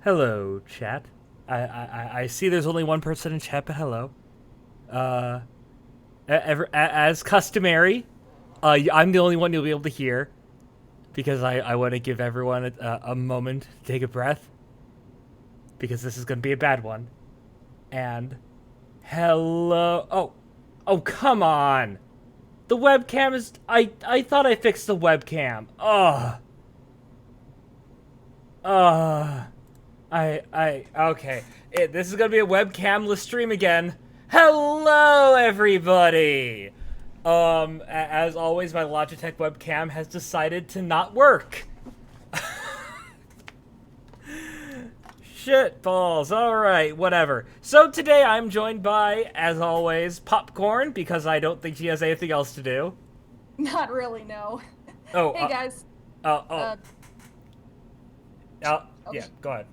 Hello, chat. I see there's only one person in chat, but hello. Uh, as customary, I'm the only one you'll be able to hear because I want to give everyone a moment to take a breath because this is going to be a bad one. And hello. Oh, come on. The webcam is. I thought I fixed the webcam. Ugh. Okay. This is gonna be a webcamless stream again. Hello, everybody. As always, my Logitech webcam has decided to not work. Shit balls. All right, whatever. So today I'm joined by, as always, Popcorn because I don't think she has anything else to do. Not really, no. Oh. Hey guys. Oh. Uh, I Yeah. was, Go ahead.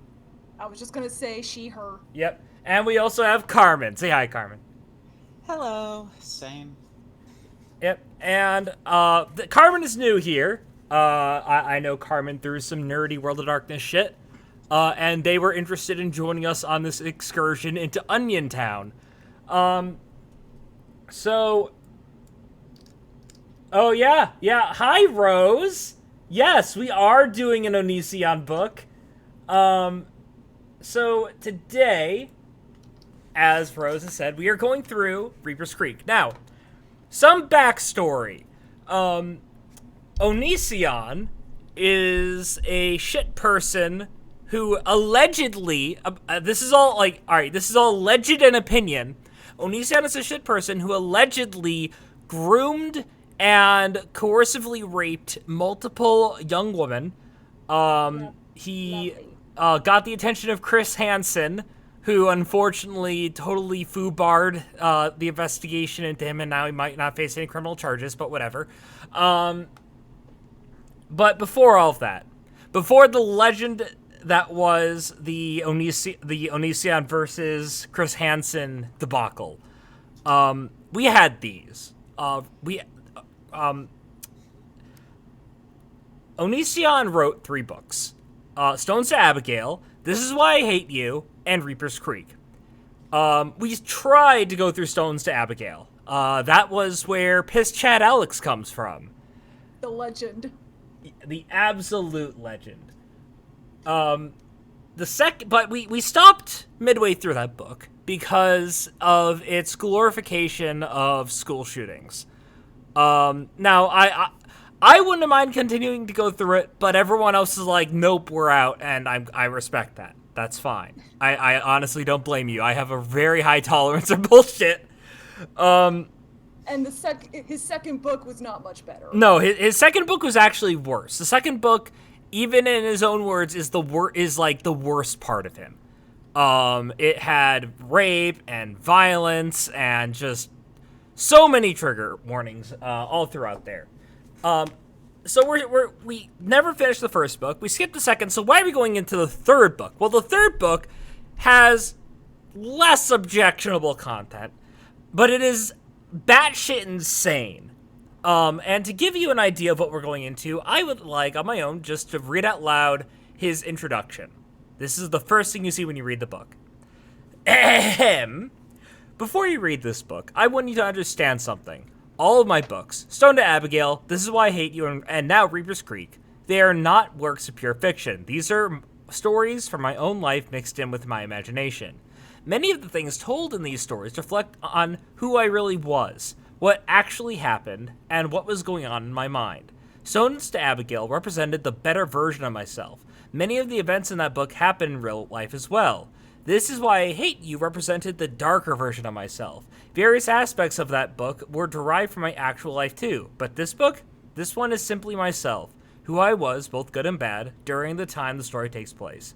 I was just gonna say she, her. Yep. And we also have Carmen. Say hi, Carmen. Hello. Same. Yep, and Carmen is new here. I know Carmen through some nerdy World of Darkness shit, and they were interested in joining us on this excursion into Onion Town. So, oh yeah, hi Rose. Yes, we are doing an Onision book. So today, as Rose has said, we are going through Reaper's Creek. Now, some backstory. Onision is a shit person who allegedly, this is all alleged and opinion. Onision is a shit person who allegedly groomed and coercively raped multiple young women. He got the attention of Chris Hansen, who unfortunately totally foobarred the investigation into him, and now he might not face any criminal charges, but whatever. But before all of that, before the legend that was the Onision versus Chris Hansen debacle, we had these. Onision wrote 3 books. Stones to Abigail, This Is Why I Hate You, and Reaper's Creek. We tried to go through Stones to Abigail. That was where Piss Chad Alex comes from. The legend. The absolute legend. But we stopped midway through that book because of its glorification of school shootings. Now, I wouldn't mind continuing to go through it, but everyone else is like, nope, we're out, and I respect that. That's fine. I honestly don't blame you. I have a very high tolerance of bullshit. And his second book was not much better. No, his second book was actually worse. The second book, even in his own words, is like the worst part of him. It had rape and violence and just so many trigger warnings all throughout there. So we never finished the first book. We skipped the second. So why are we going into the third book? Well, the third book has less objectionable content, but it is batshit insane. And to give you an idea of what we're going into, I would like, on my own, just to read out loud his introduction. This is the first thing you see when you read the book. Ahem. Before you read this book, I want you to understand something. All of my books, Stone to Abigail, This Is Why I Hate You, and now Reaper's Creek, they are not works of pure fiction. These are stories from my own life mixed in with my imagination. Many of the things told in these stories reflect on who I really was, what actually happened, and what was going on in my mind. Stones to Abigail represented the better version of myself. Many of the events in that book happened in real life as well. This Is Why I Hate You represented the darker version of myself. Various aspects of that book were derived from my actual life too, but this one is simply myself, who I was, both good and bad, during the time the story takes place.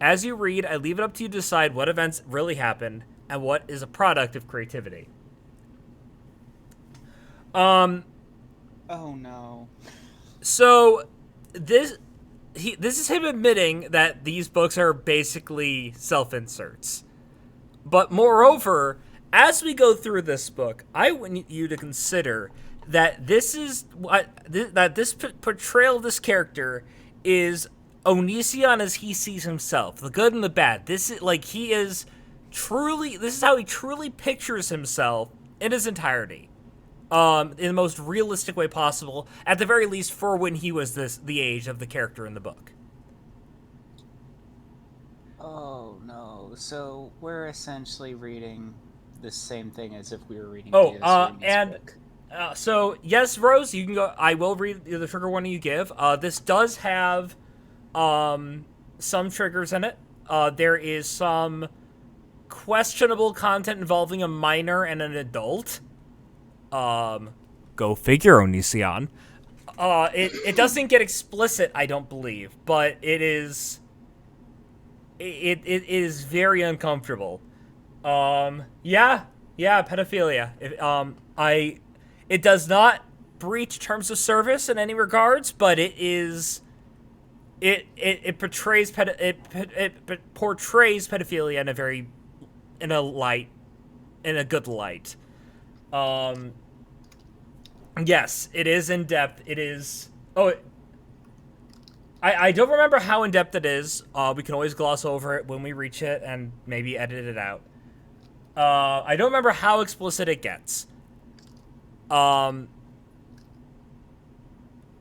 As you read, I leave it up to you to decide what events really happened and what is a product of creativity. Oh no. So this is him admitting that these books are basically self-inserts. But moreover, as we go through this book, I want you to consider that this portrayal of this character is Onision as he sees himself, the good and the bad. This is like this is how he truly pictures himself in his entirety. In the most realistic way possible, at the very least for when he was the age of the character in the book. Oh no, so we're essentially reading the same thing as if we were reading book. So yes, Rose, you can go. I will read the trigger warning you give. This does have some triggers in it. There is some questionable content involving a minor and an adult. Go figure, Onision. It doesn't get explicit, I don't believe, but it is very uncomfortable. Yeah, pedophilia. It does not breach terms of service in any regards, but it portrays portrays pedophilia in a good light. Yes, it is in depth. It is. I don't remember how in depth it is. We can always gloss over it when we reach it and maybe edit it out. I don't remember how explicit it gets. When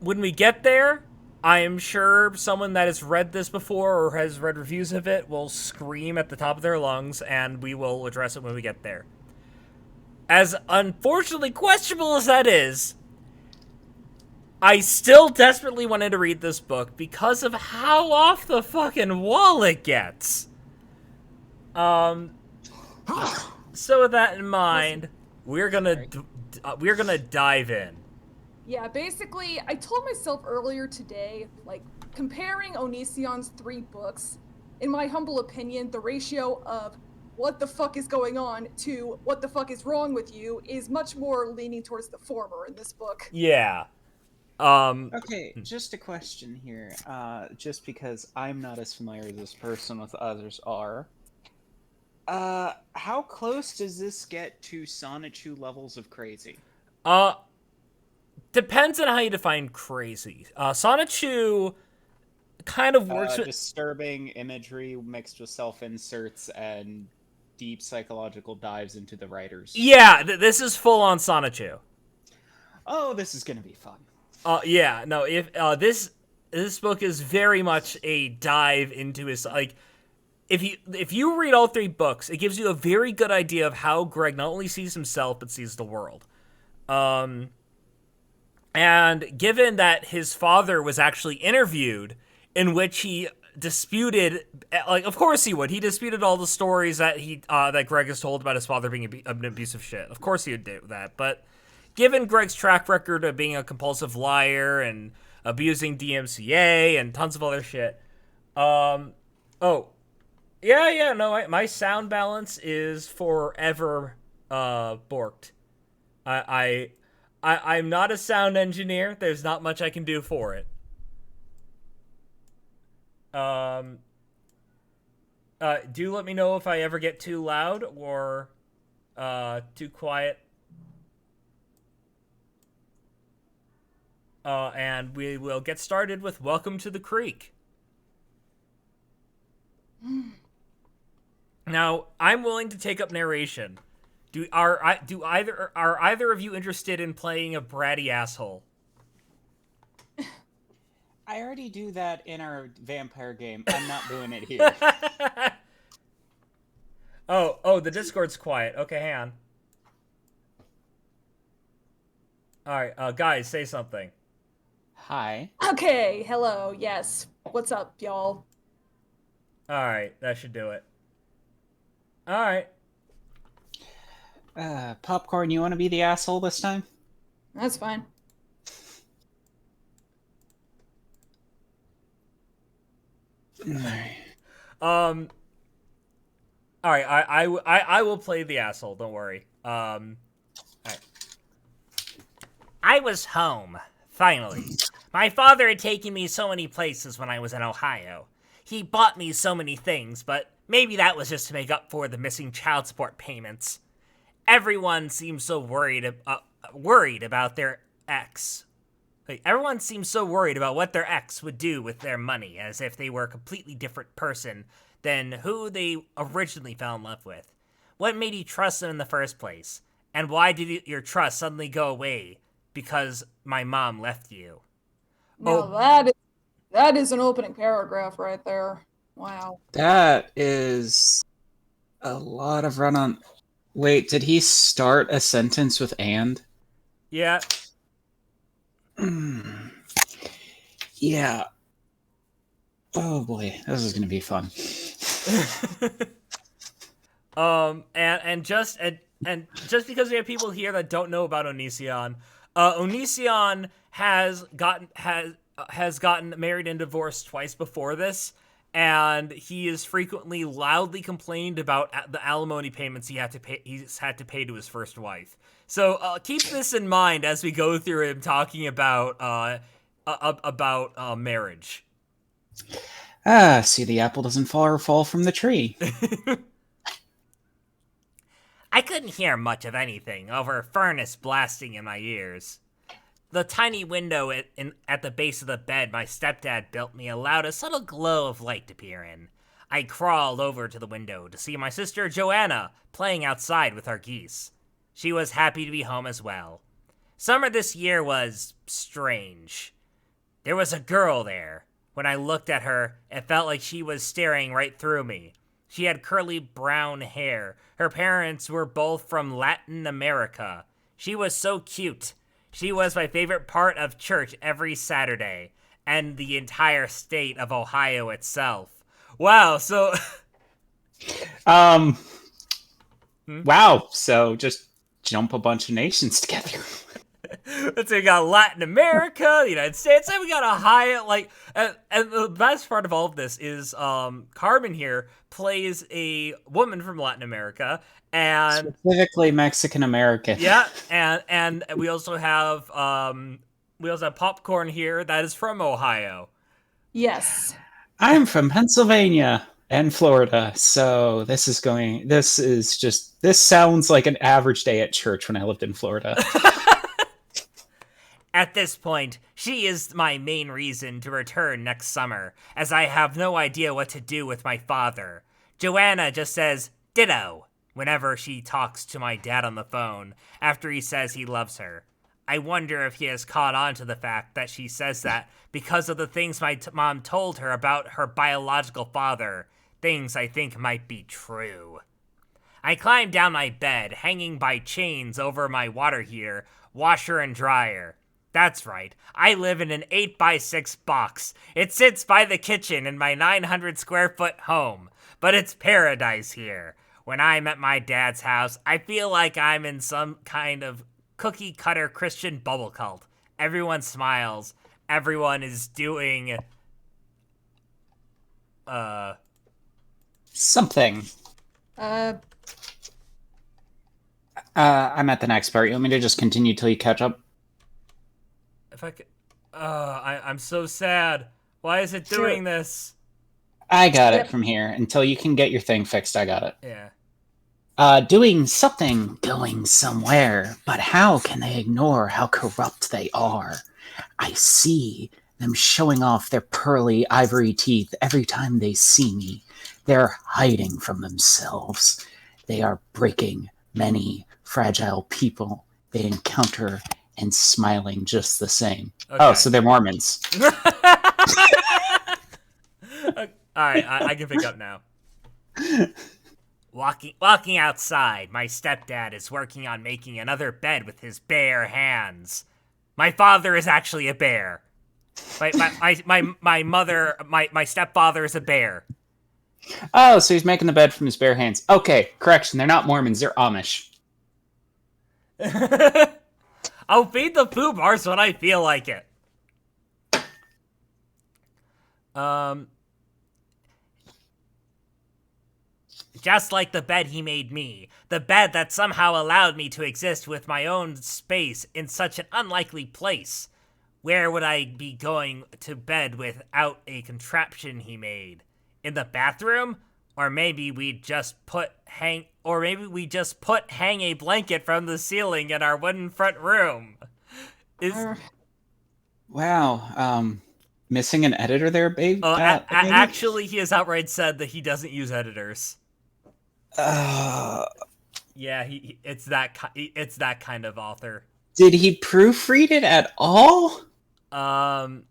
we get there, I am sure someone that has read this before or has read reviews of it will scream at the top of their lungs, and we will address it when we get there. As unfortunately questionable as that is, I still desperately wanted to read this book because of how off the fucking wall it gets. So with that in mind, we're gonna dive in. Yeah, basically, I told myself earlier today, like, comparing Onision's 3 books, in my humble opinion, the ratio of what the fuck is going on to what the fuck is wrong with you is much more leaning towards the former in this book. Yeah. Okay, just a question here, just because I'm not as familiar with this person as others are. How close does this get to Sonichu levels of crazy? Depends on how you define crazy. Sonichu kind of works with disturbing imagery mixed with self-inserts and deep psychological dives into the writers. Yeah, this is full on Sonichu. Oh, this is gonna be fun. Yeah, no, if this book is very much a dive into his, like, if you read all 3 books, it gives you a very good idea of how Greg not only sees himself but sees the world. And given that his father was actually interviewed, in which he disputed, like, of course he would. He disputed all the stories that that Greg has told about his father being an abusive shit. Of course he would do that. But given Greg's track record of being a compulsive liar and abusing DMCA and tons of other shit, my sound balance is forever borked. I'm not a sound engineer. There's not much I can do for it. Do let me know if I ever get too loud or too quiet. And we will get started with Welcome to the Creek. Now, I'm willing to take up narration. Are either of you interested in playing a bratty asshole? I already do that in our vampire game. I'm not doing it here. Oh, the Discord's quiet. Okay, hang on. Alright, guys, say something. Hi. Okay, hello, yes. What's up, y'all? Alright, that should do it. Alright. Popcorn, you want to be the asshole this time? That's fine. Alright, I will play the asshole, don't worry. Alright. I was home, finally. My father had taken me so many places when I was in Ohio. He bought me so many things, but maybe that was just to make up for the missing child support payments. Everyone seems so worried about their ex. Like, everyone seems so worried about what their ex would do with their money, as if they were a completely different person than who they originally fell in love with. What made you trust them in the first place? And why did your trust suddenly go away? Because my mom left you. Now that is an opening paragraph right there. Wow. That is a lot of run on. Wait, did he start a sentence with and? Yeah. Yeah. Oh boy, this is gonna be fun. And just because we have people here that don't know about Onision, Onision has gotten married and divorced twice before this, and he is frequently loudly complained about the alimony payments he's had to pay to his first wife. So keep this in mind as we go through him talking about marriage. See, the apple doesn't fall from the tree. I couldn't hear much of anything over a furnace blasting in my ears. The tiny window at the base of the bed my stepdad built me allowed a subtle glow of light to peer in. I crawled over to the window to see my sister Joanna playing outside with our geese. She was happy to be home as well. Summer this year was strange. There was a girl there. When I looked at her, it felt like she was staring right through me. She had curly brown hair. Her parents were both from Latin America. She was so cute. She was my favorite part of church every Saturday, and the entire state of Ohio itself. Wow, so... Wow, so just jump a bunch of nations together. Let's say we got Latin America, the United States, and we got Ohio. Like, and the best part of all of this is Carmen here plays a woman from Latin America, and specifically Mexican American. Yeah, and we also have Popcorn here that is from Ohio. Yes. I'm from Pennsylvania and Florida, so this sounds like an average day at church when I lived in Florida. At this point, she is my main reason to return next summer, as I have no idea what to do with my father. Joanna just says, ditto, whenever she talks to my dad on the phone, after he says he loves her. I wonder if he has caught on to the fact that she says that because of the things my mom told her about her biological father, things I think might be true. I climbed down my bed, hanging by chains over my water heater, washer, and dryer. That's right, I live in an 8x6 box. It sits by the kitchen in my 900 square foot home, but it's paradise here. When I'm at my dad's house, I feel like I'm in some kind of cookie-cutter Christian bubble cult. Everyone smiles. Everyone is doing... something. I'm at the next part. You want me to just continue till you catch up? If I could... I'm so sad. Why is it doing this? I got it from here. Until you can get your thing fixed, I got it. Yeah. Doing something, going somewhere. But how can they ignore how corrupt they are? I see them showing off their pearly ivory teeth every time they see me. They're hiding from themselves. They are breaking many fragile people they encounter and smiling just the same. Okay. Oh, so they're Mormons. Alright, I can pick up now. Walking outside, my stepdad is working on making another bed with his bare hands. My father is actually a bear. My stepfather is a bear. Oh, so he's making the bed from his bare hands. Okay, correction, they're not Mormons, they're Amish. I'll feed the poo bars when I feel like it. Just like the bed he made me. The bed that somehow allowed me to exist with my own space in such an unlikely place. Where would I be going to bed without a contraption he made? In the bathroom? Or maybe we just hang a blanket from the ceiling in our wooden front room. Wow. Missing an editor there, babe? Maybe? Actually, he has outright said that he doesn't use editors. Uh, Yeah, it's that kind of author. did he proofread it at all? Um,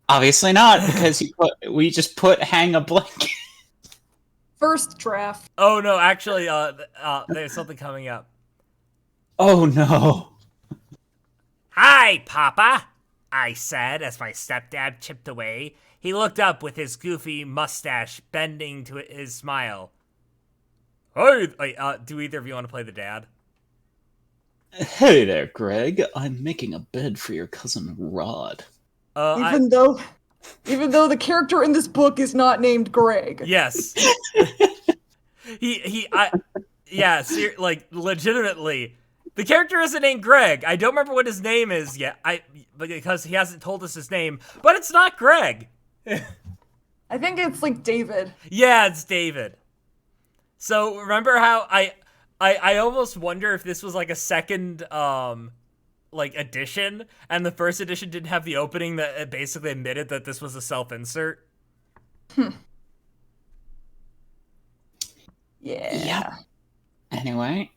Obviously not, because we just put hang a blanket. First draft. oh no, actually, there's something coming up. Oh no. Hi, Papa, I said as my stepdad chipped away. He looked up with his goofy mustache bending to his smile. Hey, do either of you want to play the dad? Hey there, Greg. I'm making a bed for your cousin Rod. Even though the character in this book is not named Greg. Yes. Like legitimately, the character isn't named Greg. I don't remember what his name is yet. Because he hasn't told us his name, but it's not Greg. I think it's like David. Yeah, it's David. So remember how I almost wonder if this was like a second like edition, and the first edition didn't have the opening that basically admitted that this was a self-insert. Yeah. Yep. Anyway,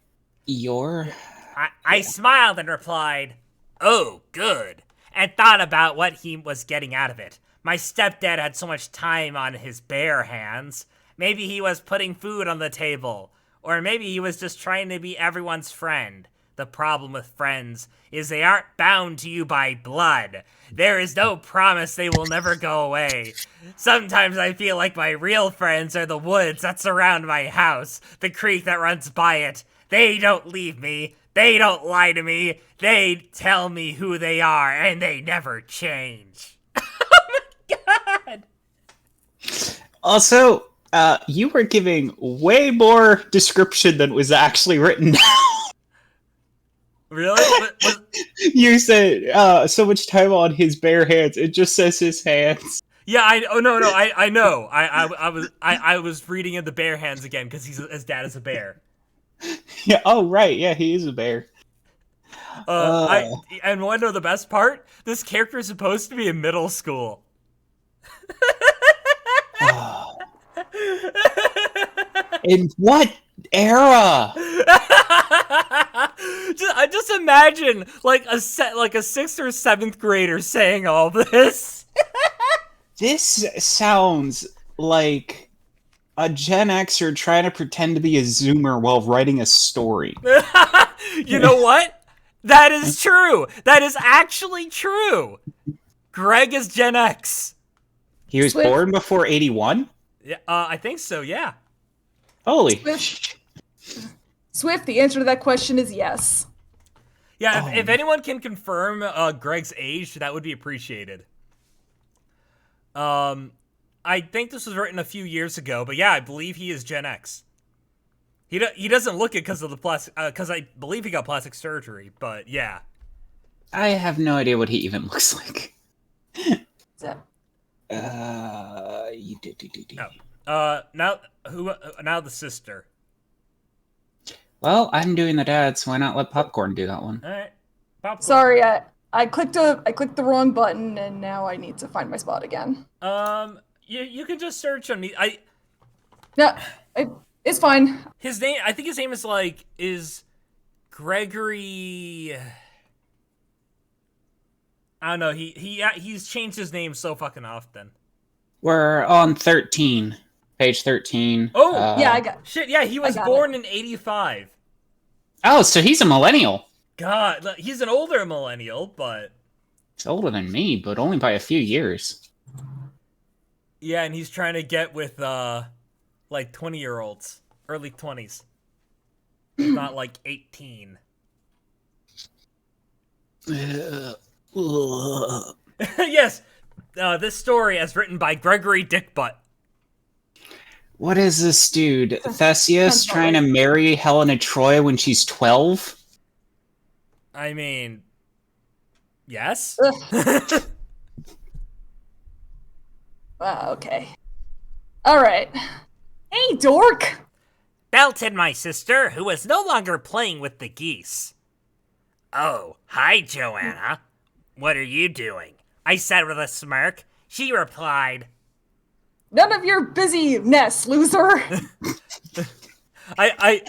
I smiled and replied, "Oh, good," and thought about what he was getting out of it. My stepdad had so much time on his bare hands. Maybe he was putting food on the table, or maybe he was just trying to be everyone's friend. The problem with friends is they aren't bound to you by blood. There is no promise they will never go away. Sometimes I feel like my real friends are the woods that surround my house, the creek that runs by it. They don't leave me. They don't lie to me. They tell me who they are, and they never change. Oh my god! Also, you were giving way more description than was actually written down. Really? You said so much time on his bare hands. It just says his hands. Yeah, I know. I was reading in the bear hands again because his dad is a bear. Yeah. Oh, right. Yeah, he is a bear. And want to know the best part? This character is supposed to be in middle school. In what era? I just imagine like a 6th or 7th grader saying all this. This sounds like a Gen Xer trying to pretend to be a Zoomer while writing a story. You know what? That is true. That is actually true. Greg is Gen X. He was born before 81? Yeah, I think so, yeah. Holy. Swift, the answer to that question is yes. Yeah, if anyone can confirm Greg's age, that would be appreciated. I think this was written a few years ago, but yeah, I believe he is Gen X. He doesn't look it because of the because I believe he got plastic surgery, but yeah. I have no idea what he even looks like. So. Now the sister. Well, I'm doing the dad, so why not let Popcorn do that one? All right. Popcorn. Sorry, I clicked the wrong button, and now I need to find my spot again. You can just search on me. No, it's fine. His name, I think his name is Gregory. I don't know. He's changed his name so fucking often. We're on 13. Page 13. Oh, yeah, I got shit. Yeah, he was born in 85. Oh, so he's a millennial. God, he's an older millennial, but he's older than me, but only by a few years. Yeah, and he's trying to get with like 20-year-olds, early 20s, not like 18. Yes, this story is written by Gregory Dickbutt. What is this dude? Theseus trying to marry Helena Troy when she's 12? I mean, yes. Okay. All right. Hey, dork! Belted my sister, who was no longer playing with the geese. Oh, hi, Joanna. What are you doing? I said with a smirk. She replied, None of your busyness, loser. I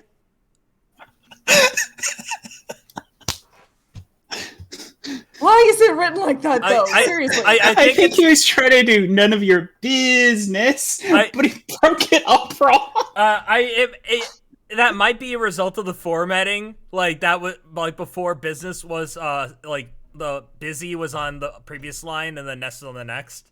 Why is it written like that, though? Seriously. I think he was trying to do none of your business, but he broke it up wrong. That might be a result of the formatting. Like that was like before business was like the busy was on the previous line and then nested on the next.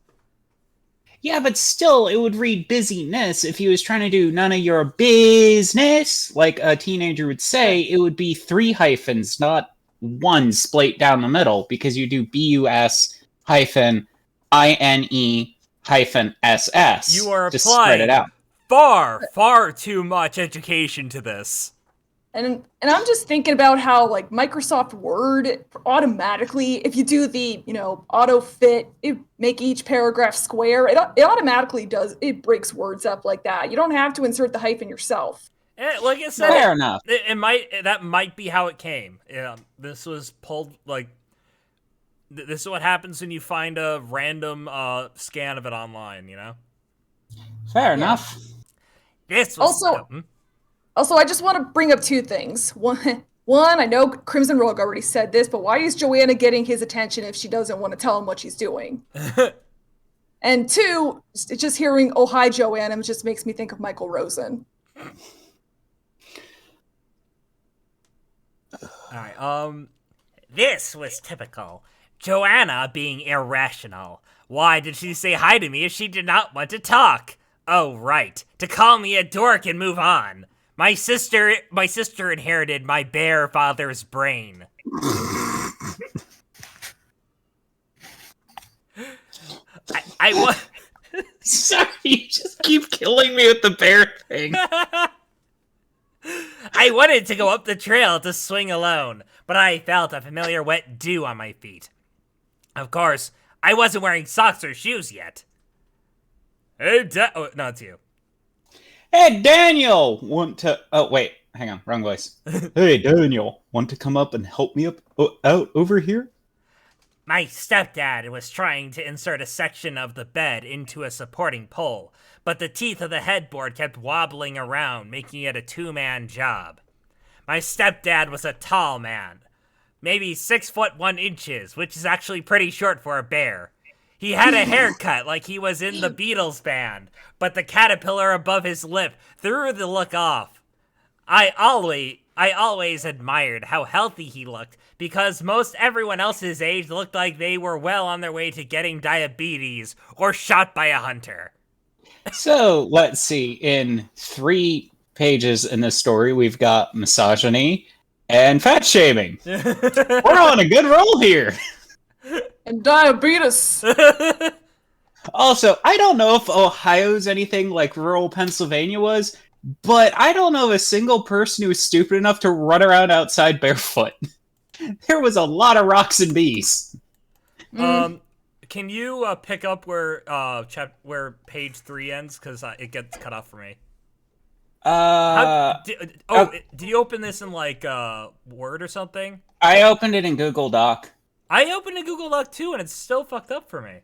Yeah, but still, it would read busyness. If he was trying to do none of your business, like a teenager would say, it would be 3 hyphens, not 1 split down the middle, because you do BUS hyphen INE hyphen SS. You are to spread it out. far too much education to this. And I'm just thinking about how like Microsoft Word automatically, if you do the auto fit, make each paragraph square, it automatically does. It breaks words up like that. You don't have to insert the hyphen yourself. Like I said, fair enough. That might be how it came. Yeah, this was pulled like. This is what happens when you find a random scan of it online. Fair enough. This was Also, I just want to bring up 2 things. One, I know Crimson Rogue already said this, but why is Joanna getting his attention if she doesn't want to tell him what she's doing? And 2, just hearing, oh, hi, Joanna, just makes me think of Michael Rosen. Alright, this was typical. Joanna being irrational. Why did she say hi to me if she did not want to talk? Oh, right, to call me a dork and move on. My sister inherited my bear father's brain. Sorry, you just keep killing me with the bear thing. I wanted to go up the trail to swing alone, but I felt a familiar wet dew on my feet. Of course, I wasn't wearing socks or shoes yet. Hey, oh, no, it's you. Hey, Daniel! Oh, wait. Hang on. Wrong voice. Hey, Daniel. Want to come up and help me out over here? My stepdad was trying to insert a section of the bed into a supporting pole, but the teeth of the headboard kept wobbling around, making it a 2-man job. My stepdad was a tall man. Maybe 6'1", which is actually pretty short for a bear. He had a haircut like he was in the Beatles band, but the caterpillar above his lip threw the look off. I always admired how healthy he looked, because most everyone else his age looked like they were well on their way to getting diabetes or shot by a hunter. So, let's see. In 3 pages in this story, we've got misogyny and fat shaming. We're on a good roll here. And diabetes. Also, I don't know if Ohio's anything like rural Pennsylvania was, but I don't know a single person who was stupid enough to run around outside barefoot. There was a lot of rocks and bees. Can you pick up where page 3 ends? Because it gets cut off for me. Did you open this in like Word or something? I opened it in Google Doc. I opened a Google Doc too, and it's still fucked up for me.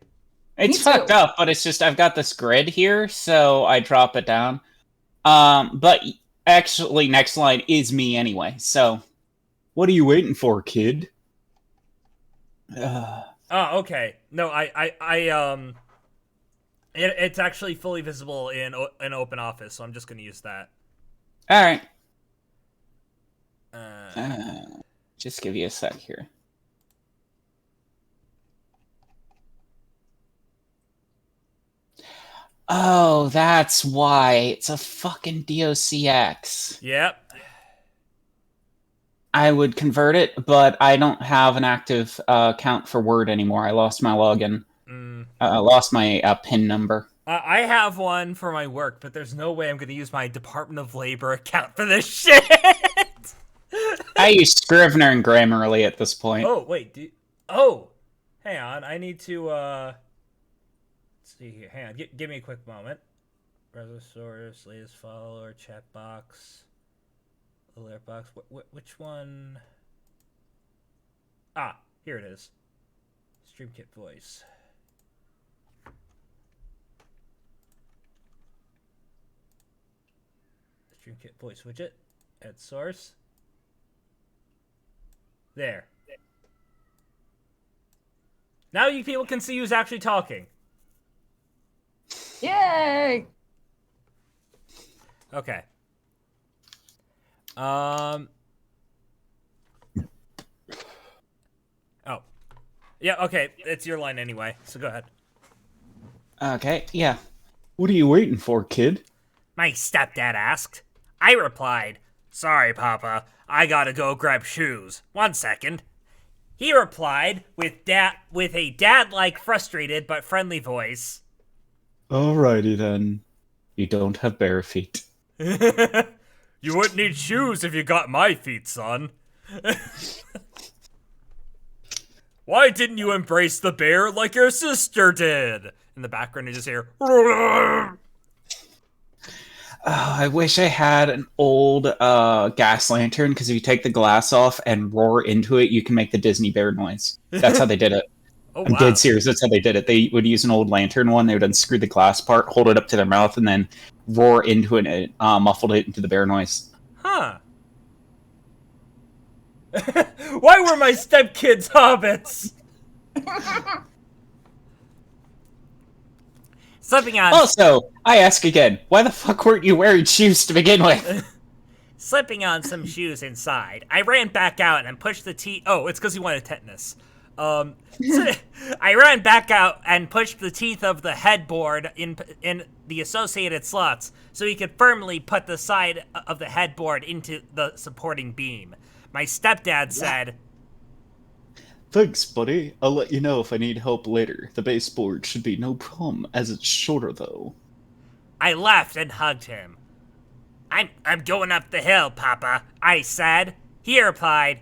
It's fucked up, but it's just I've got this grid here, so I drop it down. But actually, next line is me anyway. So, what are you waiting for, kid? Oh, okay. No, it's actually fully visible in Open Office, so I'm just gonna use that. All right. Just give you a sec here. Oh, that's why. It's a fucking DOCX. Yep. I would convert it, but I don't have an active account for Word anymore. I lost my login. I lost my PIN number. I have one for my work, but there's no way I'm going to use my Department of Labor account for this shit. I use Scrivener and Grammarly at this point. Oh, wait. Hang on. I need to, let's see here. Hang on. Give me a quick moment. Browser source, latest follower, chat box, alert box. Which one? Ah, here it is. StreamKit voice. StreamKit voice widget. Add source. There. Now you people can see who's actually talking. Yay! Okay. Oh. Yeah, okay. It's your line anyway, so go ahead. Okay, yeah. What are you waiting for, kid? My stepdad asked. I replied, "Sorry, Papa. I gotta go grab shoes. 1 second." He replied with a dad-like frustrated but friendly voice. Alrighty then. You don't have bare feet. You wouldn't need shoes if you got my feet, son. Why didn't you embrace the bear like your sister did? In the background, you just hear. Oh, I wish I had an old gas lantern, because if you take the glass off and roar into it, you can make the Disney bear noise. That's how they did it. Oh, I'm wow. dead serious. That's how they did it. They would use an old lantern one. They would unscrew the glass part, hold it up to their mouth, and then roar into it, and it muffled it into the bear noise. Huh. Why were my stepkids hobbits? Slipping on. Also, I ask again, why the fuck weren't you wearing shoes to begin with? Slipping on some shoes inside, I ran back out and pushed the teeth. Oh, it's because he wanted tetanus. So I ran back out and pushed the teeth of the headboard in the associated slots so he could firmly put the side of the headboard into the supporting beam. My stepdad said, Thanks, buddy. I'll let you know if I need help later. The baseboard should be no problem, as it's shorter, though. I laughed and hugged him. I'm going up the hill, Papa, I said. He replied,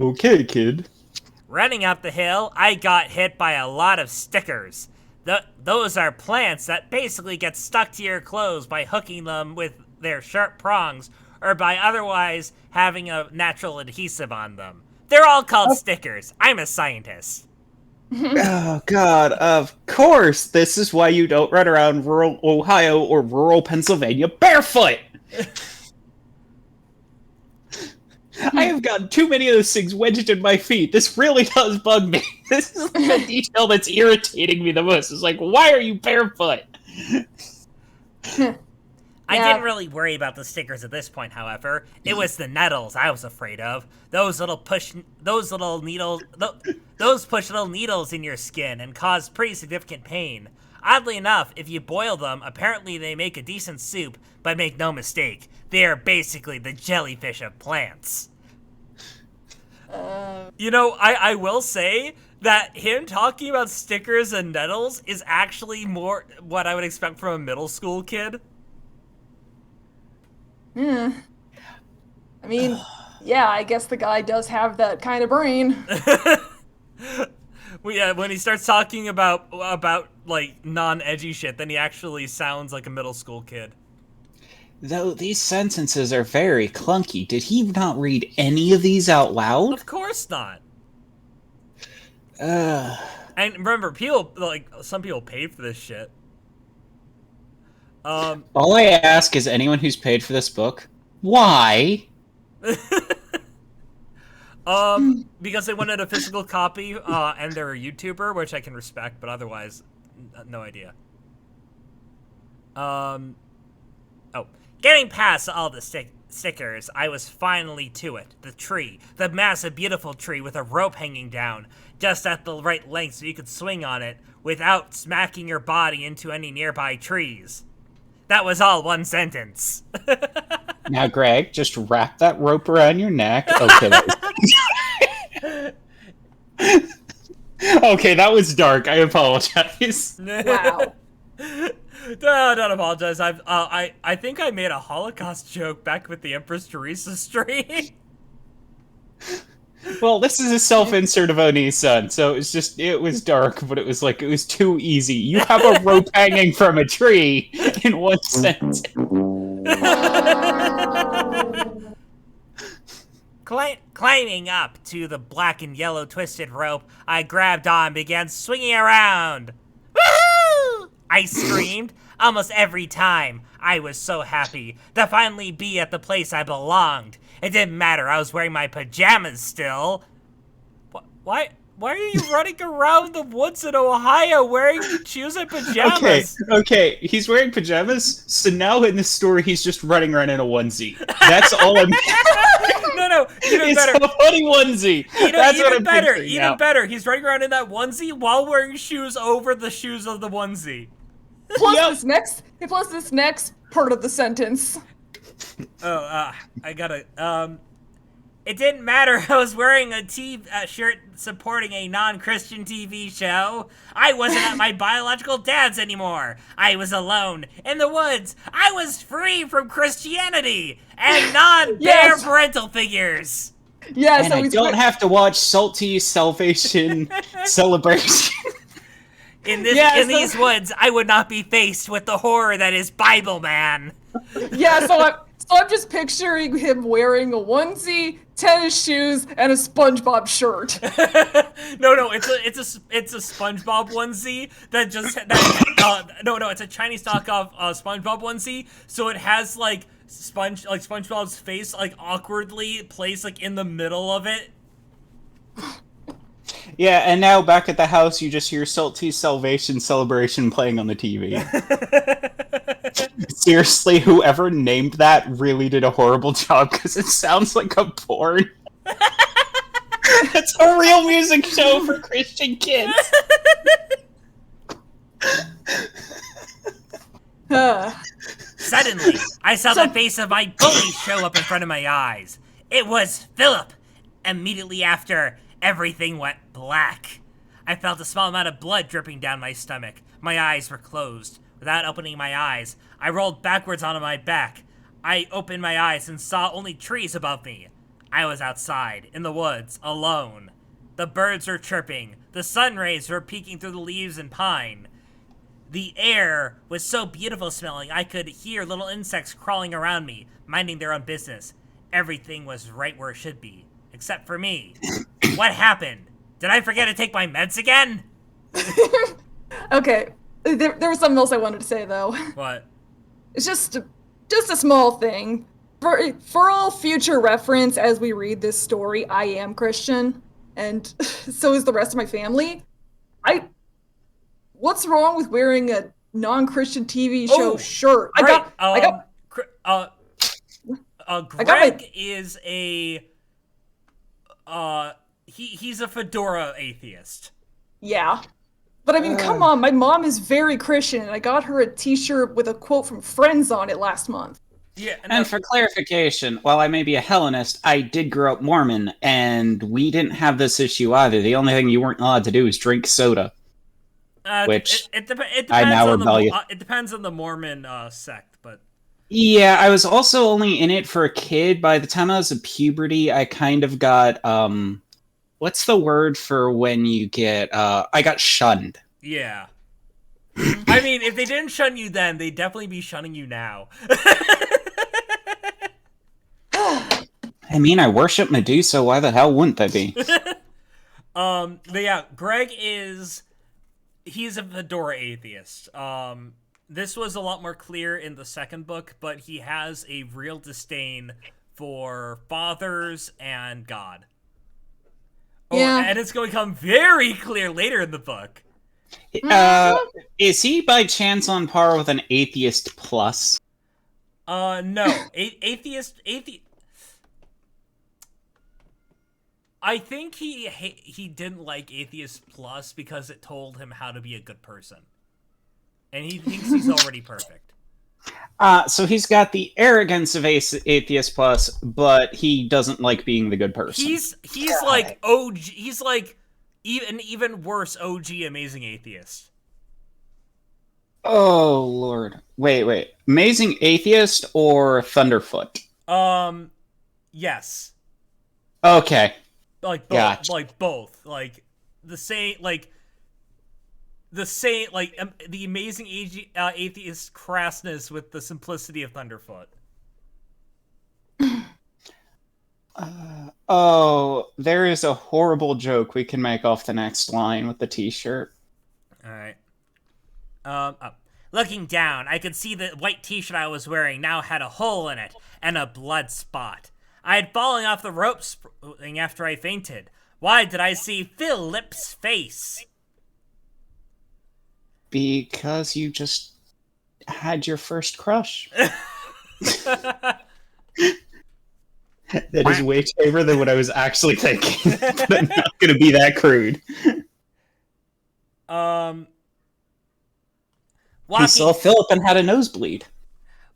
Okay, kid. Running up the hill, I got hit by a lot of stickers. Those are plants that basically get stuck to your clothes by hooking them with their sharp prongs or by otherwise having a natural adhesive on them. They're all called stickers. I'm a scientist. Oh, God, of course! This is why you don't run around rural Ohio or rural Pennsylvania barefoot! I have gotten too many of those things wedged in my feet. This really does bug me. This is the detail that's irritating me the most. It's like, why are you barefoot? I didn't really worry about the stickers at this point, however. It was the nettles I was afraid of. Those push little needles in your skin and cause pretty significant pain. Oddly enough, if you boil them, apparently they make a decent soup, but make no mistake, they are basically the jellyfish of plants. You know, I will say that him talking about stickers and nettles is actually more what I would expect from a middle school kid. I mean, yeah, I guess the guy does have that kind of brain. Well, yeah, when he starts talking about like non-edgy shit, then he actually sounds like a middle school kid. Though these sentences are very clunky. Did he not read any of these out loud? Of course not. Uh, And remember, some people paid for this shit. all I ask is anyone who's paid for this book, why? Because they wanted a physical copy, and they're a YouTuber, which I can respect, but otherwise, no idea. Getting past all the stickers, I was finally to it. The tree. The massive, beautiful tree with a rope hanging down, just at the right length so you could swing on it without smacking your body into any nearby trees. That was all one sentence. Now, Greg, just wrap that rope around your neck. Okay, okay, that was dark. I apologize. Wow. No, don't apologize. I think I made a Holocaust joke back with the Empress Teresa stream. Well, this is a self-insert of Oni-san, so it was dark, but it was too easy. You have a rope hanging from a tree in one sentence. Climbing up to the black and yellow twisted rope, I grabbed on and began swinging around. Woohoo! I screamed almost every time. I was so happy to finally be at the place I belonged. It didn't matter, I was wearing my pajamas still. Why are you running around the woods in Ohio wearing shoes and pajamas? Okay, he's wearing pajamas, so now in this story he's just running around in a onesie. That's all I'm... No, even it's better. a funny onesie. That's what I'm better, picturing even now. better. He's running around in that onesie while wearing shoes over the shoes of the onesie. Plus this next part of the sentence. I gotta, it didn't matter. I was wearing a shirt supporting a non-Christian TV show. I wasn't at my biological dad's anymore. I was alone in the woods. I was free from Christianity and non-bare parental figures. Yeah, And so I don't have to watch Salty Salvation Celebration. In these woods, I would not be faced with the horror that is Bible Man. Yeah, so I'm just picturing him wearing a onesie, tennis shoes, and a SpongeBob shirt. No, it's a SpongeBob onesie that it's a Chinese knockoff SpongeBob onesie. So it has like SpongeBob's face like awkwardly placed like in the middle of it. Yeah, and now back at the house, you just hear Salty Salvation Celebration playing on the TV. Seriously, whoever named that really did a horrible job, because it sounds like a porn. It's a real music show for Christian kids. Suddenly, I saw the face of my bully show up in front of my eyes. It was Philip. Immediately after, everything went black. I felt a small amount of blood dripping down my stomach. My eyes were closed. Without opening my eyes, I rolled backwards onto my back. I opened my eyes and saw only trees above me. I was outside, in the woods, alone. The birds were chirping. The sun rays were peeking through the leaves and pine. The air was so beautiful smelling, I could hear little insects crawling around me, minding their own business. Everything was right where it should be, except for me. What happened? Did I forget to take my meds again? Okay, there was something else I wanted to say, though. What? It's just a small thing. For all future reference, as we read this story, I am Christian, and so is the rest of my family. What's wrong with wearing a non-Christian TV show shirt? Right. Greg is a he's a fedora atheist. Yeah. But I mean, come on, my mom is very Christian, and I got her a t-shirt with a quote from Friends on it last month. Yeah, and for clarification, while I may be a Hellenist, I did grow up Mormon, and we didn't have this issue either. The only thing you weren't allowed to do is drink soda. Which it depends I now on rebel. It depends on the Mormon sect, but yeah, I was also only in it for a kid. By the time I was in puberty, I kind of got what's the word for when you get I got shunned. Yeah. I mean, if they didn't shun you then, they'd definitely be shunning you now. I mean, I worship Medusa. Why the hell wouldn't they be? But yeah, Greg he's a fedora atheist. This was a lot more clear in the second book, but he has a real disdain for fathers and God. Yeah. And it's going to become very clear later in the book. Is he by chance on par with an atheist plus? No. Atheist. I think he didn't like Atheist Plus because it told him how to be a good person. And he thinks he's already perfect. So he's got the arrogance of Atheist Plus, but he doesn't like being the good person. He's like OG. He's like an even worse OG Amazing Atheist. Oh Lord! Wait. Amazing Atheist or Thunderfoot? Yes. Okay. Like both. Gotcha. Like both. Like the same. Like the amazing atheist crassness with the simplicity of Thunderfoot. Oh, there is a horrible joke we can make off the next line with the t-shirt. All right. Looking down, I could see the white t-shirt I was wearing now had a hole in it and a blood spot. I had fallen off the ropes after I fainted. Why did I see Philip's face? Because you just had your first crush. That is way tamer than what I was actually thinking. But I'm not going to be that crude. He saw Philip and had a nosebleed.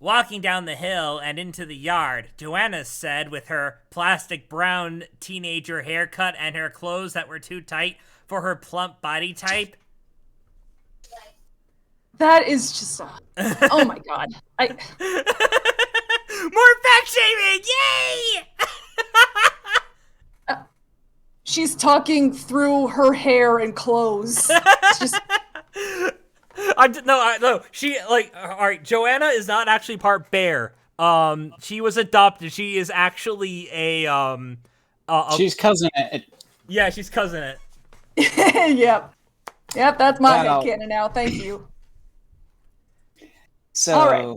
Walking down the hill and into the yard, Joanna said, with her plastic brown teenager haircut and her clothes that were too tight for her plump body type. That is just... oh my god. More fat shaming! Yay! She's talking through her hair and clothes. It's just... No. She, like, all right, Joanna is not actually part bear. She was adopted. She is actually she's cousin it. Yeah, she's cousin it. Yep, that's my headcanon now. Thank you. So, all right.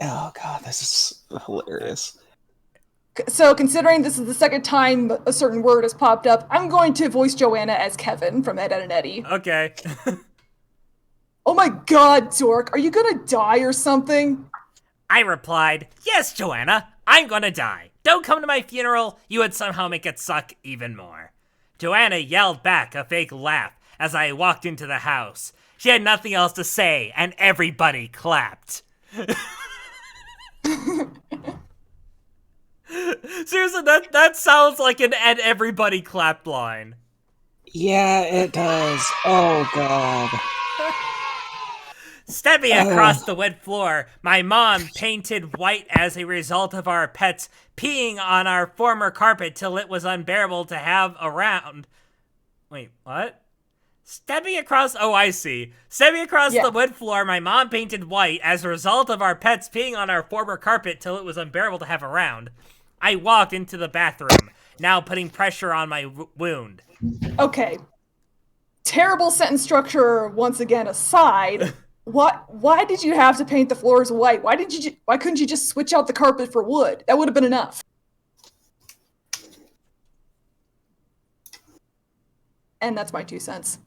Oh god, this is hilarious. So, considering this is the second time a certain word has popped up, I'm going to voice Joanna as Kevin from Ed, Edd and Eddy. Okay. Oh my god, Dork, are you gonna die or something? I replied, yes, Joanna, I'm gonna die. Don't come to my funeral, you would somehow make it suck even more. Joanna yelled back a fake laugh as I walked into the house. She had nothing else to say, and everybody clapped. Seriously, that sounds like an "and everybody clapped" line. Yeah, it does. Oh god. Stepping across the wood floor, my mom painted white as a result of our pets peeing on our former carpet till it was unbearable to have around. Wait, what? Stepping across the wood floor, my mom painted white as a result of our pets peeing on our former carpet till it was unbearable to have around. I walked into the bathroom, now putting pressure on my wound. Okay. Terrible sentence structure once again aside. Why did you have to paint the floors white? Why couldn't you just switch out the carpet for wood? That would have been enough. And that's my 2 cents.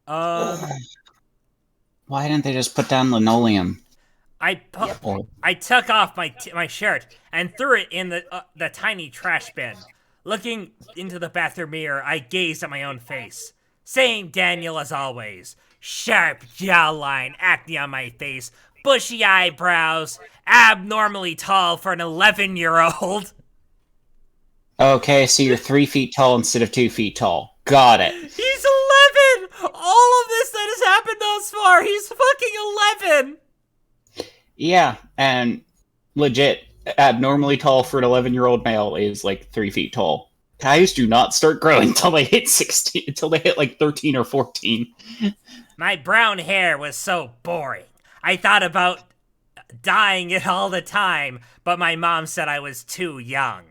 Why didn't they just put down linoleum? I took off my shirt and threw it in the tiny trash bin. Looking into the bathroom mirror, I gazed at my own face. Same Daniel as always. Sharp jawline, acne on my face, bushy eyebrows, abnormally tall for an 11-year-old. Okay, so you're 3 feet tall instead of 2 feet tall. Got it. He's 11! All of this that has happened thus far, he's fucking 11! Yeah, and legit, abnormally tall for an 11-year-old male is like 3 feet tall. Guys do not start growing until they hit 16, until they hit like 13 or 14. My brown hair was so boring. I thought about dyeing it all the time, but my mom said I was too young.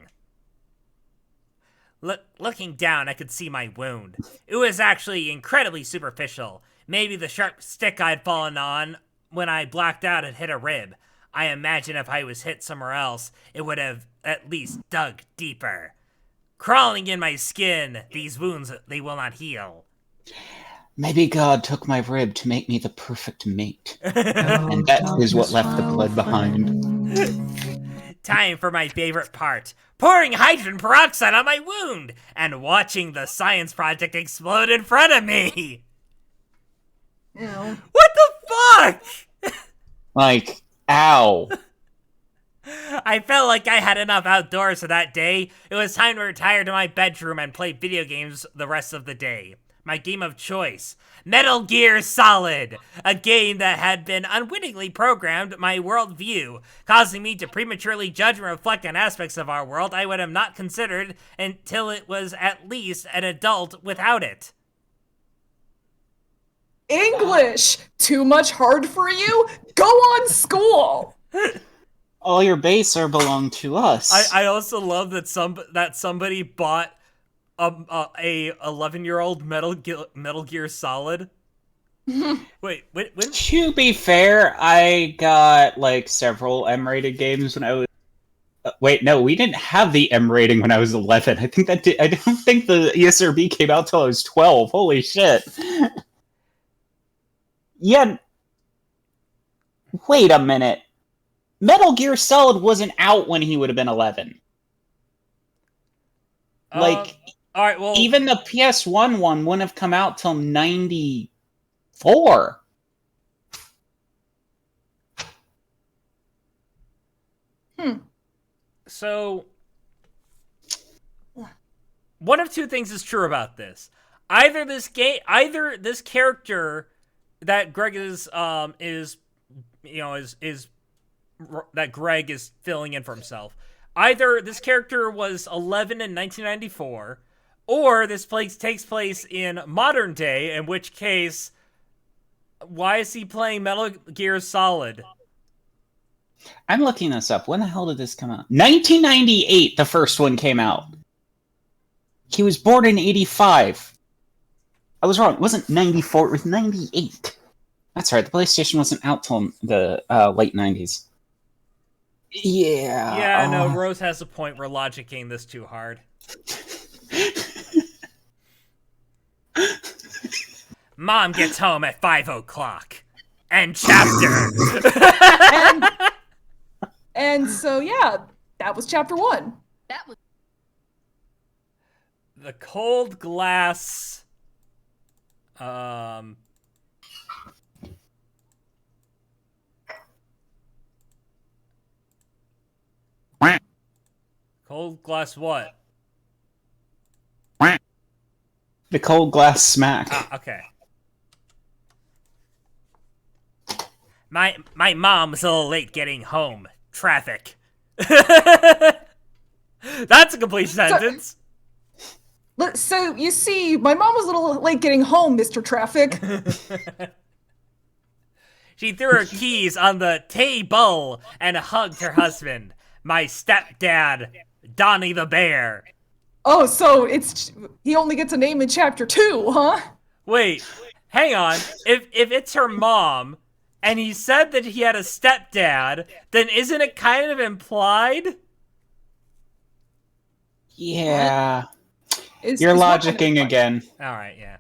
Looking down, I could see my wound. It was actually incredibly superficial. Maybe the sharp stick I'd fallen on when I blacked out had hit a rib. I imagine if I was hit somewhere else, it would have at least dug deeper. Crawling in my skin, these wounds, they will not heal. Maybe God took my rib to make me the perfect mate. And that is what left the blood behind. Time for my favorite part. Pouring hydrogen peroxide on my wound and watching the science project explode in front of me. Ew. What the fuck? Like, ow. I felt like I had enough outdoors for that day. It was time to retire to my bedroom and play video games the rest of the day. My game of choice, Metal Gear Solid, a game that had been unwittingly programmed my worldview, causing me to prematurely judge and reflect on aspects of our world I would have not considered until it was at least an adult without it. English! Too much hard for you? Go on school! All your base are belong to us. I also love that somebody bought a 11-year-old Metal Gear Solid. Wait, when? To be fair, I got like several M-rated games when I was. Wait, no, we didn't have the M rating when I was 11. I think I don't think the ESRB came out till I was 12. Holy shit! Yeah. Wait a minute. Metal Gear Solid wasn't out when he would have been 11. Like, all right, well, even the PS1 one wouldn't have come out till 94. So, one of two things is true about this. Either this character that Greg is that Greg is filling in for himself. Either this character was 11 in 1994, or this takes place in modern day, in which case, why is he playing Metal Gear Solid? I'm looking this up. When the hell did this come out? 1998, the first one came out. He was born in 85. I was wrong. It wasn't 94, it was 98. That's right, the PlayStation wasn't out till the late 90s. Yeah. Yeah, no, Rose has a point. We're logicking this too hard. Mom gets home at 5 o'clock. End chapter. And so, yeah, that was chapter 1. That was The cold glass. Cold glass what? The cold glass smack. Ah, okay. My mom was a little late getting home. Traffic. That's a complete sentence. So, you see, my mom was a little late getting home, Mr. Traffic. She threw her keys on the table and hugged her husband, my stepdad, Donnie the Bear. Oh, so he only gets a name in chapter 2, huh? Wait, hang on. If it's her mom, and he said that he had a stepdad, then isn't it kind of implied? Yeah. Is You're what logicking implied? again. All right, yeah.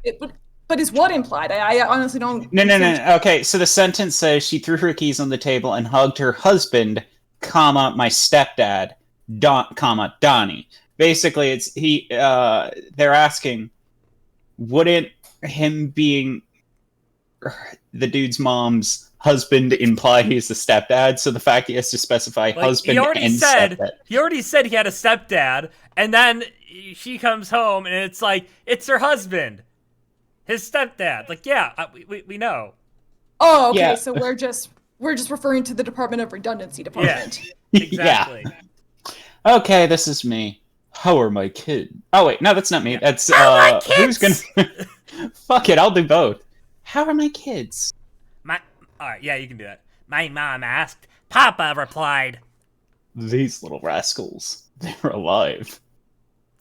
But is what implied? I honestly don't... No. Okay, so the sentence says she threw her keys on the table and hugged her husband, comma, my stepdad, comma, Donnie. Basically, it's they're asking, wouldn't him being the dude's mom's husband imply he's the stepdad? So the fact he has to specify husband and stepdad. He already said he had a stepdad, and then she comes home and it's like, it's her husband. His stepdad. Like, yeah, we know. Oh, okay, Yeah. so we're just referring to the Department of Redundancy department. Yeah, exactly. Yeah. Okay, this is me. How are my kids? Oh wait, no, that's not me. That's my who's kids? gonna? Fuck it, I'll do both. How are my kids? All right, yeah, you can do that. My mom asked. Papa replied, These little rascals. They're alive.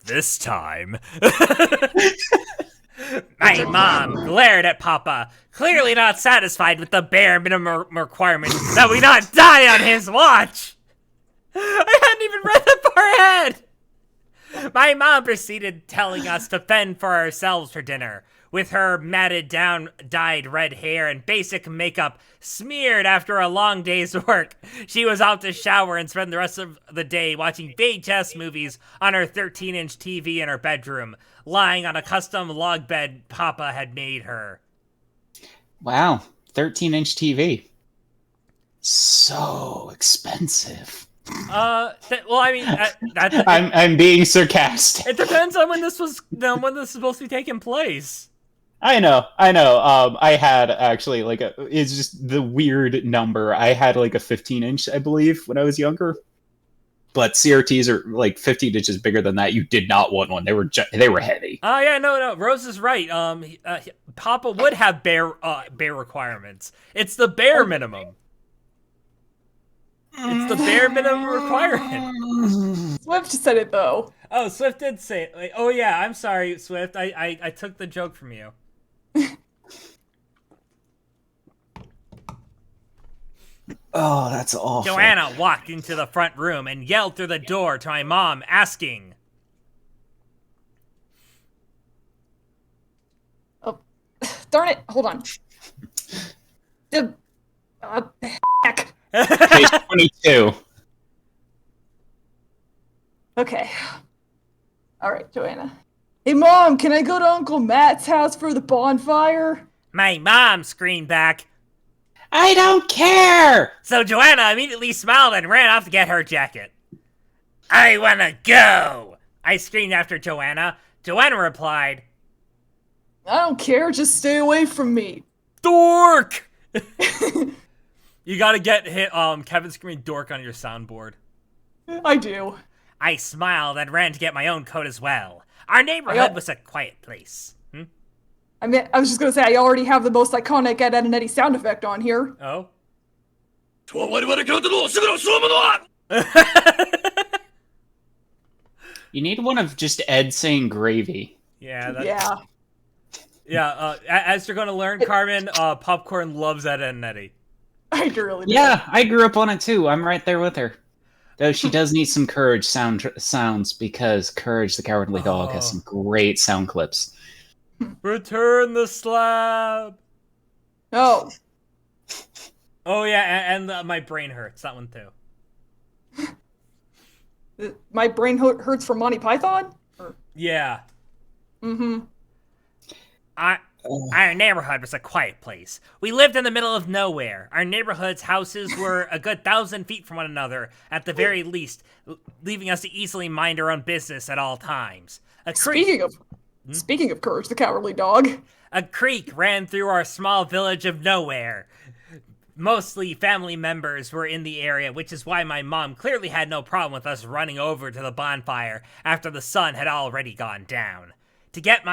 this time. My mom glared at Papa, clearly not satisfied with the bare minimum requirement that we not die on his watch. I hadn't even read that far ahead. My mom proceeded telling us to fend for ourselves for dinner, with her matted down, dyed red hair and basic makeup smeared after a long day's work. She was out to shower and spend the rest of the day watching VHS movies on her 13-inch TV in her bedroom, lying on a custom log bed Papa had made her. Wow, 13-inch TV. So expensive. Well, I mean, I'm being sarcastic. it depends on when this is supposed to be taking place. I know. I had actually it's just the weird number. I had like a 15-inch, I believe, when I was younger. But CRTs are like 15 inches bigger than that. You did not want one. They were heavy. Oh yeah, no. Rose is right. Papa would have bare requirements. It's the bare minimum. It's the bare minimum requirement. Swift said it though. Oh, Swift did say it. Like, oh yeah, I'm sorry, Swift. I took the joke from you. Oh, that's awful. Joanna walked into the front room and yelled through the door to my mom, asking, Oh, darn it! Hold on. Heck. Page 22. Okay. All right, Joanna. Hey, Mom, can I go to Uncle Matt's house for the bonfire? My mom screamed back. I don't care! So Joanna immediately smiled and ran off to get her jacket. I wanna go! I screamed after Joanna. Joanna replied, I don't care, just stay away from me. Dork! You gotta get Kevin screaming dork on your soundboard. I do. I smiled and ran to get my own coat as well. Our neighborhood was a quiet place. I mean, I was just gonna say, I already have the most iconic Ed, Ed and Eddie sound effect on here. Oh? You need one of just Ed saying gravy. Yeah. Yeah, as you're gonna learn, Carmen, Popcorn loves Ed, Ed and Eddie. I really do. Yeah, I grew up on it too. I'm right there with her. Though she does need some Courage sounds because Courage the Cowardly Dog has some great sound clips. Return the slab! Oh. Oh yeah, and my brain hurts, that one too. My brain hurts from Monty Python? Yeah. Mm-hmm. Our neighborhood was a quiet place. We lived in the middle of nowhere. Our neighborhood's houses were a good 1,000 feet from one another, at the very least, leaving us to easily mind our own business at all times. Speaking of Courage the Cowardly Dog. A creek ran through our small village of nowhere. Mostly family members were in the area, which is why my mom clearly had no problem with us running over to the bonfire after the sun had already gone down. To get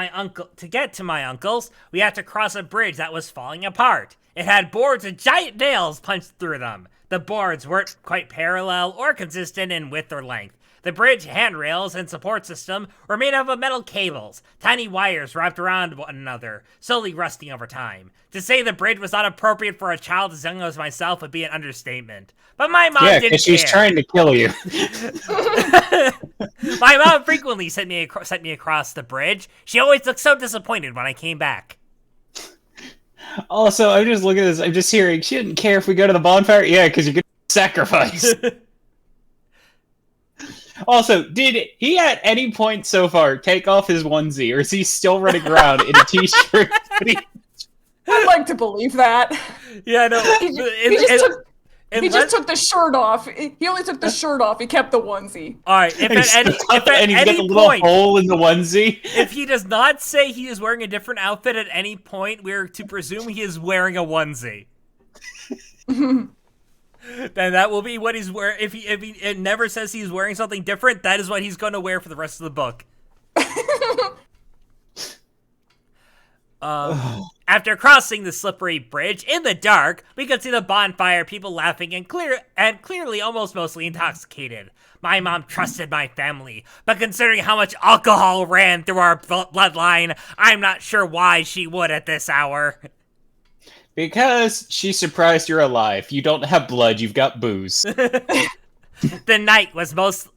to my uncle's, we had to cross a bridge that was falling apart. It had boards with giant nails punched through them. The boards weren't quite parallel or consistent in width or length. The bridge handrails and support system were made up of metal cables, tiny wires wrapped around one another, slowly rusting over time. To say the bridge was not appropriate for a child as young as myself would be an understatement. But my mom didn't care. She's trying to kill you. My mom frequently sent me across the bridge. She always looked so disappointed when I came back. Also, I'm just looking at this. I'm just hearing, she didn't care if we go to the bonfire? Yeah, because you're going to sacrifice. Also, did he at any point so far take off his onesie, or is he still running around in a t-shirt? I'd like to believe that. Yeah, no. He just took the shirt off. He only took the shirt off. He kept the onesie. All right. If at any little point, hole in the onesie. If he does not say he is wearing a different outfit at any point, we're to presume he is wearing a onesie. Then that will be what he's wearing. If he it never says he's wearing something different, that is what he's going to wear for the rest of the book. After crossing the slippery bridge in the dark, we could see the bonfire, people laughing and clearly almost mostly intoxicated. My mom trusted my family, but considering how much alcohol ran through our bloodline, I'm not sure why she would at this hour. Because she's surprised you're alive. You don't have blood, you've got booze. The night was most...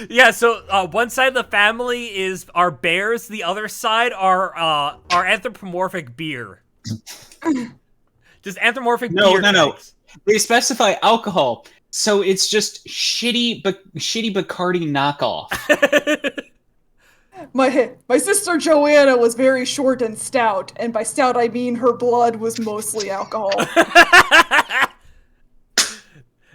yeah, so one side of the family is our bears, the other side are anthropomorphic beer. Just anthropomorphic beer. No. They specify alcohol, so it's just shitty Bacardi knockoff. My sister Joanna was very short and stout, and by stout I mean her blood was mostly alcohol.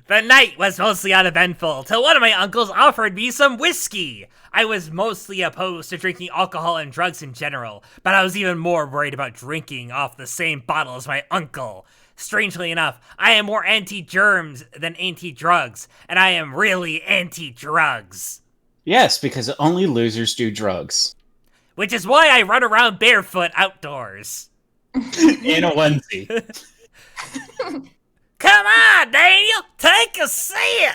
The night was mostly uneventful, till one of my uncles offered me some whiskey. I was mostly opposed to drinking alcohol and drugs in general, but I was even more worried about drinking off the same bottle as my uncle. Strangely enough, I am more anti-germs than anti-drugs, and I am really anti-drugs. Yes, because only losers do drugs. Which is why I run around barefoot outdoors. In a onesie. Come on, Daniel, take a sip!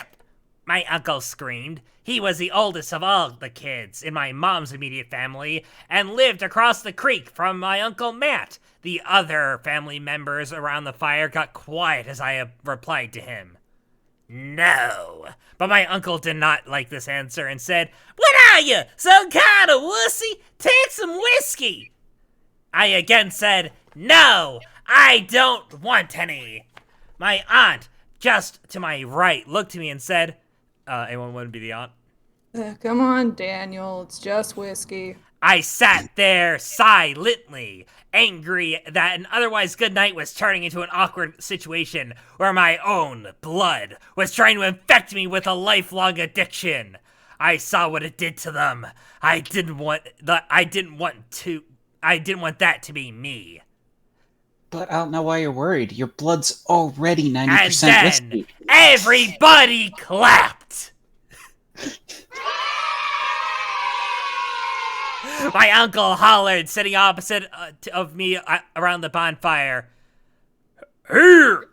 my uncle screamed. He was the oldest of all the kids in my mom's immediate family and lived across the creek from my Uncle Matt. The other family members around the fire got quiet as I replied to him. No. But my uncle did not like this answer and said, "What are you, some kind of wussy? Take some whiskey." I again said, "No, I don't want any." My aunt, just to my right, looked at me and said, anyone want to be the aunt? Come on, Daniel, it's just whiskey. I sat there silently, angry that an otherwise good night was turning into an awkward situation where my own blood was trying to infect me with a lifelong addiction. I saw what it did to them. I didn't want that to be me. But I don't know why you're worried. Your blood's already 90% And then whiskey. everybody clapped. My uncle hollered, sitting opposite of me around the bonfire. Here!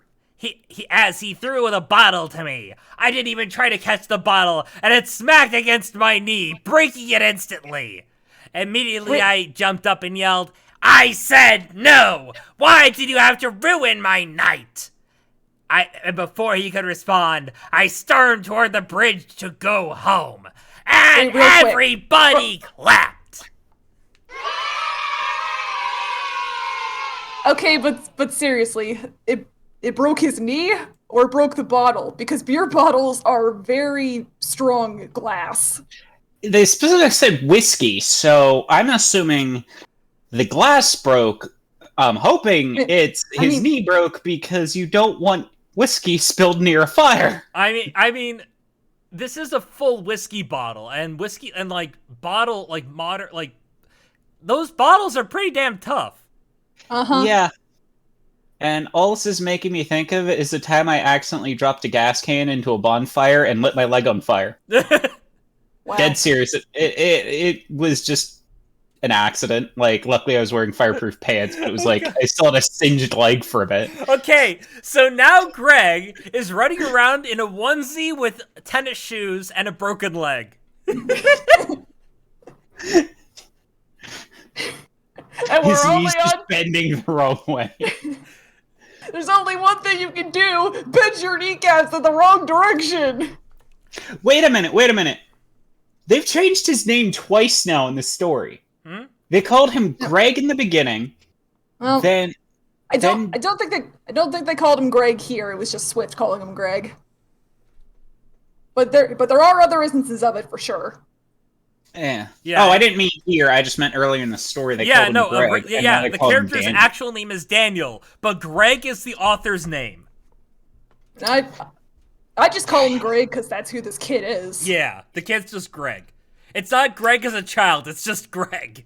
As he threw the bottle to me. I didn't even try to catch the bottle, and it smacked against my knee, breaking it instantly. Immediately, I jumped up and yelled, "I said no! Why did you have to ruin my night?" And before he could respond, I stormed toward the bridge to go home. And everybody clapped. Okay, but seriously, it broke his knee or broke the bottle? Because beer bottles are very strong glass. They specifically said whiskey, so I'm assuming the glass broke. I'm hoping his knee broke because you don't want whiskey spilled near a fire. I mean, this is a full whiskey bottle, and whiskey and those bottles are pretty damn tough. Uh-huh. Yeah. And all this is making me think of is the time I accidentally dropped a gas can into a bonfire and lit my leg on fire. Wow. Dead serious. It was just an accident. Like, luckily I was wearing fireproof pants, but it was like, I still had a singed leg for a bit. Okay, so now Greg is running around in a onesie with tennis shoes and a broken leg. And His we're knees only just on... bending the wrong way. There's only one thing you can do: bend your kneecaps in the wrong direction. Wait a minute. They've changed his name twice now in this story. They called him Greg in the beginning. Well, then I don't think they called him Greg here. It was just Swift calling him Greg. But there are other instances of it for sure. Yeah. Yeah. Oh, I didn't mean here. I just meant earlier in the story they called him Greg. The character's actual name is Daniel, but Greg is the author's name. I just call him Greg because that's who this kid is. Yeah, the kid's just Greg. It's not Greg as a child, it's just Greg.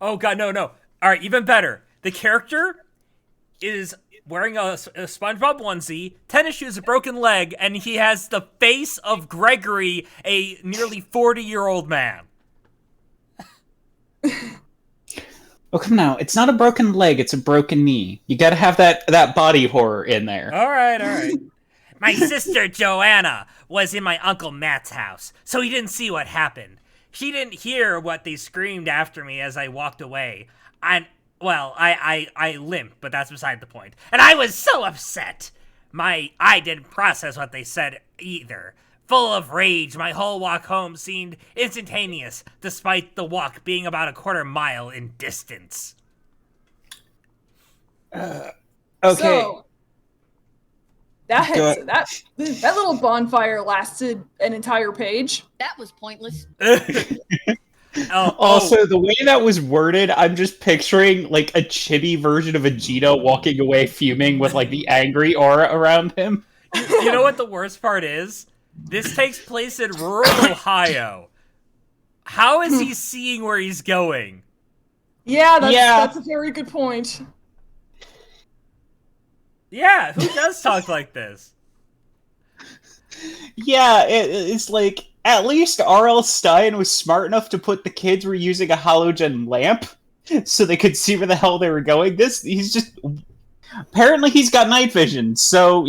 Oh god, no. Alright, even better. The character is wearing a SpongeBob onesie, tennis shoes, a broken leg, and he has the face of Gregory, a nearly 40-year-old man. Oh, come now. It's not a broken leg, it's a broken knee. You gotta have that body horror in there. Alright. My sister Joanna was in my Uncle Matt's house, so he didn't see what happened. She didn't hear what they screamed after me as I walked away. I limped, but that's beside the point. And I was so upset. I didn't process what they said either. Full of rage, my whole walk home seemed instantaneous, despite the walk being about a quarter mile in distance. Okay. So, that little bonfire lasted an entire page. That was pointless. Also, the way that was worded, I'm just picturing, like, a chibi version of Vegeta walking away fuming with, like, the angry aura around him. You know what the worst part is? This takes place in rural Ohio. How is he seeing where he's going? Yeah, that's a very good point. Yeah, who does talk like this? Yeah, it's like, at least R.L. Stein was smart enough to put the kids were using a halogen lamp so they could see where the hell they were going. Apparently he's got night vision, so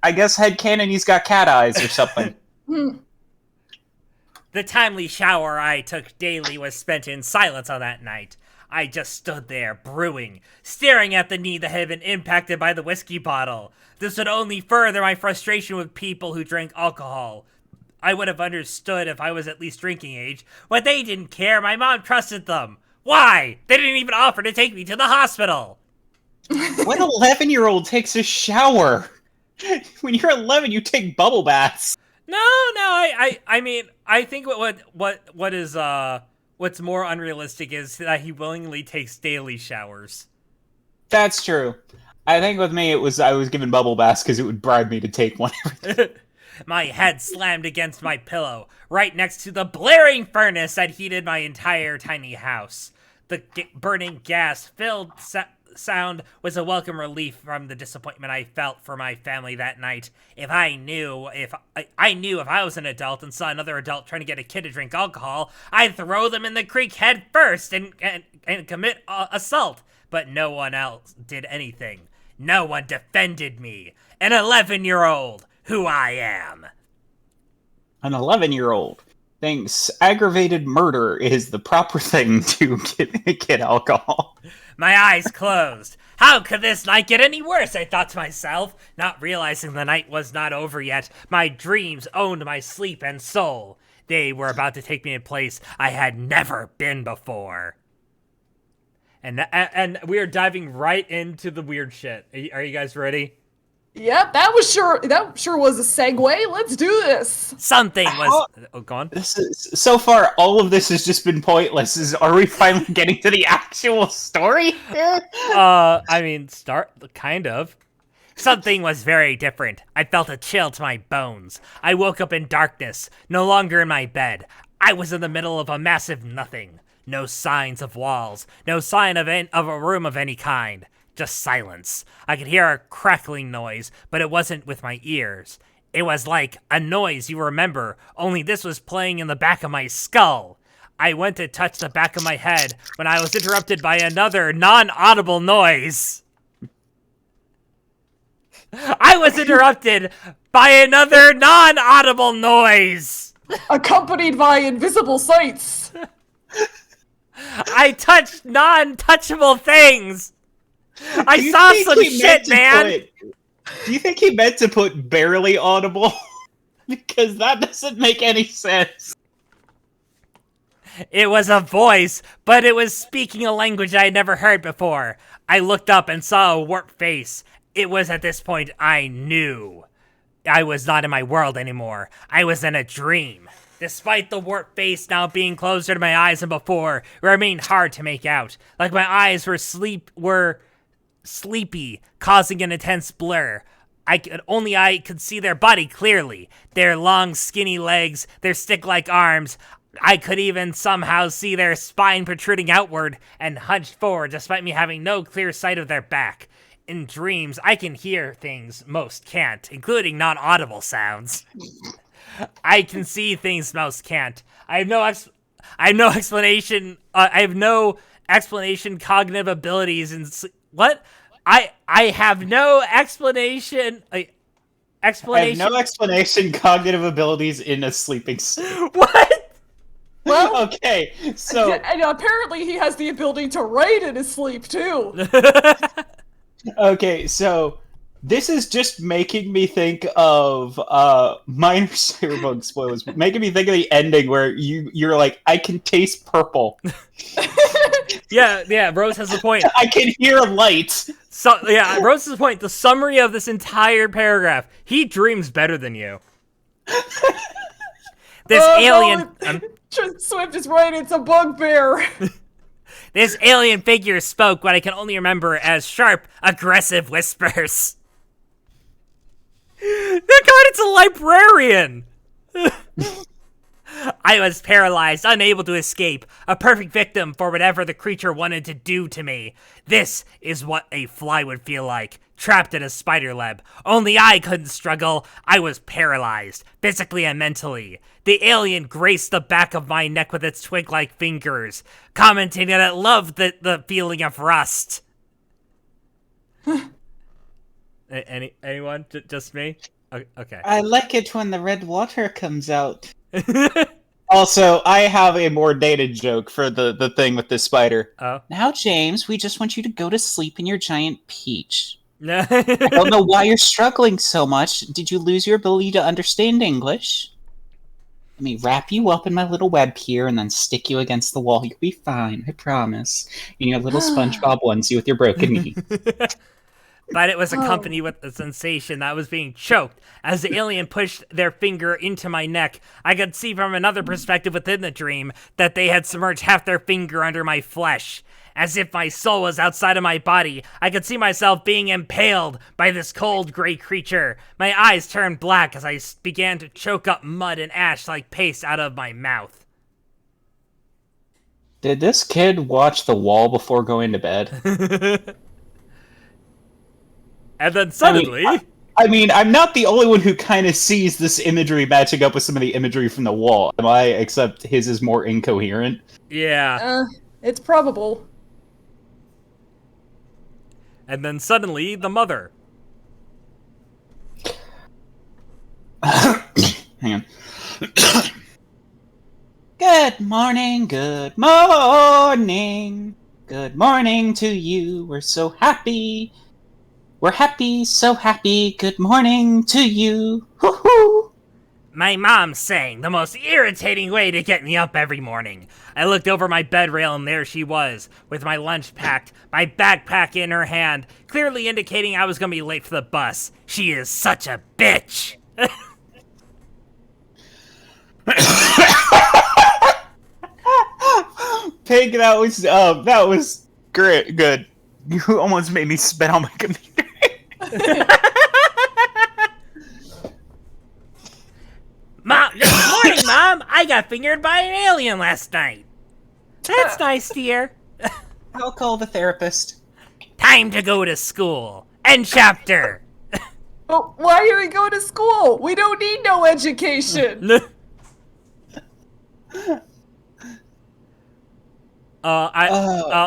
I guess headcanon he's got cat eyes or something. The timely shower I took daily was spent in silence on that night. I just stood there, brewing, staring at the knee that had been impacted by the whiskey bottle. This would only further my frustration with people who drank alcohol. I would have understood if I was at least drinking age, but they didn't care. My mom trusted them. Why? They didn't even offer to take me to the hospital. What 11-year-old takes a shower? When you're 11, you take bubble baths. No, I mean, I think what is what's more unrealistic is that he willingly takes daily showers. That's true. I think with me, I was given bubble baths because it would bribe me to take one. My head slammed against my pillow, right next to the blaring furnace that heated my entire tiny house. The burning gas-filled sound was a welcome relief from the disappointment I felt for my family that night. I knew if I was an adult and saw another adult trying to get a kid to drink alcohol, I'd throw them in the creek head first and commit assault. But no one else did anything. No one defended me. An 11-year-old, who I am. An 11-year-old thinks aggravated murder is the proper thing to get alcohol. My eyes closed. How could this night get any worse, I thought to myself, not realizing the night was not over yet. My dreams owned my sleep and soul. They were about to take me to a place I had never been before. And we are diving right into the weird shit. Are you guys ready? Yep, that sure was a segue. Let's do this. Something was... Oh, go on. So far, all of this has just been pointless. Are we finally getting to the actual story? I mean, kind of. Something was very different. I felt a chill to my bones. I woke up in darkness, no longer in my bed. I was in the middle of a massive nothing. No signs of walls. No sign of a room of any kind. Just silence. I could hear a crackling noise, but it wasn't with my ears. It was like a noise you remember, only this was playing in the back of my skull. I went to touch the back of my head when I was interrupted by another non-audible noise. I was interrupted by another non-audible noise. Accompanied by invisible sights. I touched non-touchable things. I saw some shit, man. Do you think he meant to put barely audible? Because that doesn't make any sense. It was a voice, but it was speaking a language I had never heard before. I looked up and saw a warped face. It was at this point I knew I was not in my world anymore. I was in a dream. Despite the warped face now being closer to my eyes than before, it remained hard to make out. Like my eyes were sleepy, causing an intense blur. I could see their body clearly. Their long, skinny legs, their stick-like arms. I could even somehow see their spine protruding outward and hunched forward despite me having no clear sight of their back. In dreams, I can hear things most can't, including non-audible sounds. I can see things most can't. I have no explanation. I have no explanation. Cognitive abilities and what? I have no explanation. Explanation. I have no explanation. Cognitive abilities in a sleeping state. What? Well, okay, so and apparently he has the ability to write in his sleep too. Okay, so this is just making me think of minor Cyberbug spoilers, making me think of the ending where you're like, I can taste purple. Yeah, Rose has a point. I can hear light. So yeah, Rose has a point. The summary of this entire paragraph: he dreams better than you. This alien. Swift is right. It's a bugbear. This alien figure spoke what I can only remember as sharp, aggressive whispers. God, it's a librarian! I was paralyzed, unable to escape, a perfect victim for whatever the creature wanted to do to me. This is what a fly would feel like, trapped in a spider web. Only I couldn't struggle. I was paralyzed, physically and mentally. The alien graced the back of my neck with its twig-like fingers, commenting that it loved the feeling of rust. Anyone? Just me? Okay. I like it when the red water comes out. Also, I have a more dated joke for the thing with this spider. Oh. Now, James, we just want you to go to sleep in your giant peach. No. I don't know why you're struggling so much. Did you lose your ability to understand English? Let me wrap you up in my little web here and then stick you against the wall. You'll be fine, I promise. In your little SpongeBob onesie with your broken knee. But it was accompanied with the sensation that I was being choked. As the alien pushed their finger into my neck, I could see from another perspective within the dream that they had submerged half their finger under my flesh. As if my soul was outside of my body, I could see myself being impaled by this cold gray creature. My eyes turned black as I began to choke up mud and ash like paste out of my mouth. Did this kid watch The Wall before going to bed? And then suddenly... I mean, I'm not the only one who kind of sees this imagery matching up with some of the imagery from The Wall, am I? Except his is more incoherent. Yeah. It's probable. And then suddenly, the mother. Hang on. Good morning, good morning. Good morning to you. We're so happy. We're happy, so happy. Good morning to you. Hoo-hoo. My mom sang the most irritating way to get me up every morning. I looked over my bed rail and there she was, with my lunch packed, my backpack in her hand, clearly indicating I was going to be late for the bus. She is such a bitch. Pig, that was great, good. You almost made me spit on my computer. Mom, good morning, Mom. I got fingered by an alien last night. That's nice, dear. I'll call the therapist. Time to go to school. End chapter. But why are we going to school? We don't need no education.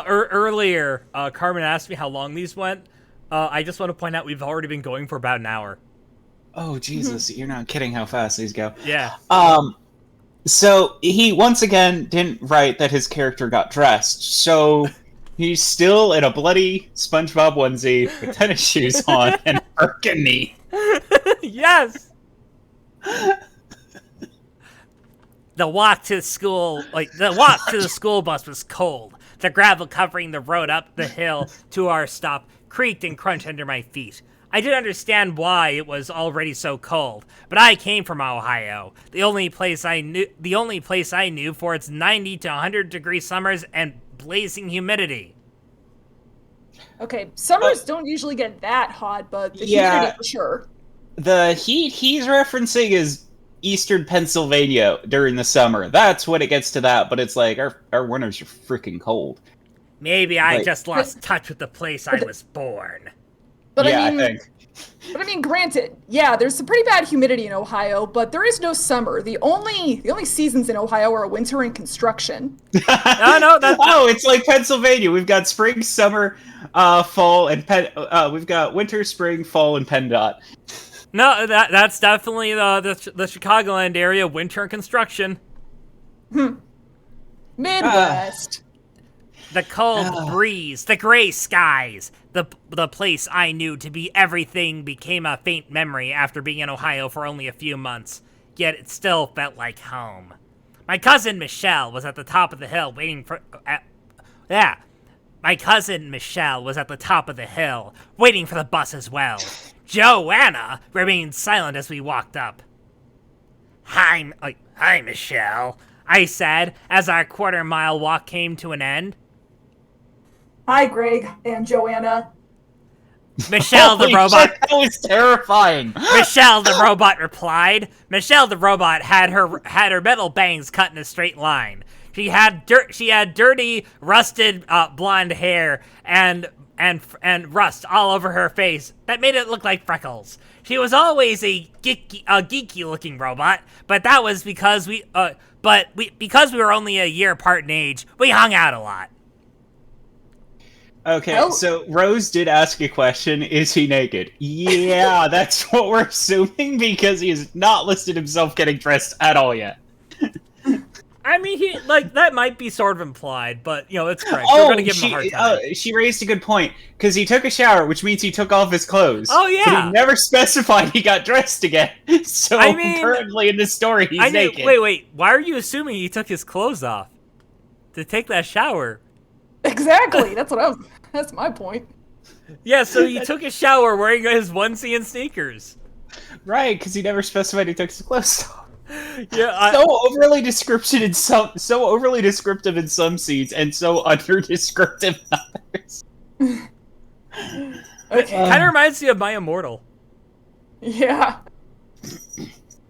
Earlier, Carmen asked me how long these went. I just want to point out we've already been going for about an hour. Oh, Jesus, you're not kidding how fast these go. Yeah. So he once again didn't write that his character got dressed, so he's still in a bloody SpongeBob onesie with tennis shoes on and a broken knee. Yes! The walk to the school bus was cold. The gravel covering the road up the hill to our stop creaked and crunched under my feet. I didn't understand why it was already so cold, but I came from Ohio, the only place I knew for its 90 to 100 degree summers and blazing humidity. Okay, summers don't usually get that hot, but the humidity for sure. The heat he's referencing is eastern Pennsylvania during the summer. That's when it gets to that, but it's like our winters are freaking cold. Maybe I just lost touch with the place I was born. But yeah, I mean, I think. But I mean, granted, yeah, there's some pretty bad humidity in Ohio, but there is no summer. The only seasons in Ohio are winter and construction. It's like Pennsylvania. We've got spring, summer, fall, and we've got winter, spring, fall, and PennDOT. No, that's definitely the Chicagoland area, winter and construction. Midwest. The cold breeze, the gray skies, the place I knew to be everything became a faint memory after being in Ohio for only a few months, yet it still felt like home. My cousin Michelle was at the top of the hill waiting for... My cousin Michelle was at the top of the hill, waiting for the bus as well. Joanna remained silent as we walked up. Hi, Michelle, I said as our quarter-mile walk came to an end. Hi, Greg and Joanna. Michelle the robot. Shit, that was terrifying. Michelle the robot replied. Michelle the robot had her metal bangs cut in a straight line. She had dirty, rusted blonde hair and rust all over her face that made it look like freckles. She was always a geeky looking robot, but that was because we were only a year apart in age. We hung out a lot. Okay, Hell- so Rose did ask a question, is he naked? Yeah, that's what we're assuming because he has not listed himself getting dressed at all yet. I mean, he that might be sort of implied, but it's Greg. We're gonna Oh, give him a hard time. she raised a good point because he took a shower, which means he took off his clothes. Oh, But yeah. he never specified he got dressed again. So I mean, currently in this story, he's naked. Wait. Why are you assuming he took his clothes off to take that shower? Exactly. That's my point. Yeah, so he took a shower wearing his onesie and sneakers. Right, because he never specified he took his clothes off. Yeah, So overly descriptive in some scenes, and so under descriptive in others. it kind of reminds me of My Immortal. Yeah.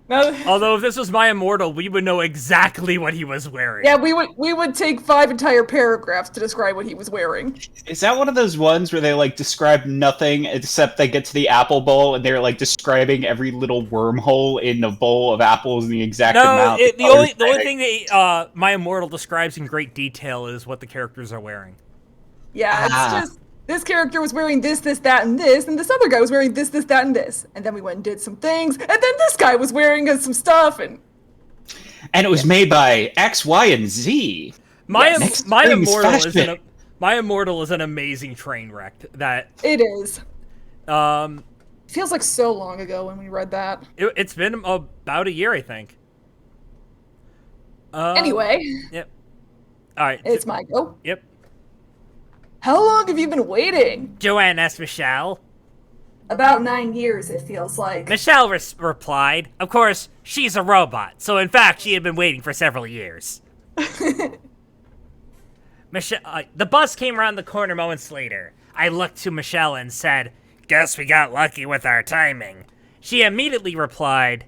Now, Although if this was My Immortal, we would know exactly what he was wearing. yeah, we would take 5 entire paragraphs to describe what he was wearing. Is that one of those ones where they describe nothing except they get to the apple bowl and they're describing every little wormhole in the bowl of apples in the exact amount? The only thing that My Immortal describes in great detail is what the characters are wearing. Yeah, it's just this character was wearing this, that, and this other guy was wearing this, that, and this. And then we went and did some things, and then this guy was wearing some stuff, and it was made by X, Y, and Z. My My Immortal is an amazing train wreck. That it is. um, Feels like so long ago when we read that. it's been about a year, I think. Anyway, Yep. All right. it's my go. Yep. How long have you been waiting? Joanne asked Michelle. About 9 years, it feels like. Michelle replied, "Of course, she's a robot, so in fact, she had been waiting for several years." The bus came around the corner moments later. I looked to Michelle and said, "Guess we got lucky with our timing." She immediately replied,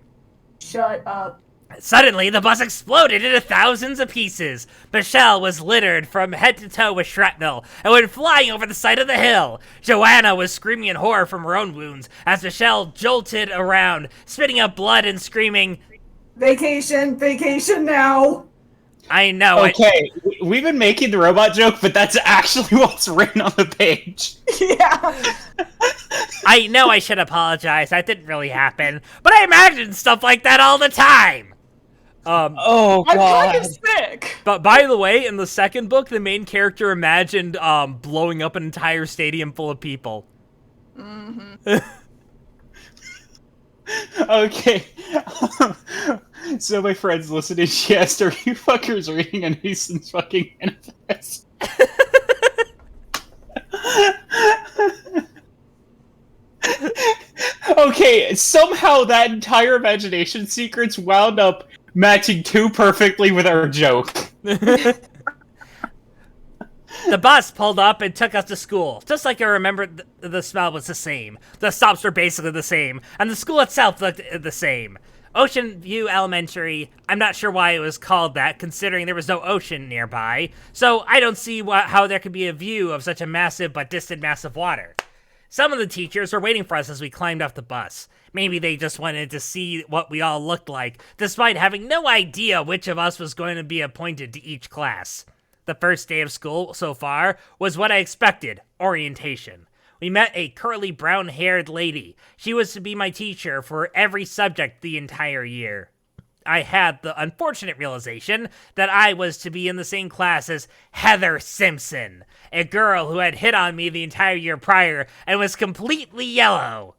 Shut up. Suddenly, the bus exploded into thousands of pieces. Michelle was littered from head to toe with shrapnel and went flying over the side of the hill. Joanna was screaming in horror from her own wounds as Michelle jolted around, spitting up blood and screaming, Vacation now. I know. Okay, we've been making the robot joke, but that's actually what's written on the page. Yeah. I know I should apologize. That didn't really happen. But I imagine stuff like that all the time. Oh, I'm God. kind of sick. But by the way, in the second book, the main character imagined blowing up an entire stadium full of people. Mm-hmm. Okay. So my friend's listening, she asked, are you fuckers reading an Easton's fucking manifest? Okay, somehow that entire imagination secrets wound up matching too perfectly with our joke. The bus pulled up and took us to school. Just like I remembered, the smell was the same. The stops were basically the same, and the school itself looked the same. Ocean View Elementary, I'm not sure why it was called that, considering there was no ocean nearby, so I don't see how there could be a view of such a massive but distant mass of water. Some of the teachers were waiting for us as we climbed off the bus. Maybe they just wanted to see what we all looked like, despite having no idea which of us was going to be appointed to each class. The first day of school so far was what I expected, orientation. We met a curly brown-haired lady. She was to be my teacher for every subject the entire year. I had the unfortunate realization that I was to be in the same class as Heather Simpson, a girl who had hit on me the entire year prior and was completely yellow.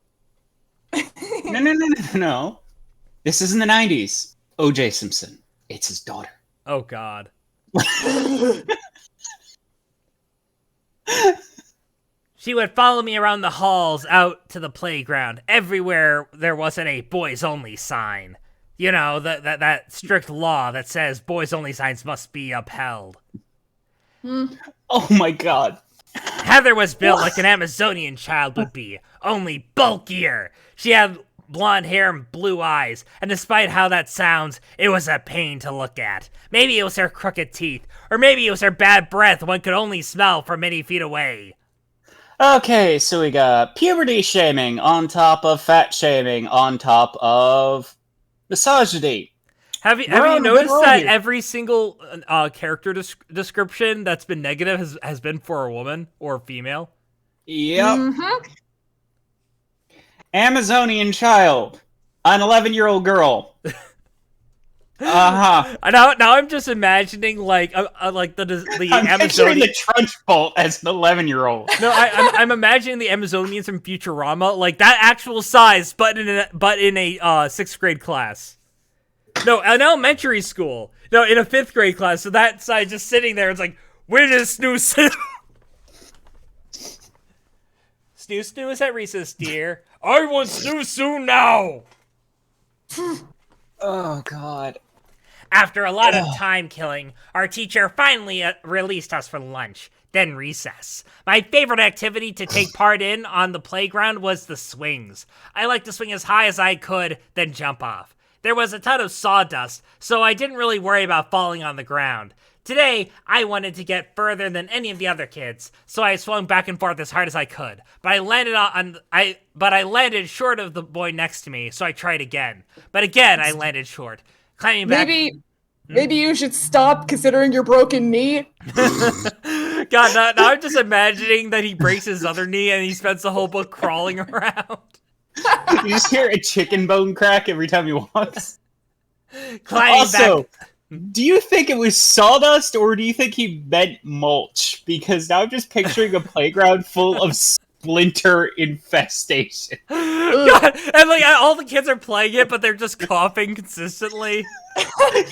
No. This isn't the 90s. O.J. Simpson. It's his daughter. Oh, God. She would follow me around the halls out to the playground. Everywhere there wasn't a boys-only sign. You know, that strict law that says boys-only signs must be upheld. Oh my God. Heather was built like an Amazonian child would be, only bulkier. She had blonde hair and blue eyes, and despite how that sounds, it was a pain to look at. Maybe it was her crooked teeth, or maybe it was her bad breath one could only smell from many feet away. Okay, so we got puberty shaming on top of fat shaming on top of misogyny. Have you noticed that every single character description that's been negative has been for a woman or female? Yep. Mm-hmm. Amazonian child, an 11-year-old girl. Now I'm just imagining like the I'm Amazonian. picturing the Trunch Bolt as an 11-year-old. No, I'm imagining the Amazonians from Futurama, like that actual size, but in a 6th grade class. No, an elementary school. No, in a 5th grade class. So that size just sitting there. It's like, where does Snoo snooze at recess, dear? I want snooze soon now. Oh God. After a lot of time killing, our teacher finally released us for lunch, then recess. My favorite activity to take part in on the playground was the swings. I liked to swing as high as I could, then jump off. There was a ton of sawdust, so I didn't really worry about falling on the ground. Today, I wanted to get further than any of the other kids, so I swung back and forth as hard as I could. But I landed short of the boy next to me, so I tried again. But again, I landed short. Climbing back. Maybe you should stop considering your broken knee. God, now I'm just imagining that he breaks his other knee and he spends the whole book crawling around. You just hear a chicken bone crack every time he walks. Climbing back. Do you think it was sawdust, or do you think he meant mulch? Because now I'm just picturing a playground full of splinter infestation. God, and like all the kids are playing it, but they're just coughing consistently.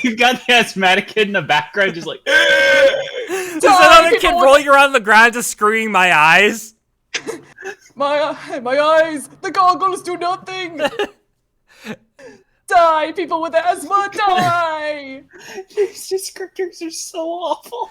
You've got the asthmatic kid in the background just like... There's another kid rolling around the ground just screaming, "My eyes! My eyes! The goggles do nothing! Die, people with asthma, die! These descriptors are so awful.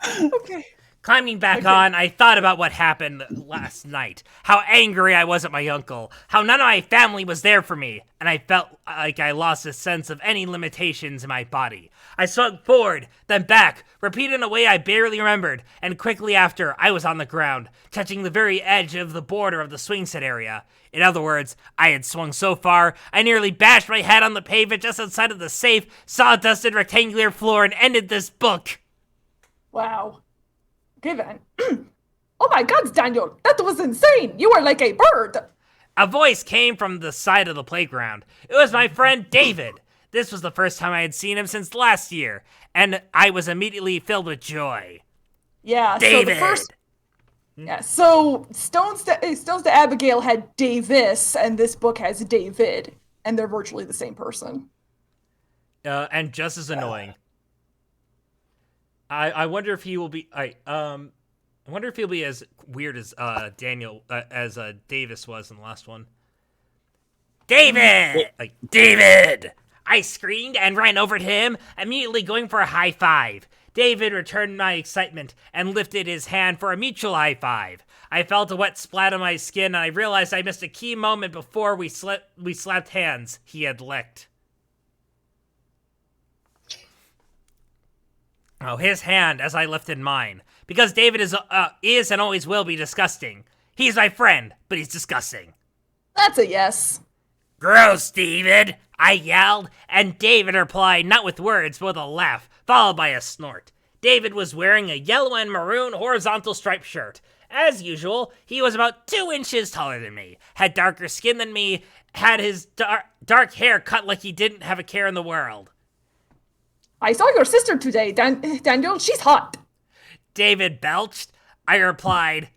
Okay. Climbing back on, I thought about what happened last night. How angry I was at my uncle. How none of my family was there for me. And I felt like I lost a sense of any limitations in my body. I swung forward, then back, repeated in a way I barely remembered. And quickly after, I was on the ground, touching the very edge of the border of the swing set area. In other words, I had swung so far, I nearly bashed my head on the pavement just outside of the safe, sawdusted rectangular floor and ended this book. Wow. Okay then. Oh my God, Daniel, that was insane. You were like a bird. A voice came from the side of the playground. It was my friend David. This was the first time I had seen him since last year, and I was immediately filled with joy. Yeah, David! So Stones to Abigail had Davis, and this book has David, and they're virtually the same person. And just as annoying. I wonder if he will be. I wonder if he'll be as weird as Daniel as Davis was in the last one. David, David! I screamed and ran over to him, immediately going for a high five. David returned my excitement and lifted his hand for a mutual high five. I felt a wet splat on my skin, and I realized I missed a key moment before we slapped hands he had licked. Oh, his hand as I lifted mine. Because David is and always will be disgusting. He's my friend, but he's disgusting. That's a yes. Gross, David! I yelled, and David replied not with words, but with a laugh, followed by a snort. David was wearing a yellow and maroon horizontal striped shirt. As usual, he was about 2 inches taller than me, had darker skin than me, had his dark hair cut like he didn't have a care in the world. I saw your sister today, Daniel. She's hot. David belched. I replied,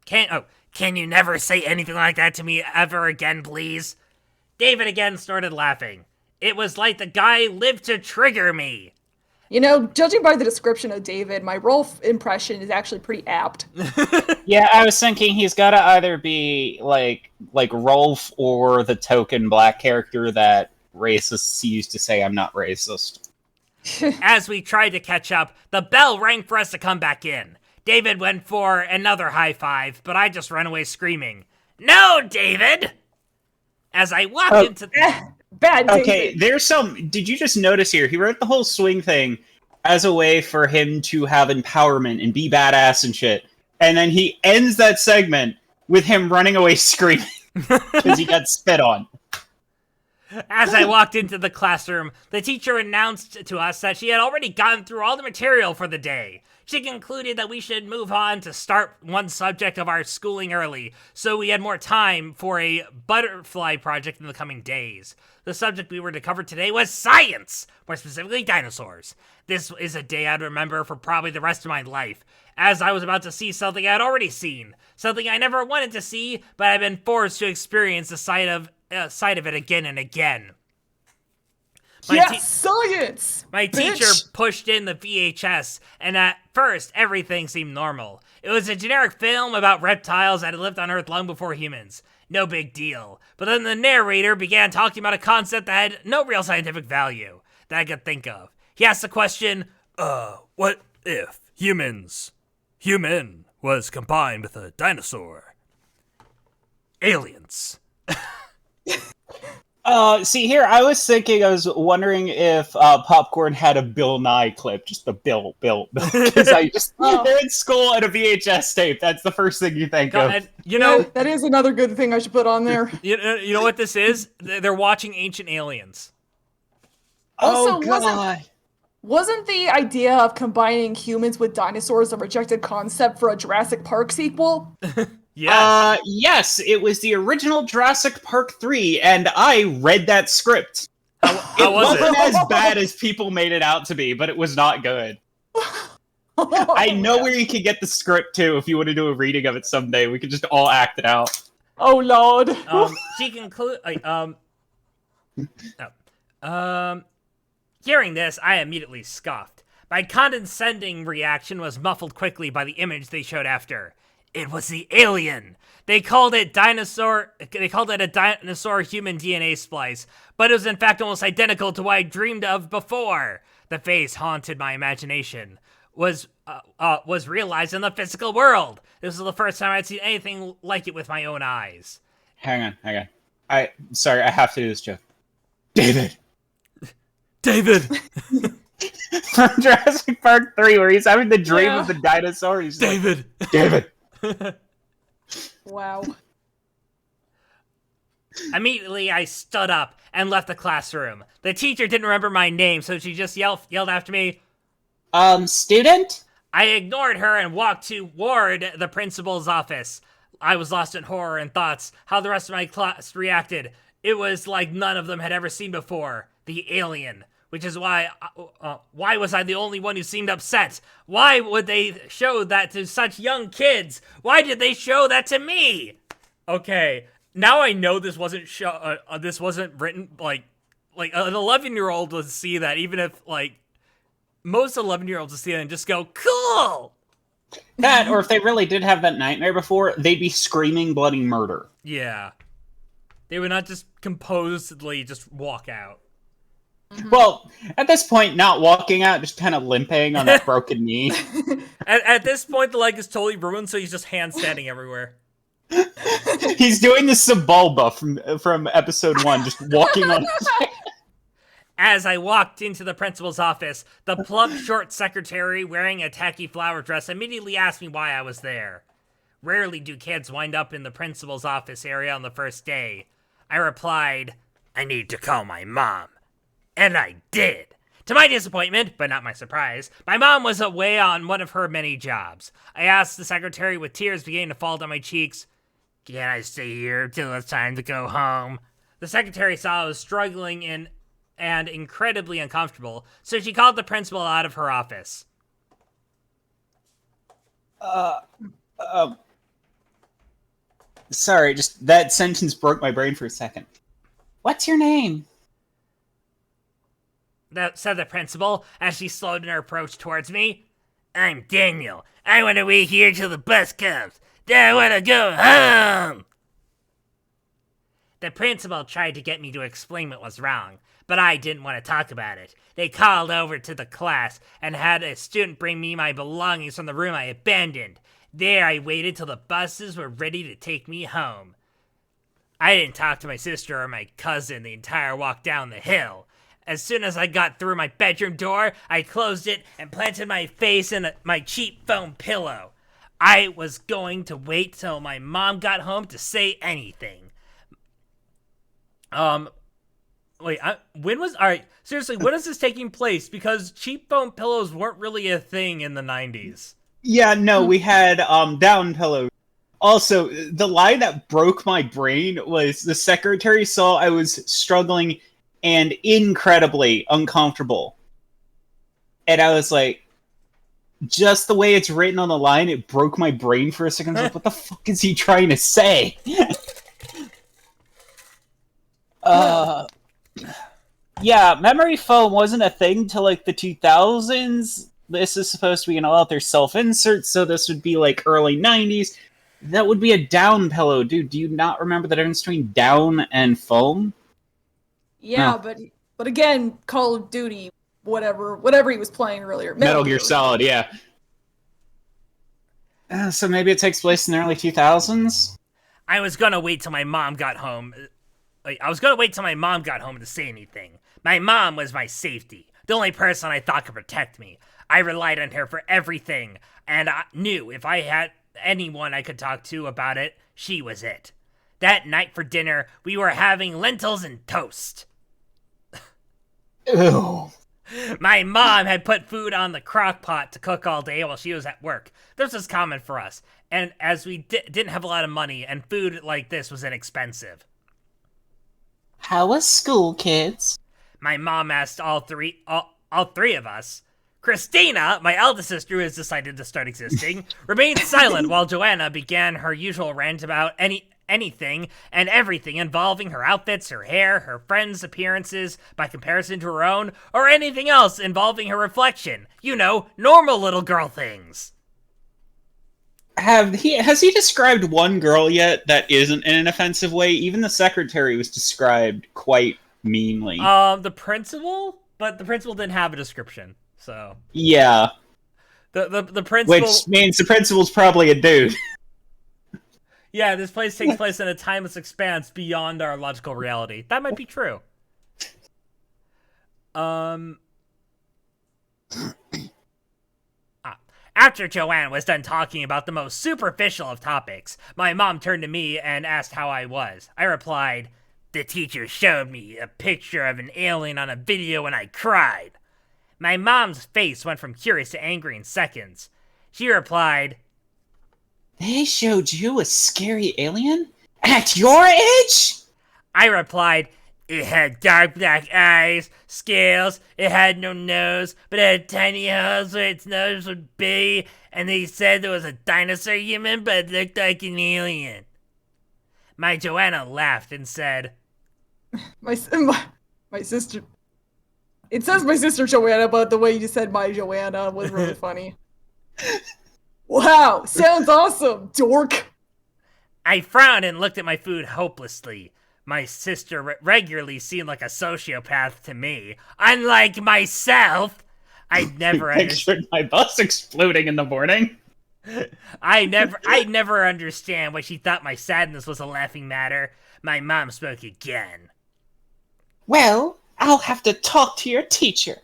Can you never say anything like that to me ever again, please? David again started laughing. It was like the guy lived to trigger me. You know, judging by the description of David, my Rolf impression is actually pretty apt. Yeah, I was thinking he's got to either be like Rolf or the token black character that racists used to say, "I'm not racist." As we tried to catch up, the bell rang for us to come back in. David went for another high five, but I just ran away screaming, "No, David!" As I walked into Bad David. Okay, there's some... Did you just notice here? He wrote the whole swing thing as a way for him to have empowerment and be badass and shit. And then he ends that segment with him running away screaming because he got spit on. As I walked into the classroom, the teacher announced to us that she had already gotten through all the material for the day. She concluded that we should move on to start one subject of our schooling early, so we had more time for a butterfly project in the coming days. The subject we were to cover today was science, more specifically dinosaurs. This is a day I'd remember for probably the rest of my life, as I was about to see something I had already seen, something I never wanted to see, but I've been forced to experience the sight of it again and again. Science! My teacher pushed in the VHS, and at first, everything seemed normal. It was a generic film about reptiles that had lived on Earth long before humans. No big deal. But then the narrator began talking about a concept that had no real scientific value that I could think of. He asked the question, what if human was combined with a dinosaur? Aliens. See here, I was wondering if Popcorn had a Bill Nye clip, just the Bill. Because they're in school at a VHS tape. That's the first thing you think of. And, you know, that is another good thing I should put on there. You know what this is? They're watching Ancient Aliens. Also, God. Wasn't the idea of combining humans with dinosaurs a rejected concept for a Jurassic Park sequel? Yes. Yes, it was the original Jurassic Park 3, and I read that script. How was it? It wasn't as bad as people made it out to be, but it was not good. I know where you can get the script, too, if you want to do a reading of it someday. We could just all act it out. Oh, Lord. She concluded, hearing this, I immediately scoffed. My condescending reaction was muffled quickly by the image they showed after. It was the alien. They called it a dinosaur human DNA splice, but it was in fact almost identical to what I dreamed of before. The face haunted my imagination. Was realized in the physical world. This was the first time I'd seen anything like it with my own eyes. Hang on. Sorry, I have to do this joke. David! From Jurassic Park 3, where he's having the dream of the dinosaur. He's David! Like, David! Wow. Immediately, I stood up and left the classroom. The teacher didn't remember my name, so she just yelled after me, Student? I ignored her and walked toward the principal's office. I was lost in horror and thoughts, how the rest of my class reacted. It was like none of them had ever seen before. The alien. Which is why was I the only one who seemed upset? Why would they show that to such young kids? Why did they show that to me? Okay, now I know this wasn't written, like an 11-year-old would see that, even if, like, most 11-year-olds would see that and just go, cool! That, or if they really did have that nightmare before, they'd be screaming bloody murder. Yeah. They would not just composedly just walk out. Well, at this point, not walking out, just kind of limping on that broken knee. At this point, the leg is totally ruined, so he's just handstanding everywhere. He's doing the Sebulba from episode 1, just walking on his head. As I walked into the principal's office, the plump, short secretary wearing a tacky flower dress immediately asked me why I was there. Rarely do kids wind up in the principal's office area on the first day. I replied, I need to call my mom. And I did. To my disappointment, but not my surprise, my mom was away on one of her many jobs. I asked the secretary with tears beginning to fall down my cheeks, can I stay here till it's time to go home? The secretary saw I was struggling and incredibly uncomfortable, so she called the principal out of her office. Sorry, just that sentence broke my brain for a second. What's your name? That said the principal, as she slowed in her approach towards me. I'm Daniel. I want to wait here till the bus comes. Then I want to go home. The principal tried to get me to explain what was wrong, but I didn't want to talk about it. They called over to the class and had a student bring me my belongings from the room I abandoned. There I waited till the buses were ready to take me home. I didn't talk to my sister or my cousin the entire walk down the hill. As soon as I got through my bedroom door, I closed it and planted my face in my cheap foam pillow. I was going to wait till my mom got home to say anything. Wait, when was... Alright, seriously, when is this taking place? Because cheap foam pillows weren't really a thing in the 90s. Yeah, no, we had down pillows. Also, the lie that broke my brain was the secretary saw I was struggling and incredibly uncomfortable. And I was like, just the way it's written on the line, it broke my brain for a second. I was like, what the fuck is he trying to say? Yeah, memory foam wasn't a thing till like the 2000s. This is supposed to be an all-out-there self-insert, so this would be like early 90s. That would be a down pillow. Dude, do you not remember the difference between down and foam? Yeah, but again, Call of Duty, whatever he was playing earlier. Metal Gear Solid, yeah. So maybe it takes place in the early 2000s? I was gonna wait till my mom got home. I was gonna wait till my mom got home to say anything. My mom was my safety, the only person I thought could protect me. I relied on her for everything, and I knew if I had anyone I could talk to about it, she was it. That night for dinner, we were having lentils and toast. Ew. My mom had put food on the crock pot to cook all day while she was at work. This was common for us, and as we didn't have a lot of money, and food like this was inexpensive. How was school, kids? My mom asked all three of us. Christina, my eldest sister who has decided to start existing, remained silent while Joanna began her usual rant about anything and everything involving her outfits, her hair, her friends' appearances by comparison to her own, or anything else involving her reflection. You know, normal little girl things. Has he described one girl yet that isn't in an offensive way? Even the secretary was described quite meanly. The principal? But the principal didn't have a description, so... Yeah. The principal... Which means the principal's probably a dude. Yeah, this place takes place in a timeless expanse beyond our logical reality. That might be true. After Joanne was done talking about the most superficial of topics, my mom turned to me and asked how I was. I replied, "The teacher showed me a picture of an alien on a video and I cried." My mom's face went from curious to angry in seconds. She replied, They showed you a scary alien? At your age? I replied, "It had dark black eyes, scales, it had no nose, but it had tiny holes where its nose would be, and they said there was a dinosaur human, but it looked like an alien." My Joanna laughed and said, My sister... It says my sister Joanna, but the way you said my Joanna was really funny. Wow, sounds awesome, dork. I frowned and looked at my food hopelessly. My sister regularly seemed like a sociopath to me. Unlike myself, I'd never Pictured my bus exploding in the morning. I never understand why she thought my sadness was a laughing matter. My mom spoke again. Well, I'll have to talk to your teacher.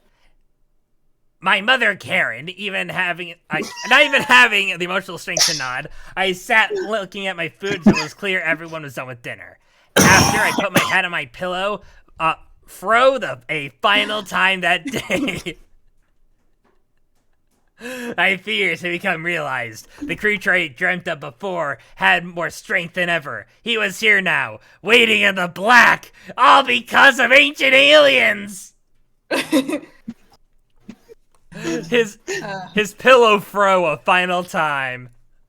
My mother, Karen, not even having the emotional strength to nod, I sat looking at my food until it was clear everyone was done with dinner. After I put my head on my pillow, a final time that day. My fears had become realized. The creature I dreamt of before had more strength than ever. He was here now, waiting in the black, all because of ancient aliens! His pillow fro a final time.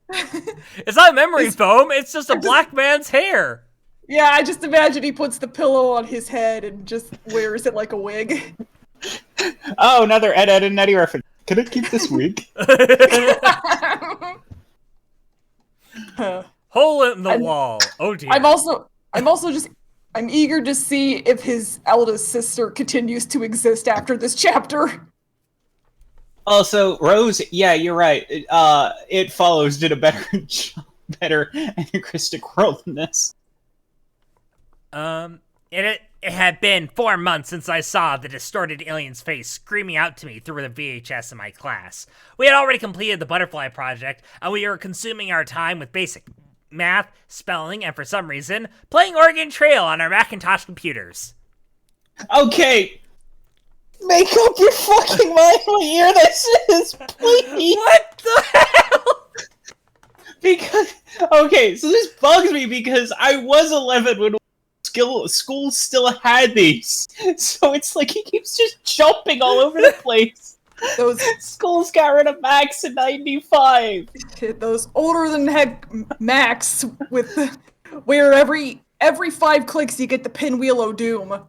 It's not memory foam, it's just a black man's hair. Yeah, I just imagine he puts the pillow on his head and just wears it like a wig. Oh, another Ed, and Eddie reference. Can I keep this wig? Hole in the wall. Oh dear. I'm eager to see if his eldest sister continues to exist after this chapter. Also, Rose, yeah, you're right. It Follows did a better anachristic world than this. It had been 4 months since I saw the distorted alien's face screaming out to me through the VHS in my class. We had already completed the butterfly project, and we were consuming our time with basic math, spelling, and for some reason, playing Oregon Trail on our Macintosh computers. Okay. Make up your fucking mind what year this is, please. What the hell? Because okay, so this bugs me because I was 11 when school still had these, so it's like he keeps just jumping all over the place. Those Schools got rid of Max in '95. those older than heck Macs with where every 5 clicks you get the pinwheel o' doom.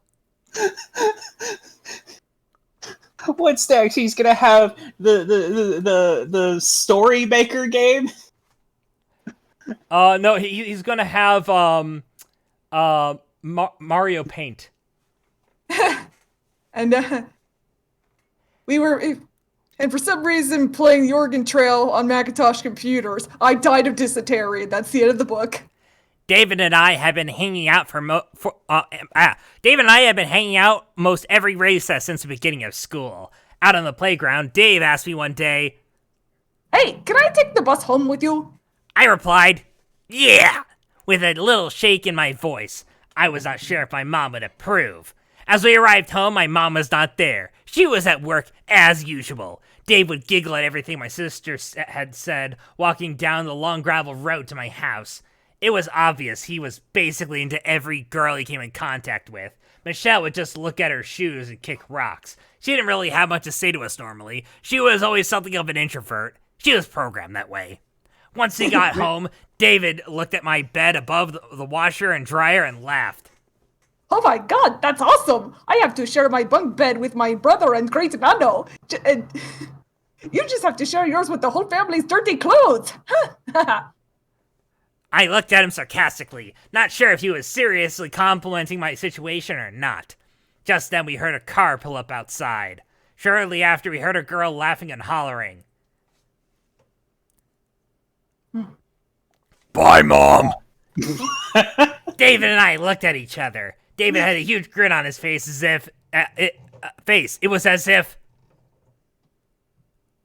What's next? He's gonna have the story maker game. No, he's gonna have Mario Paint. And and for some reason playing the Oregon Trail on Macintosh computers, I died of dysentery. That's the end of the book. David and I have been hanging out David and I have been hanging out most every recess since the beginning of school. Out on the playground, Dave asked me one day, Hey, can I take the bus home with you? I replied, yeah, with a little shake in my voice. I was not sure if my mom would approve. As we arrived home, my mom was not there. She was at work as usual. Dave would giggle at everything my sister had said, walking down the long gravel road to my house. It was obvious he was basically into every girl he came in contact with. Michelle would just look at her shoes and kick rocks. She didn't really have much to say to us normally. She was always something of an introvert. She was programmed that way. Once he got home, David looked at my bed above the washer and dryer and laughed. Oh my god, that's awesome! I have to share my bunk bed with my brother and great nano. You just have to share yours with the whole family's dirty clothes. I looked at him sarcastically, not sure if he was seriously complimenting my situation or not. Just then we heard a car pull up outside. Shortly after, we heard a girl laughing and hollering. Bye, Mom! David and I looked at each other. David had a huge grin on his face as if... It was as if...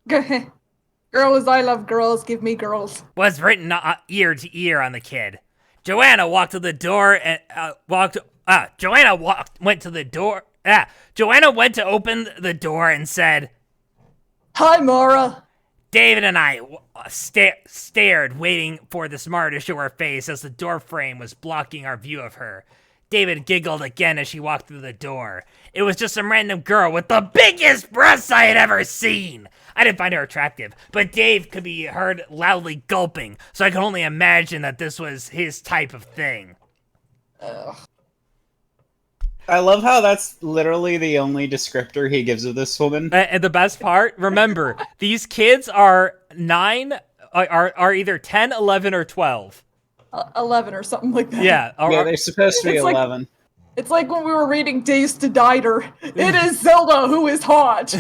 Girl as I love girls, give me girls. Was written ear to ear on the kid. Joanna walked to the door and Joanna went to open the door and said, Hi, Mara. David and I stared, waiting for the smile to show her face as the door frame was blocking our view of her. David giggled again as she walked through the door. It was just some random girl with the biggest breasts I had ever seen. I didn't find her attractive, but Dave could be heard loudly gulping, so I could only imagine that this was his type of thing. I love how that's literally the only descriptor he gives of this woman. And the best part, remember, these kids are are either 10, 11, or 12. 11 or something like that. Yeah. Yeah, they're supposed to be It's like- 11. It's like when we were reading Days to Dieter. It is Zelda who is hot.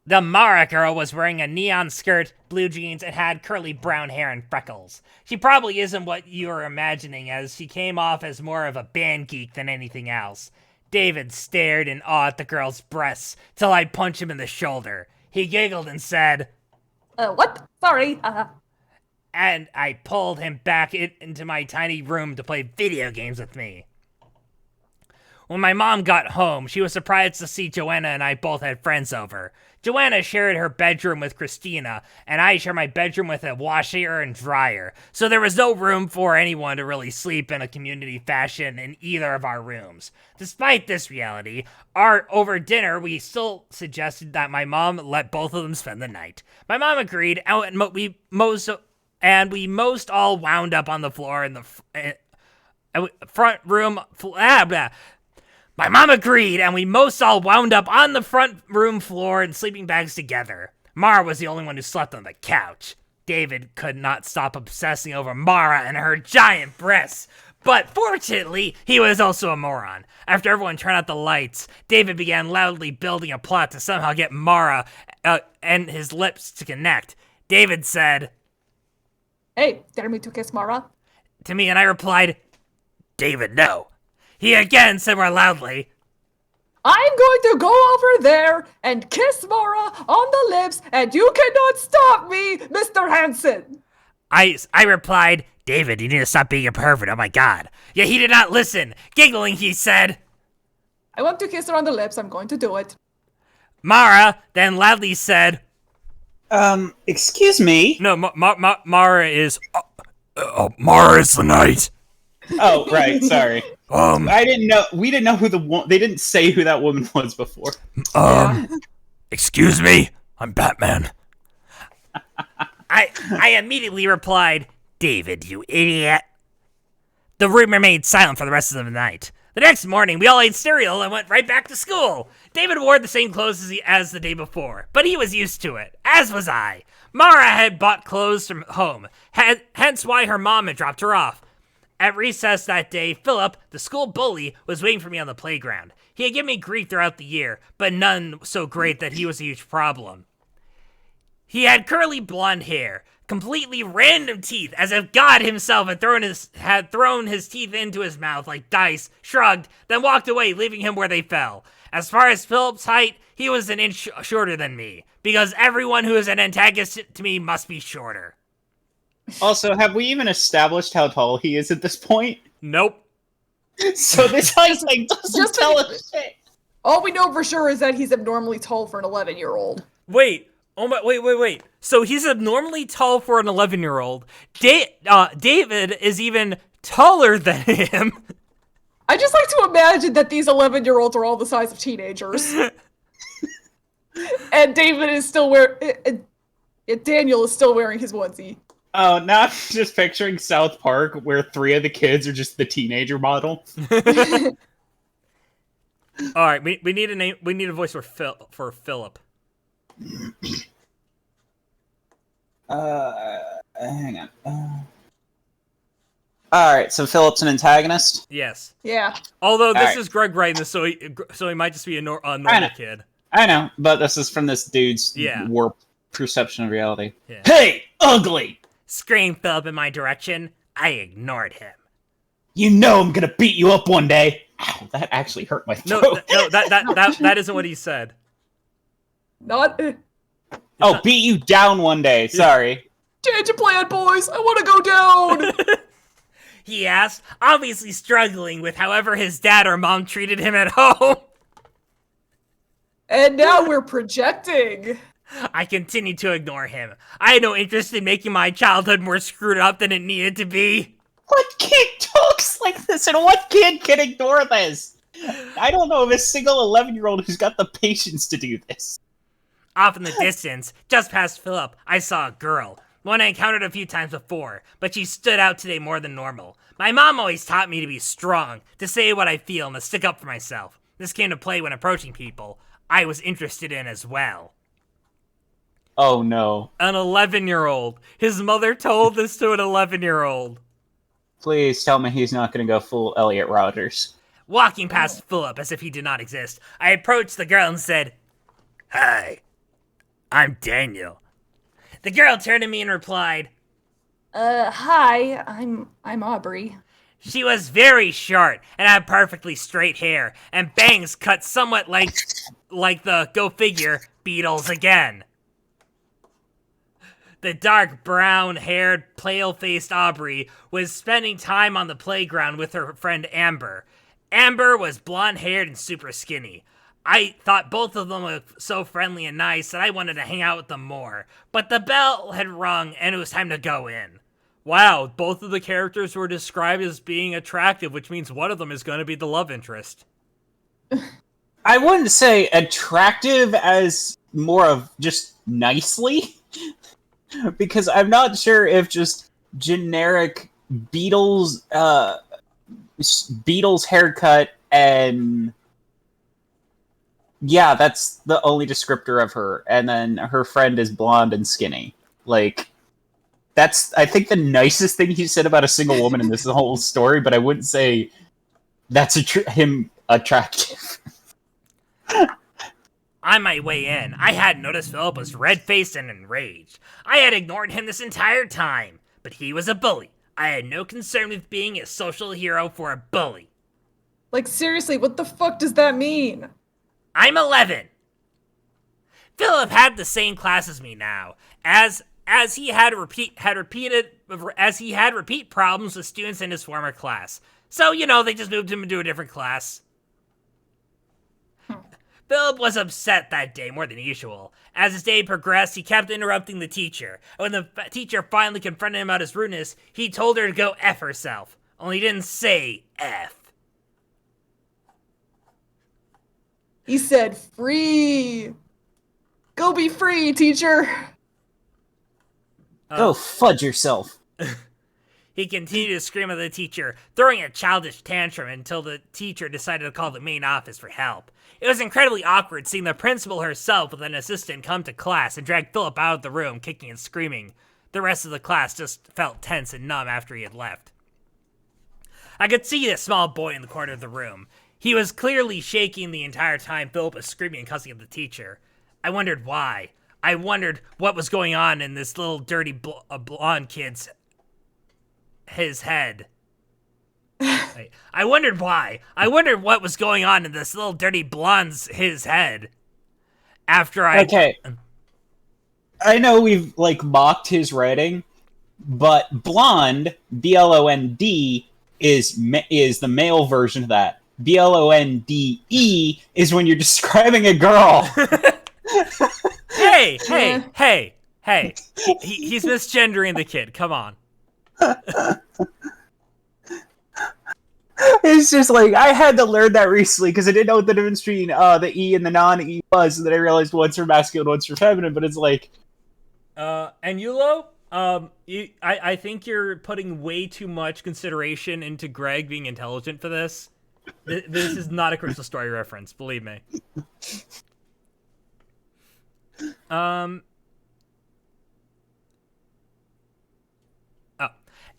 The Mara girl was wearing a neon skirt, blue jeans, and had curly brown hair and freckles. She probably isn't what you're imagining, as she came off as more of a band geek than anything else. David stared in awe at the girl's breasts till I punched him in the shoulder. He giggled and said, What? Sorry. and I pulled him back into my tiny room to play video games with me. When my mom got home, she was surprised to see Joanna and I both had friends over. Joanna shared her bedroom with Christina, and I shared my bedroom with a washer and dryer, so there was no room for anyone to really sleep in a community fashion in either of our rooms. Despite this reality, over dinner, we still suggested that my mom let both of them spend the night. My mom agreed, and we most all wound up on the floor in the front room. My mom agreed, and we most all wound up on the front room floor in sleeping bags together. Mara was the only one who slept on the couch. David could not stop obsessing over Mara and her giant breasts. But fortunately, he was also a moron. After everyone turned out the lights, David began loudly building a plot to somehow get Mara and his lips to connect. David said, Hey, dare me to kiss Mara? to me, and I replied, David, no. He again said more loudly, I'm going to go over there and kiss Mara on the lips, and you cannot stop me, Mr. Hansen. I replied, David, you need to stop being a pervert, oh my god. Yet he did not listen. Giggling, he said, I want to kiss her on the lips, I'm going to do it. Mara then loudly said, Excuse me? no, Mara is, Mara is the knight. Oh, right, sorry. Um, I didn't know, we didn't know who they didn't say who that woman was before. Excuse me, I'm Batman. I immediately replied, David, you idiot. The room remained silent for the rest of the night. The next morning, we all ate cereal and went right back to school. David wore the same clothes as the day before, but he was used to it, as was I. Mara had bought clothes from home, hence why her mom had dropped her off. At recess that day, Philip, the school bully, was waiting for me on the playground. He had given me grief throughout the year, but none so great that he was a huge problem. He had curly blonde hair, completely random teeth, as if God himself had thrown his teeth into his mouth like dice, shrugged, then walked away, leaving him where they fell. As far as Philip's height, he was an inch shorter than me, because everyone who is an antagonist to me must be shorter. Also, have we even established how tall he is at this point? Nope. So this height thing doesn't tell us shit. All we know for sure is that he's abnormally tall for an 11-year-old. Wait. Oh my, wait. So he's abnormally tall for an 11-year-old. David is even taller than him. I just like to imagine that these 11-year-olds are all the size of teenagers. And David is still Daniel is still wearing his onesie. Oh, now I'm just picturing South Park where 3 of the kids are just the teenager model. All right, we need a name. We need a voice for Philip. Hang on. Alright, so Philip's an antagonist? Yes. Yeah. Although this All right. is Greg writing this, so he might just be a normal kid. I know, but this is from this dude's warped perception of reality. Yeah. Hey, ugly! Screamed Philip in my direction. I ignored him. You know I'm gonna beat you up one day. Ow, that actually hurt my throat. No, that isn't what he said. Not. Oh, beat you down one day. Sorry. Change of plan, boys. I want to go down. He asked, obviously struggling with however his dad or mom treated him at home. And now we're projecting. I continued to ignore him. I had no interest in making my childhood more screwed up than it needed to be. What kid talks like this, and what kid can ignore this? I don't know of a single 11-year-old who's got the patience to do this. Off in the distance, just past Philip, I saw a girl. One I encountered a few times before, but she stood out today more than normal. My mom always taught me to be strong, to say what I feel, and to stick up for myself. This came to play when approaching people I was interested in as well. Oh no. An 11-year-old. His mother told this to an 11-year-old. Please tell me he's not going to go full Elliot Rodgers. Walking past Philip as if he did not exist, I approached the girl and said, Hi, I'm Daniel. The girl turned to me and replied, Hi, I'm Aubrey. She was very short and had perfectly straight hair and bangs cut somewhat like the, go figure, Beatles again. The dark brown-haired, pale-faced Aubrey was spending time on the playground with her friend Amber. Amber was blonde-haired and super skinny. I thought both of them were so friendly and nice that I wanted to hang out with them more. But the bell had rung and it was time to go in. Wow, both of the characters were described as being attractive, which means one of them is going to be the love interest. I wouldn't say attractive as more of just nicely. Because I'm not sure if just generic Beatles haircut and yeah, that's the only descriptor of her. And then her friend is blonde and skinny. Like, that's, I think, the nicest thing he said about a single woman in this whole story, but I wouldn't say that's him attractive. On my way in, I hadn't noticed Philip was red-faced and enraged. I had ignored him this entire time, but he was a bully. I had no concern with being a social hero for a bully. Like, seriously, what the fuck does that mean? I'm 11. Philip had the same class as me now, as as he had repeat problems with students in his former class. So, they just moved him into a different class. Philip was upset that day more than usual. As his day progressed, he kept interrupting the teacher. And when the teacher finally confronted him about his rudeness, he told her to go F herself. Only he didn't say F. He said, free. Go be free, teacher. Go fudge yourself. He continued to scream at the teacher, throwing a childish tantrum until the teacher decided to call the main office for help. It was incredibly awkward seeing the principal herself with an assistant come to class and drag Philip out of the room, kicking and screaming. The rest of the class just felt tense and numb after he had left. I could see the small boy in the corner of the room. He was clearly shaking the entire time Philip was screaming and cussing at the teacher. I wondered why. I wondered what was going on in this little dirty blonde kid's his head. I wondered why. I wondered what was going on in this little dirty blonde's his head. Okay. I know we've, mocked his writing, but blonde, B-L-O-N-D, is the male version of that. B-L-O-N-D-E is when you're describing a girl. Hey! He's misgendering the kid. Come on. It's just I had to learn that recently because I didn't know what the difference between the E and the non-E was, and then I realized one's for masculine, one's for feminine, but it's and Yulo, I think you're putting way too much consideration into Greg being intelligent for this. This is not a Crystal Story reference, believe me.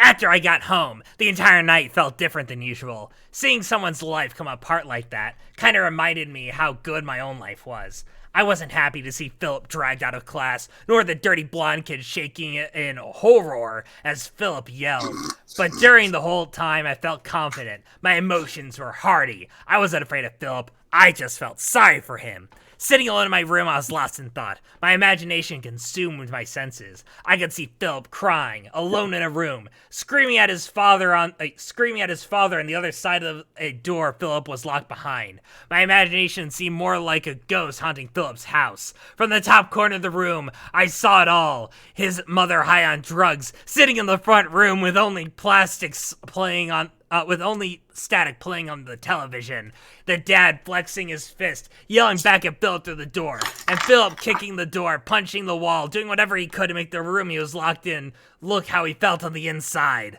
After I got home, the entire night felt different than usual. Seeing someone's life come apart like that kinda reminded me how good my own life was. I wasn't happy to see Philip dragged out of class, nor the dirty blonde kid shaking in horror as Philip yelled. But during the whole time, I felt confident. My emotions were hearty. I wasn't afraid of Philip. I just felt sorry for him. Sitting alone in my room, I was lost in thought. My imagination consumed my senses. I could see Philip crying, alone in a room, screaming at his father on the other side of a door Philip was locked behind. My imagination seemed more like a ghost haunting Philip's house. From the top corner of the room, I saw it all. His mother high on drugs, sitting in the front room with only static playing on the television. The dad flexing his fist, yelling back at Philip through the door, and Philip kicking the door, punching the wall, doing whatever he could to make the room he was locked in look how he felt on the inside.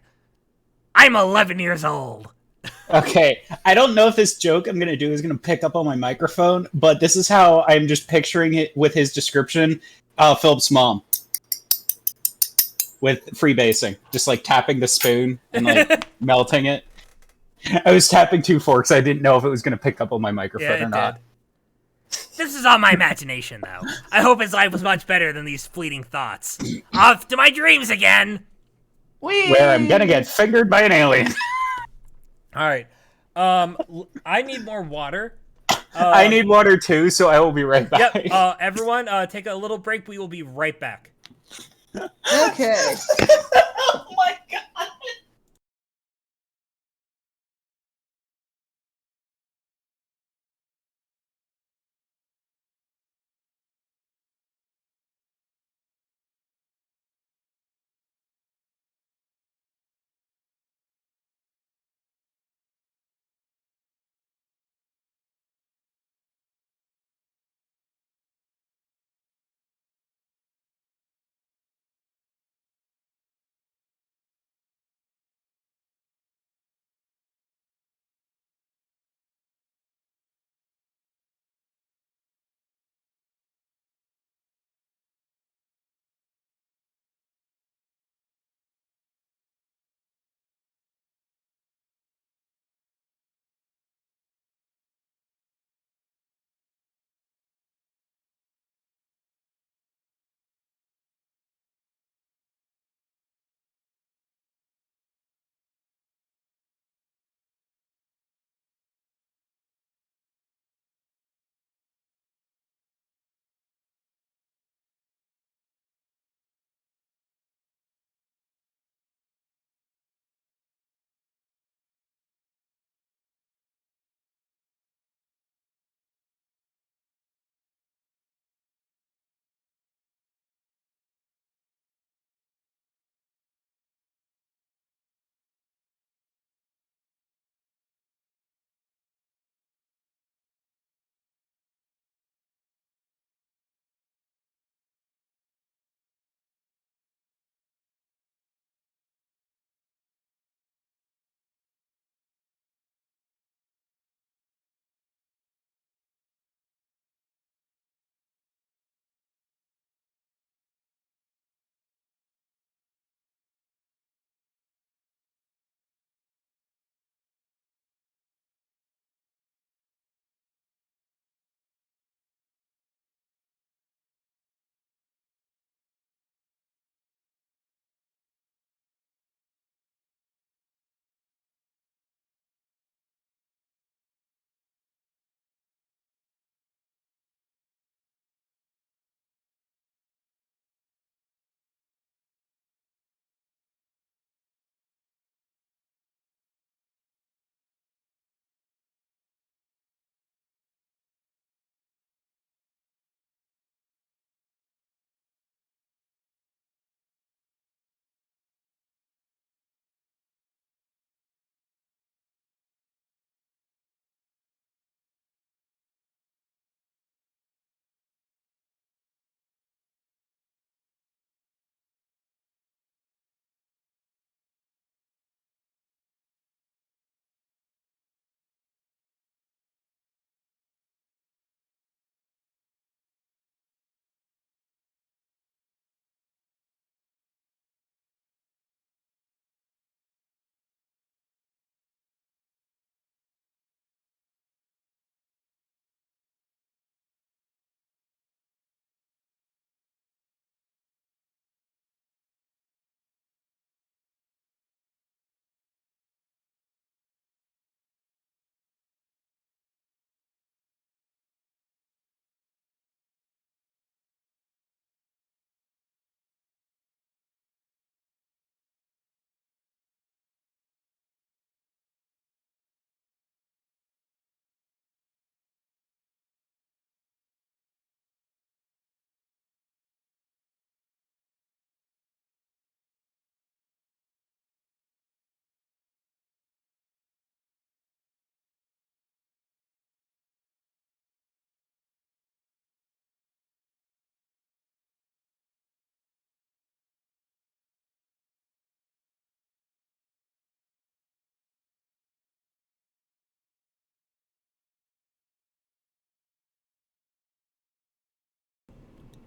I'm 11 years old. Okay, I don't know if this joke I'm going to do is going to pick up on my microphone, but this is how I'm just picturing it with his description. Philip's mom. With freebasing. Just tapping the spoon and melting it. I was tapping 2 forks. I didn't know if it was going to pick up on my microphone or not. This is all my imagination, though. I hope his life was much better than these fleeting thoughts. Off to my dreams again! Where I'm going to get fingered by an alien. Alright. I need more water. I need water too, so I will be right back. Yep. Everyone, take a little break. We will be right back. Okay. Oh my god!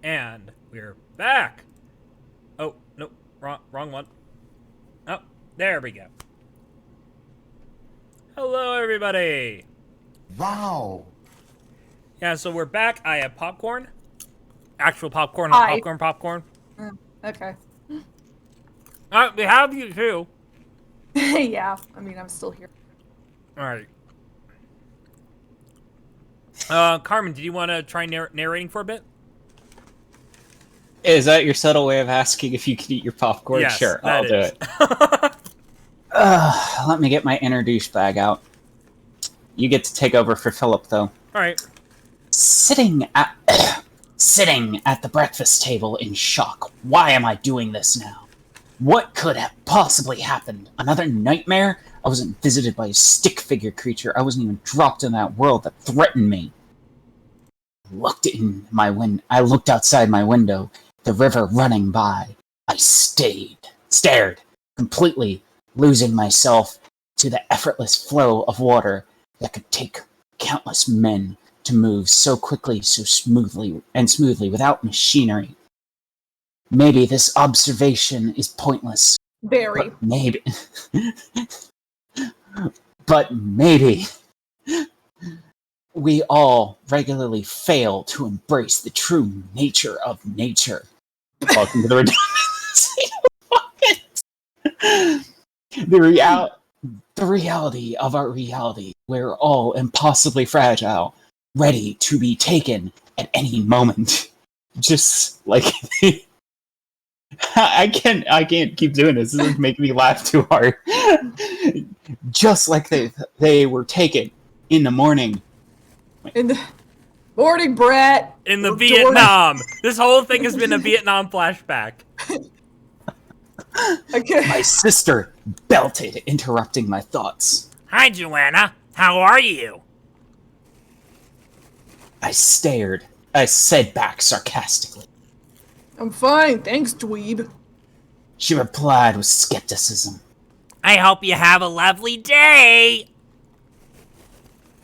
And we're back. Oh, no, wrong one. Oh, there we go. Hello, everybody. Wow. Yeah, so we're back. I have popcorn. Actual popcorn, not Hi. popcorn. Okay. We have you, too. Yeah, I mean, I'm still here. All right. Carmen, did you want to try narrating for a bit? Is that your subtle way of asking if you can eat your popcorn? Yes, Sure, that I'll do is. it. Let me get my inner douchebag out. You get to take over for Philip, though. All right. Sitting at the breakfast table in shock. Why am I doing this now? What could have possibly happened? Another nightmare? I wasn't visited by a stick figure creature. I wasn't even dropped in that world that threatened me. I looked outside my window, the river running by. I stared, completely losing myself to the effortless flow of water that could take countless men to move so quickly, so smoothly without machinery. Maybe this observation is pointless. Very. But maybe we all regularly fail to embrace the true nature of nature. Welcome to the The reality of our reality. We're all impossibly fragile, ready to be taken at any moment. Just like I can't keep doing this. This is making me laugh too hard. Just like they were taken in the morning. In the morning, Brett. In the Vietnam. This whole thing has been a Vietnam flashback. Okay. My sister belted, interrupting my thoughts. Hi, Joanna. How are you? I stared. I said back sarcastically. I'm fine, thanks, dweeb. She replied with skepticism. I hope you have a lovely day.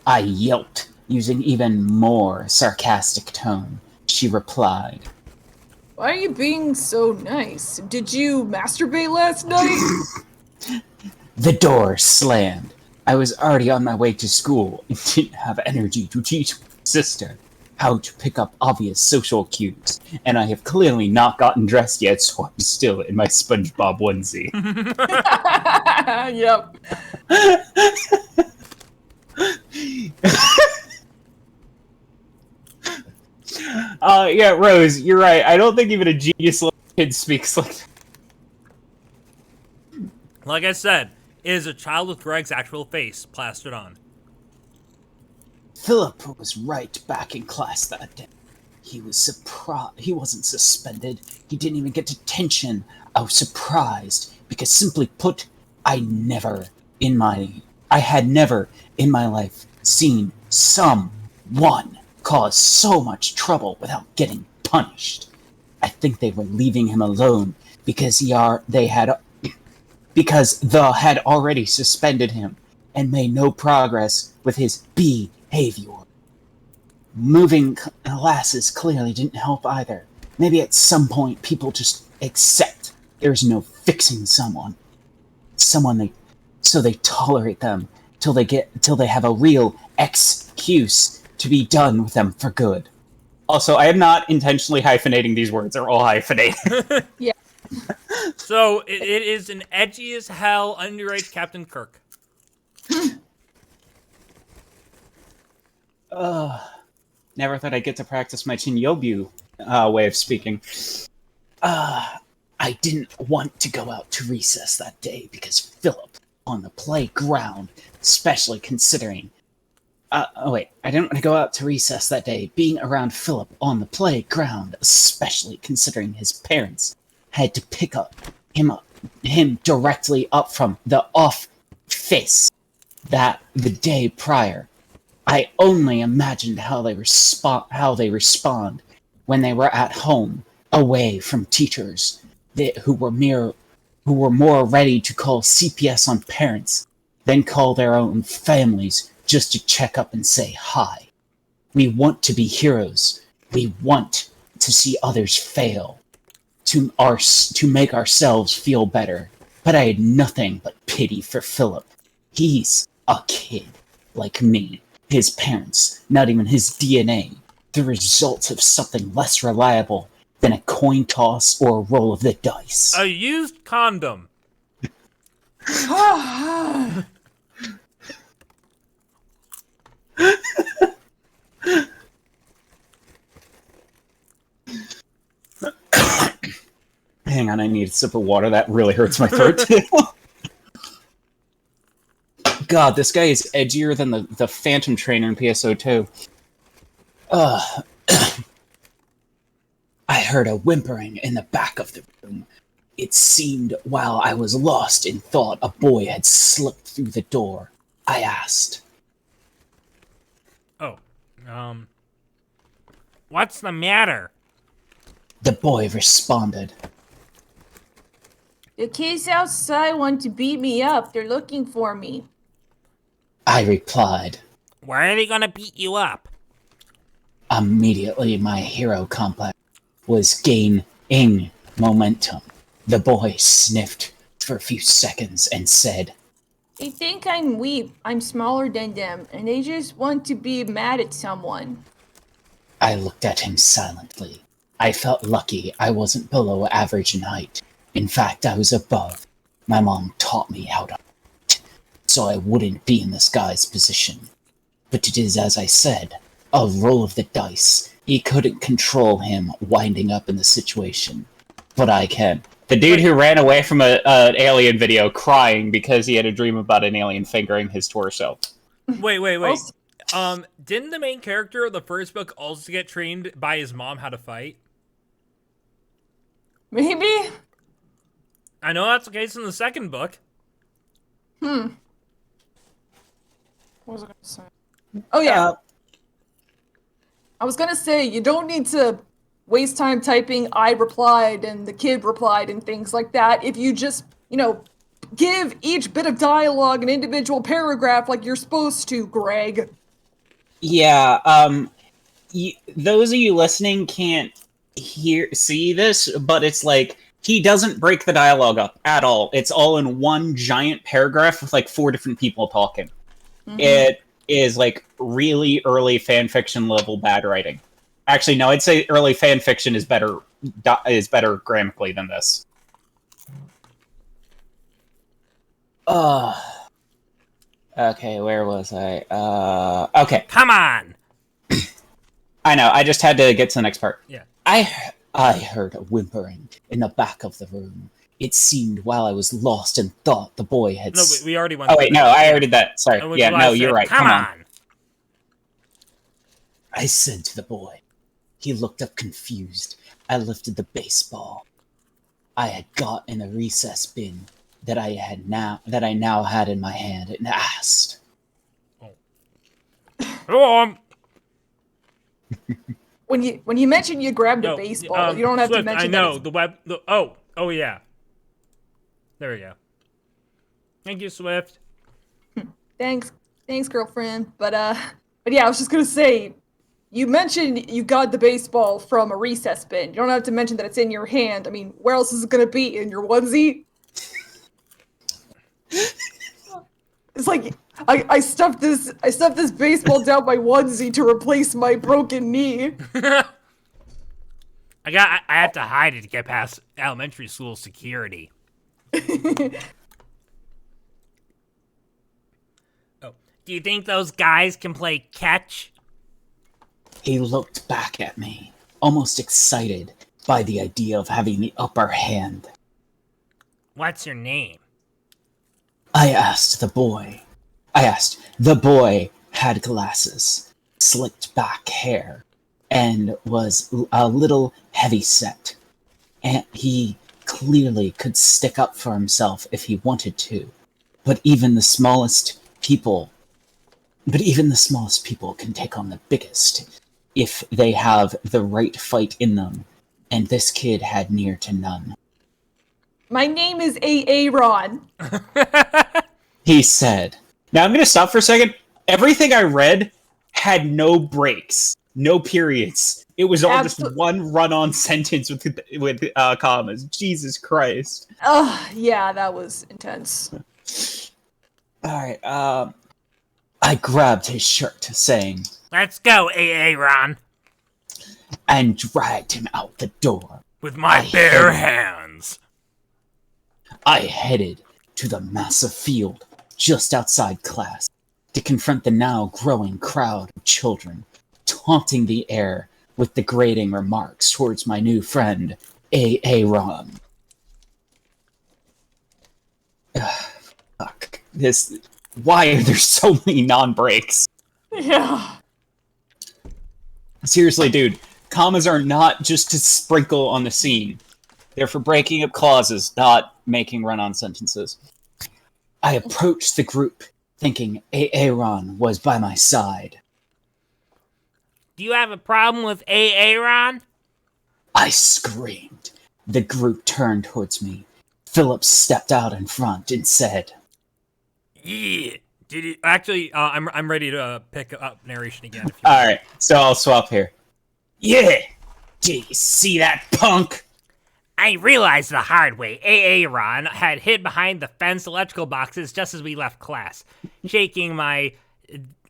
I yelped, using even more sarcastic tone. She replied. Why are you being so nice? Did you masturbate last night? The door slammed. I was already on my way to school and didn't have energy to teach my sister how to pick up obvious social cues. And I have clearly not gotten dressed yet, so I'm still in my SpongeBob onesie. Yep. Yeah, Rose, you're right. I don't think even a genius little kid speaks like that. Like I said, it is a child with Greg's actual face plastered on. Philip was right back in class that day. He was surprised. He wasn't suspended. He didn't even get detention. I was surprised because, simply put, I had never in my life seen someone cause so much trouble without getting punished. I think they were leaving him alone because they had already suspended him and made no progress with his behavior. Moving classes clearly didn't help either. Maybe at some point people just accept there's no fixing someone. So they tolerate them till they have a real excuse to be done with them for good. Also, I am not intentionally hyphenating these words. They're all hyphenated. Yeah. So it is an edgy as hell underage Captain Kirk. Never thought I'd get to practice my Chinyobu way of speaking. I didn't want to go out to recess that day because Philip on the playground, especially considering... I didn't want to go out to recess that day, being around Philip on the playground, especially considering his parents had to pick him directly up from the office that the day prior. I only imagined how they respond when they were at home, away from teachers who were more ready to call CPS on parents than call their own families just to check up and say hi. We want to be heroes. We want to see others fail, to make ourselves feel better. But I had nothing but pity for Philip. He's a kid, like me. His parents, not even his DNA, the results of something less reliable than a coin toss or a roll of the dice. A used condom. Hang on, I need a sip of water. That really hurts my throat, too. God, this guy is edgier than the Phantom Trainer in PSO2. I heard a whimpering in the back of the room. It seemed while I was lost in thought a boy had slipped through the door. I asked. Oh, what's the matter? The boy responded. The kids outside want to beat me up. They're looking for me. I replied. Why are they gonna beat you up? Immediately, my hero complex was gaining momentum. The boy sniffed for a few seconds and said, They think I'm weak. I'm smaller than them, and they just want to be mad at someone. I looked at him silently. I felt lucky I wasn't below average in height. In fact, I was above. My mom taught me how to fight, so I wouldn't be in this guy's position. But it is as I said, a roll of the dice. He couldn't control him winding up in the situation. But I can. The dude who ran away from an alien video crying because he had a dream about an alien fingering his torso. Wait. Didn't the main character of the first book also get trained by his mom how to fight? Maybe? I know that's the case in the second book. What was I gonna say? Oh yeah. I was gonna say, you don't need to waste time typing I replied and the kid replied and things like that if you just, give each bit of dialogue an individual paragraph like you're supposed to, Greg. Yeah, those of you listening can't see this, but it's like, he doesn't break the dialogue up at all. It's all in one giant paragraph with like 4 different people talking. Mm-hmm. It is like really early fanfiction level bad writing. Actually, no, I'd say early fanfiction is better grammatically than this. Okay, where was I? Okay. Come on! I know, I just had to get to the next part. Yeah. I heard a whimpering in the back of the room. It seemed while I was lost in thought the boy had... No, we already went. Oh, wait, no, I already did that. Sorry. Yeah, no, you're right. Come on! I said to the boy. He looked up confused. I lifted the baseball I had got in the recess bin that I now had in my hand and asked. Go on! When you mention you grabbed a baseball, you don't have Swift, to mention I know, that oh yeah. There we go. Thank you, Swift. Thanks, girlfriend. But yeah, I was just gonna say, you mentioned you got the baseball from a recess bin. You don't have to mention that it's in your hand. I mean, where else is it gonna be? In your onesie? It's like I stuffed this baseball down my onesie to replace my broken knee. I had to hide it to get past elementary school security. Oh, do you think those guys can play catch? He looked back at me, almost excited by the idea of having the upper hand. What's your name? I asked. The boy had glasses, slicked back hair, and was a little heavy-set. And he clearly could stick up for himself if he wanted to. But even the smallest people can take on the biggest if they have the right fight in them, and this kid had near to none. My name is Aaron. He said. Now I'm going to stop for a second. Everything I read had no breaks. No periods. It was all just Absol- one run-on sentence with commas. Jesus Christ. Yeah, that was intense. Alright, I grabbed his shirt, saying, Let's go, Aaron. and dragged him out the door. With my bare hands. I headed to the massive field just outside class to confront the now growing crowd of children, taunting the air with degrading remarks towards my new friend, Aaron. fuck. Why are there so many non-breaks? Yeah. Seriously, dude, commas are not just to sprinkle on the scene. They're for breaking up clauses, not making run-on sentences. I approached the group, thinking Aaron was by my side. Do you have a problem with Aaron? I screamed. The group turned towards me. Philip stepped out in front and said, Yeah. Did you actually? I'm ready to pick up narration again. If you want. Alright, so I'll swap here. Yeah! Did you see that, punk? I realized the hard way Aaron had hid behind the fenced electrical boxes just as we left class. Shaking my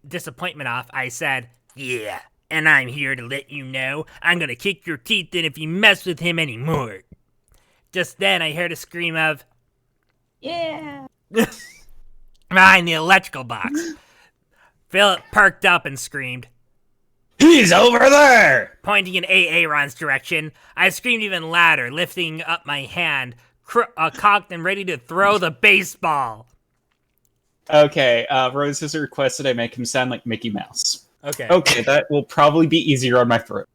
disappointment off, I said, "Yeah, and I'm here to let you know I'm gonna kick your teeth in if you mess with him anymore." Just then, I heard a scream of, Yeah. behind the electrical box. Philip perked up and screamed, He's over there! pointing in Aaron's direction. I screamed even louder, lifting up my hand, cocked and ready to throw the baseball. Okay, Rose has requested I make him sound like Mickey Mouse. Okay. Okay, that will probably be easier on my throat.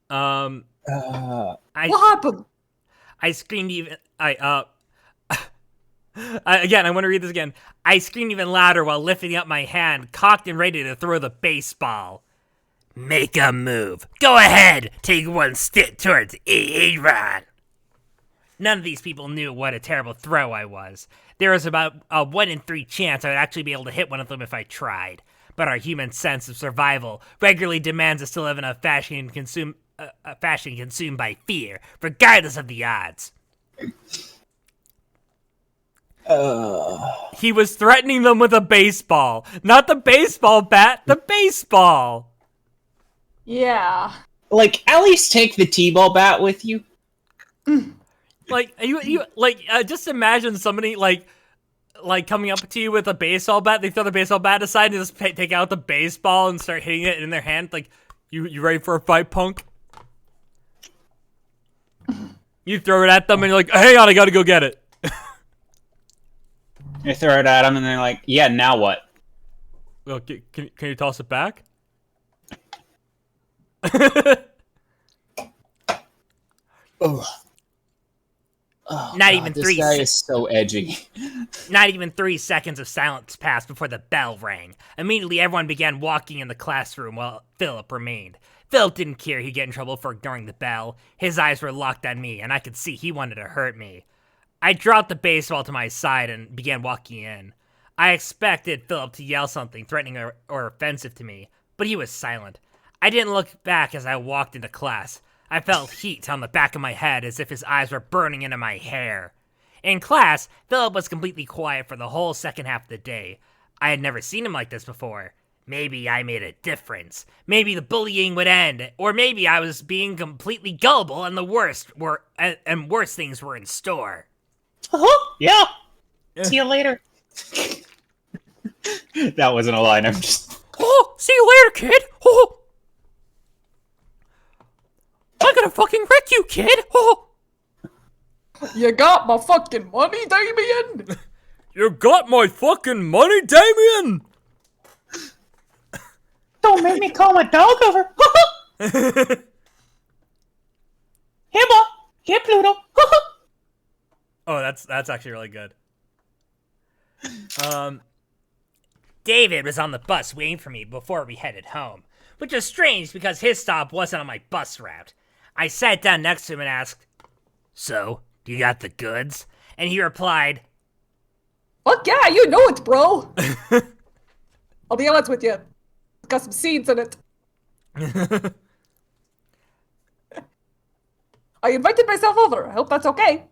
What What happened? I screamed even. Again, I want to read this again. I screamed even louder while lifting up my hand, cocked and ready to throw the baseball. Make a move. Go ahead. Take one step towards Aaron. None of these people knew what a terrible throw I was. There was about a 1 in 3 chance I would actually be able to hit one of them if I tried. But our human sense of survival regularly demands us to live in a fashion consumed by fear, regardless of the odds. He was threatening them with a baseball. Not the baseball bat, the baseball. Yeah. Like, at least take the T-ball bat with you. Like just imagine somebody like coming up to you with a baseball bat. They throw the baseball bat aside and just take out the baseball and start hitting it in their hand. Like, you ready for a fight, punk? You throw it at them and you're like, hang on, I gotta go get it. You throw it at them and they're like, yeah, now what? Well, can you toss it back? Not even this 3 guy is so edgy. Not even 3 seconds of silence passed before the bell rang. Immediately, everyone began walking in the classroom while Philip remained. Philip didn't care he'd get in trouble for ignoring the bell. His eyes were locked on me, and I could see he wanted to hurt me. I dropped the baseball to my side and began walking in. I expected Philip to yell something threatening or offensive to me, but he was silent. I didn't look back as I walked into class. I felt heat on the back of my head as if his eyes were burning into my hair. In class, Philip was completely quiet for the whole second half of the day. I had never seen him like this before. Maybe I made a difference. Maybe the bullying would end, or maybe I was being completely gullible and worse things were in store. Yeah. See you later. That wasn't a line. I'm just. Oh, see you later, kid. Oh, I'm gonna fucking wreck you, kid. Oh, You got my fucking money, Damien? you got my fucking money, Damien. Don't make me call my dog over. Hey, Bob. Hey, Pluto. Oh, that's actually really good. David was on the bus waiting for me before we headed home, which was strange because his stop wasn't on my bus route. I sat down next to him and asked, "So, do you got the goods?" And he replied, Fuck yeah, you know it, bro. I'll be honest with you. got some seeds in it. I invited myself over. I hope that's okay.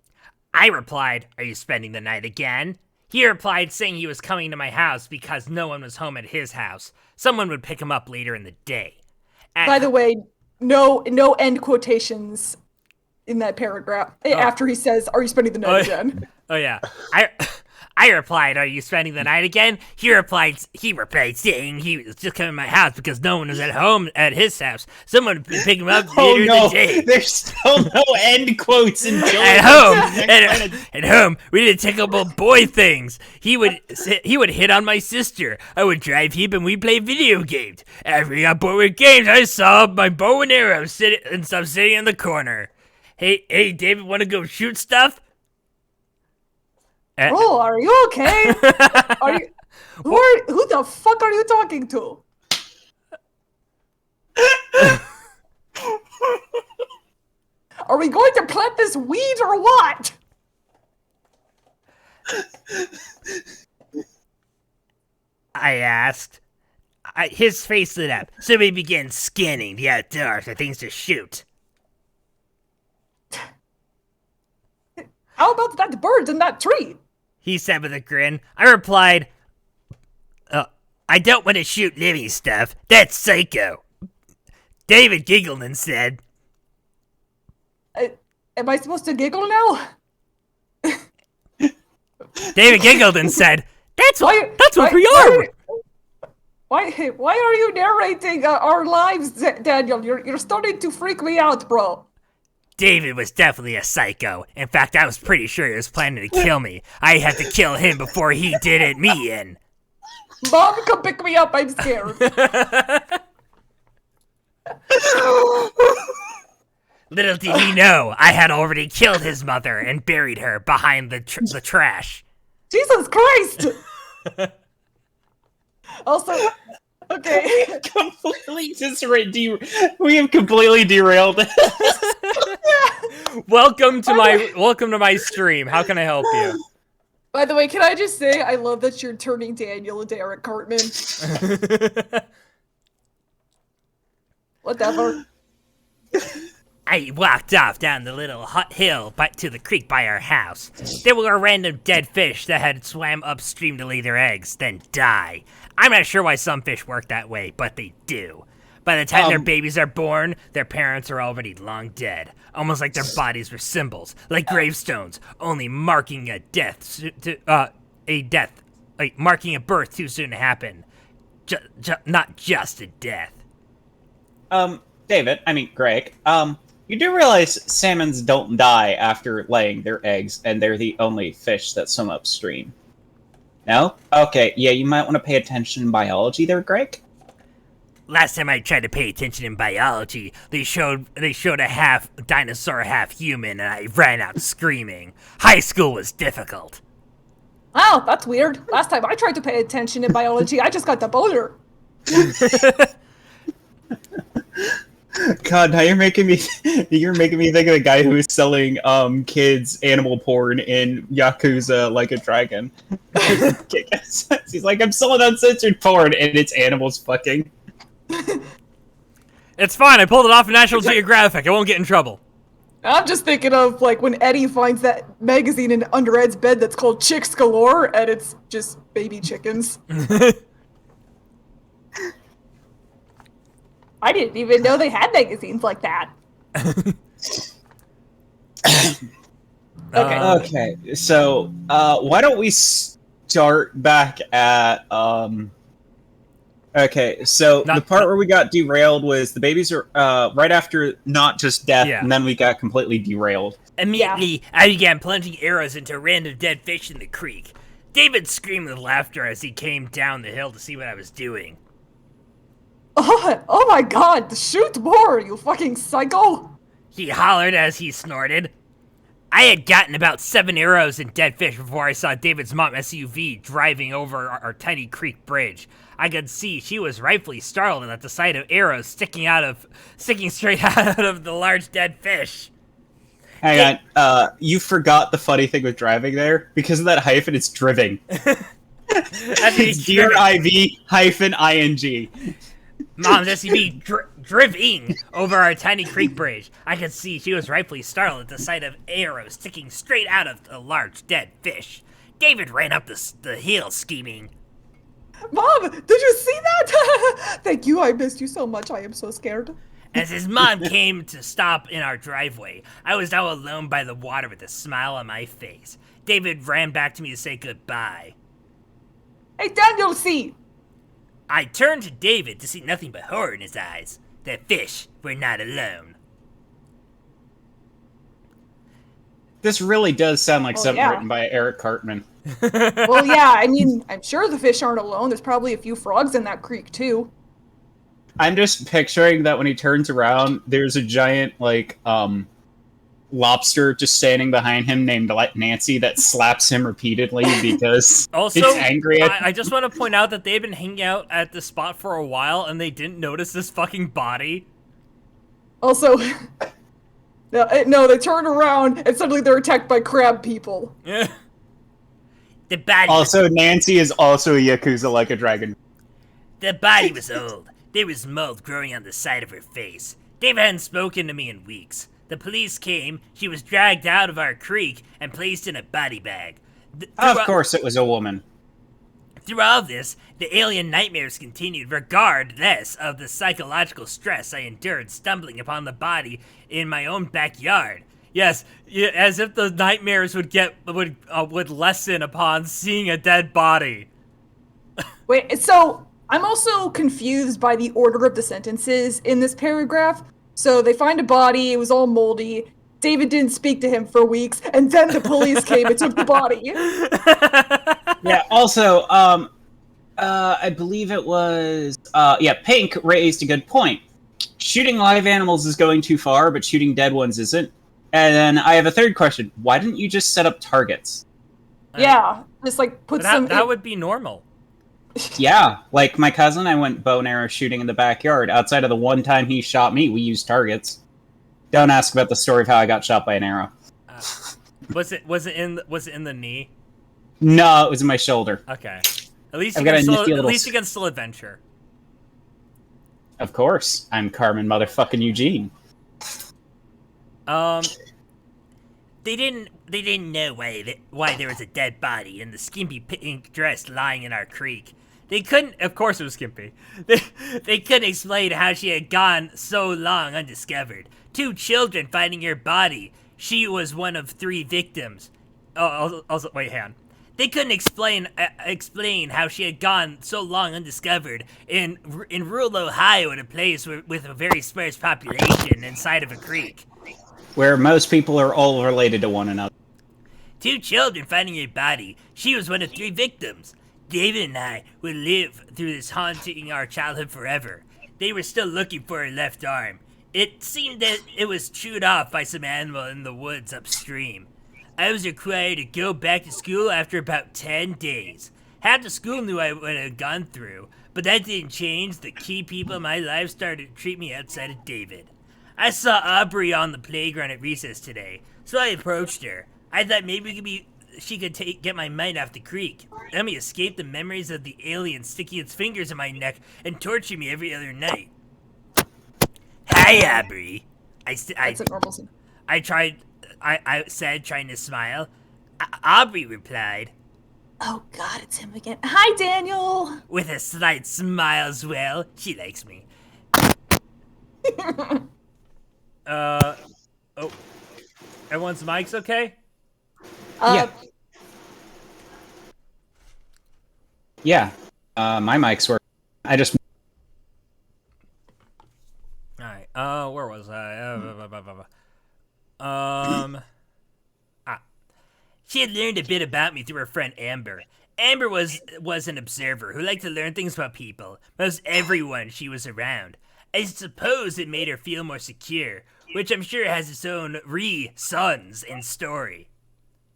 I replied, "Are you spending the night again?" He replied, saying he was coming to my house because no one was home at his house. Someone would pick him up later in the day. By the way, no end quotations in that paragraph after he says, "Are you spending the night again?" Oh yeah. I replied, "Are you spending the night again?" He replied saying he was just coming to my house because no one was at home at his house. Someone would pick him up later in the day. There's still no end quotes in At home, we did typical boy things. He would hit on my sister. I would drive him and we play video games. After we got bored with games, I saw my bow and arrow sitting in the corner. Hey, David, want to go shoot stuff? Oh, are you okay? Who the fuck are you talking to? Are we going to plant this weed or what? I asked. His face lit up, so we began scanning the outdoors for things to shoot. How about that bird in that tree? He said with a grin. I replied, "I don't want to shoot living stuff. That's psycho." David giggled and said, Am I supposed to giggle now? David giggled and said, that's what we are. Why are you narrating our lives, Daniel? You're starting to freak me out, bro. David was definitely a psycho. In fact, I was pretty sure he was planning to kill me. I had to kill him before he did it me in. Mom, come pick me up. I'm scared. Little did he know, I had already killed his mother and buried her behind the trash. Jesus Christ! Also, okay. We have completely derailed. Welcome to my stream. How can I help you? By the way, can I just say I love that you're turning Daniel into Eric Cartman. Whatever. I walked off down the little hill to the creek by our house. There were random dead fish that had swam upstream to lay their eggs, then die. I'm not sure why some fish work that way, but they do. By the time their babies are born, their parents are already long dead. Almost like their bodies were symbols, like gravestones, only marking a marking a birth too soon to happen. Not just a death. Greg, you do realize salmons don't die after laying their eggs, and they're the only fish that swim upstream. No? Okay, yeah, you might want to pay attention in biology there, Greg. Last time I tried to pay attention in biology, they showed a half dinosaur, half human, and I ran out screaming. High school was difficult. Oh, that's weird. Last time I tried to pay attention in biology, I just got the boner. God, now you're making me think of the guy who was selling kids animal porn in Yakuza Like a Dragon. He's like, I'm selling uncensored porn, and it's animals fucking. It's fine, I pulled it off of National Geographic. I won't get in trouble. I'm just thinking of, like, when Eddie finds that magazine under Ed's bed that's called Chicks Galore, and it's just baby chickens. I didn't even know they had magazines like that. Okay, so, why don't we start back at, Okay, so the part where we got derailed was the babies are right after not just death, and then we got completely derailed. Immediately, I began plunging arrows into random dead fish in the creek. David screamed with laughter as he came down the hill to see what I was doing. Oh my god, shoot more, you fucking psycho! He hollered as he snorted. I had gotten about 7 arrows in dead fish before I saw David's mom SUV driving over our tiny creek bridge. I could see she was rightfully startled at the sight of arrows sticking straight out of the large dead fish. Hang on, you forgot the funny thing with driving there? Because of that hyphen, it's driving. It's DRIV-ING. Mom's SUV driving over our tiny creek bridge. I could see she was rightfully startled at the sight of arrows sticking straight out of a large dead fish. David ran up the hill scheming. Mom, did you see that? Thank you, I missed you so much. I am so scared. As his mom came to stop in our driveway, I was now alone by the water with a smile on my face. David ran back to me to say goodbye. Hey, Daniel, see. I turned to David to see nothing but horror in his eyes. The fish were not alone. This really does sound like something yeah. written by Eric Cartman. Well, yeah, I mean, I'm sure the fish aren't alone. There's probably a few frogs in that creek, too. I'm just picturing that when he turns around, there's a giant, like, lobster just standing behind him named Nancy that slaps him repeatedly because Also, it's angry at I just want to point out that they've been hanging out at this spot for a while and they didn't notice this fucking body. Also, no, they turn around and suddenly they're attacked by crab people. Yeah. The body. Also, Nancy is also a Yakuza like a dragon. The body was old. There was mold growing on the side of her face. David hadn't spoken to me in weeks. The police came, she was dragged out of our creek, and placed in a body bag. Of course it was a woman. Through all this, the alien nightmares continued regardless of the psychological stress I endured stumbling upon the body in my own backyard. Yes, as if the nightmares would lessen upon seeing a dead body. Wait, so I'm also confused by the order of the sentences in this paragraph. So they find a body, it was all moldy. David didn't speak to him for weeks, and then the police came and took the body. Yeah, also, I believe it was, Pink raised a good point. Shooting live animals is going too far, but shooting dead ones isn't. And then I have a third question. Why didn't you just set up targets? Yeah, just like put some... That would be normal. Yeah, like my cousin, I went bow and arrow shooting in the backyard. Outside of the one time he shot me, we used targets. Don't ask about the story of how I got shot by an arrow. Was it in the knee? No, it was in my shoulder. Okay. At least I've you got can still adventure. Of course, I'm Carmen motherfucking Eugene. They didn't know why there was a dead body in the skimpy pink dress lying in our creek. They couldn't. Of course, it was skimpy. They couldn't explain how she had gone so long undiscovered. 2 children finding her body. She was one of 3 victims. Also, wait, hang on. They couldn't explain how she had gone so long undiscovered in rural Ohio, in a place with a very sparse population inside of a creek. Where most people are all related to one another. 2 children finding her body. She was one of 3 victims. David and I would live through this haunting our childhood forever. They were still looking for her left arm. It seemed that it was chewed off by some animal in the woods upstream. I was required to go back to school after about 10 days. Half the school knew what I had gone through, but that didn't change. The key people in my life started to treat me outside of David. I saw Aubrey on the playground at recess today, so I approached her. I thought maybe she could get my mind off the creek. Let me escape the memories of the alien sticking its fingers in my neck and torturing me every other night. Hi, Aubrey. That's a normal scene. I said, trying to smile. Aubrey replied. Oh god, it's him again. Hi, Daniel! With a slight smile as well. She likes me. Oh. Everyone's mics okay? Yeah. Yeah. My mic's work. I just... Alright, where was I? She had learned a bit about me through her friend Amber. Amber was an observer who liked to learn things about people, most everyone she was around. I suppose it made her feel more secure, which I'm sure has its own sons in story.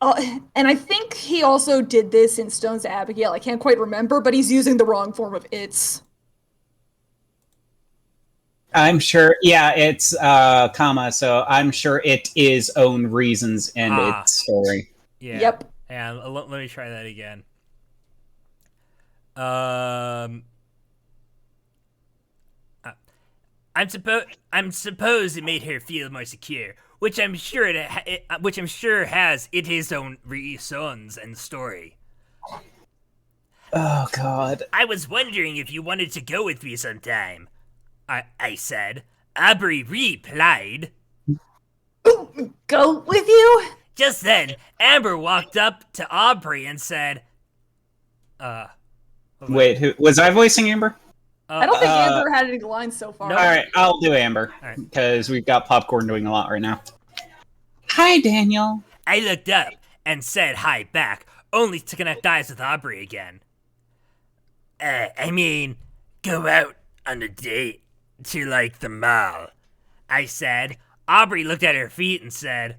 And I think he also did this in Stone's Abigail. I can't quite remember, but he's using the wrong form of its. I'm sure, yeah, it's comma, so I'm sure it is own reasons and its story. Yeah. Yep. And let me try that again. I'm suppose it made her feel more secure, which I'm sure which I'm sure has it his own reasons and story. Oh God. I was wondering if you wanted to go with me sometime. I said. Aubrey replied. Go with you? Just then, Amber walked up to Aubrey and said, Wait, who was I voicing Amber? I don't think Amber had any lines so far. No. All right, I'll do Amber All right. because we've got Popcorn doing a lot right now. Hi, Daniel. I looked up and said hi back, only to connect eyes with Aubrey again. I mean, go out on a date to, like, the mall, I said. Aubrey looked at her feet and said,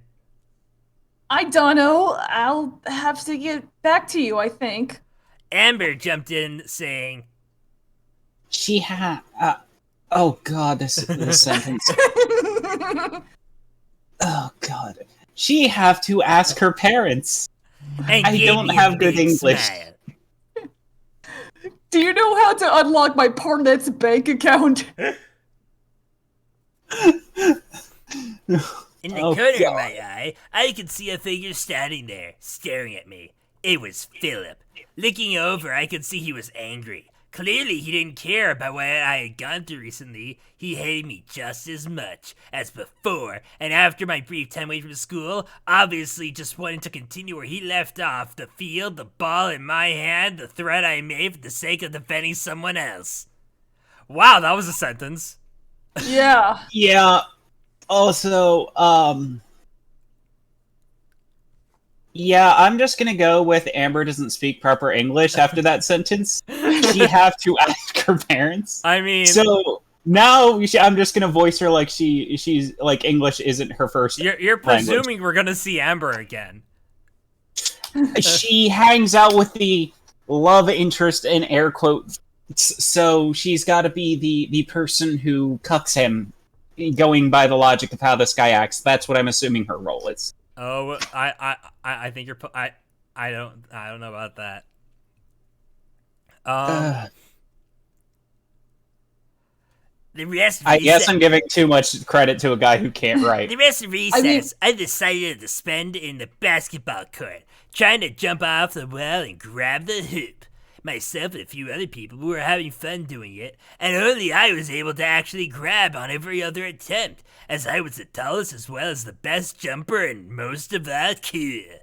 I don't know. I'll have to get back to you, I think. Amber jumped in saying, She had. Oh God, this sentence. Oh God, she have to ask her parents. and I gave don't me a have good big English. smile. Do you know how to unlock my Partnet's bank account? In the Oh, corner God. of my eye, I could see a figure standing there, staring at me. It was Philip. Looking over, I could see he was angry. Clearly, he didn't care about what I had gone through recently. He hated me just as much as before, and after my brief time away from school, obviously just wanted to continue where he left off, the field, the ball in my hand, the threat I made for the sake of defending someone else. Wow, that was a sentence. Yeah. Yeah. Also, yeah, I'm just gonna go with Amber doesn't speak proper English after that sentence. She have to ask her parents. I mean, So now I'm just gonna voice her like she's like English isn't her first. you're presuming we're gonna see Amber again. She hangs out with the love interest in air quotes, so she's got to be the person who cucks him, going by the logic of how this guy acts. That's what I'm assuming her role is. Oh, I think I don't know about that. The rest of I guess I'm giving too much credit to a guy who can't write. The rest of recess, I decided to spend in the basketball court, trying to jump off the wall and grab the hoop. Myself and a few other people were having fun doing it, and only I was able to actually grab on every other attempt, as I was the tallest as well as the best jumper in most of that kid.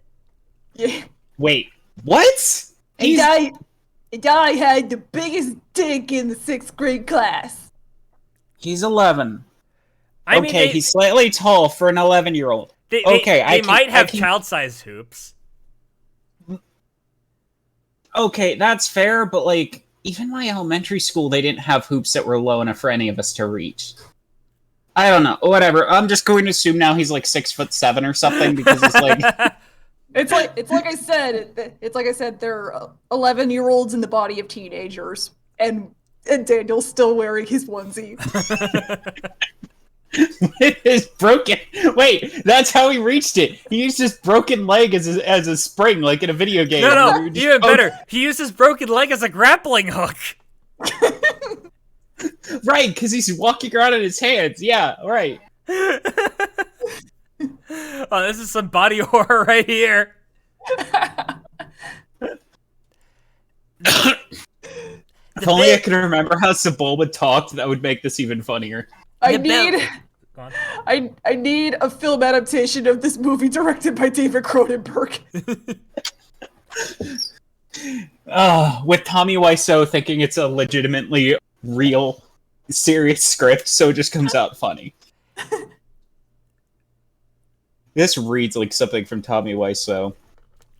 Yeah. Wait, what? And I had the biggest dick in the 6th grade class. He's 11. I mean, Okay, he's slightly tall for an 11-year-old. They Okay, might have child-sized hoops. Okay, that's fair, but like, even my elementary school, they didn't have hoops that were low enough for any of us to reach. I don't know. Whatever. I'm just going to assume now he's like 6'7" or something because it's like. It's like I said. They're 11-year-olds in the body of teenagers, and Daniel's still wearing his onesie. His broken. Wait, that's how he reached it. He used his broken leg as a spring, like in a video game. No, even better. He used his broken leg as a grappling hook. Right, because he's walking around in his hands. Yeah, right. Oh, this is some body horror right here. If only I could remember how Sebulba talked, that would make this even funnier. I need a film adaptation of this movie directed by David Cronenberg. With Tommy Wiseau thinking it's a legitimately real, serious script, so it just comes out funny. This reads like something from Tommy Wiseau.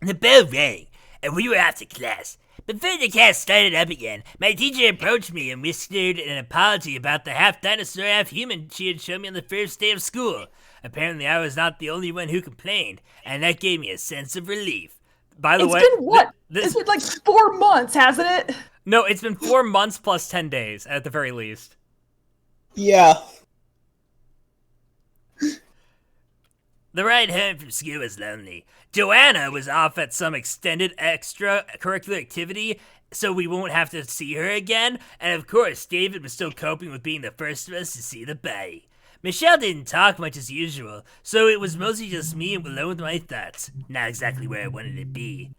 The bell rang, and we were off to class. Before the class started up again, my teacher approached me and whispered an apology about the half-dinosaur, half-human she had shown me on the first day of school. Apparently, I was not the only one who complained, and that gave me a sense of relief. By the way, it's been what? It's been like 4 months, hasn't it? No, it's been 4 months plus 10 days, at the very least. The ride home from school was lonely. Joanna was off at some extended extracurricular activity, so we won't have to see her again, and of course, David was still coping with being the first of us to see the bay. Michelle didn't talk much as usual, so it was mostly just me alone with my thoughts. Not exactly where I wanted to be.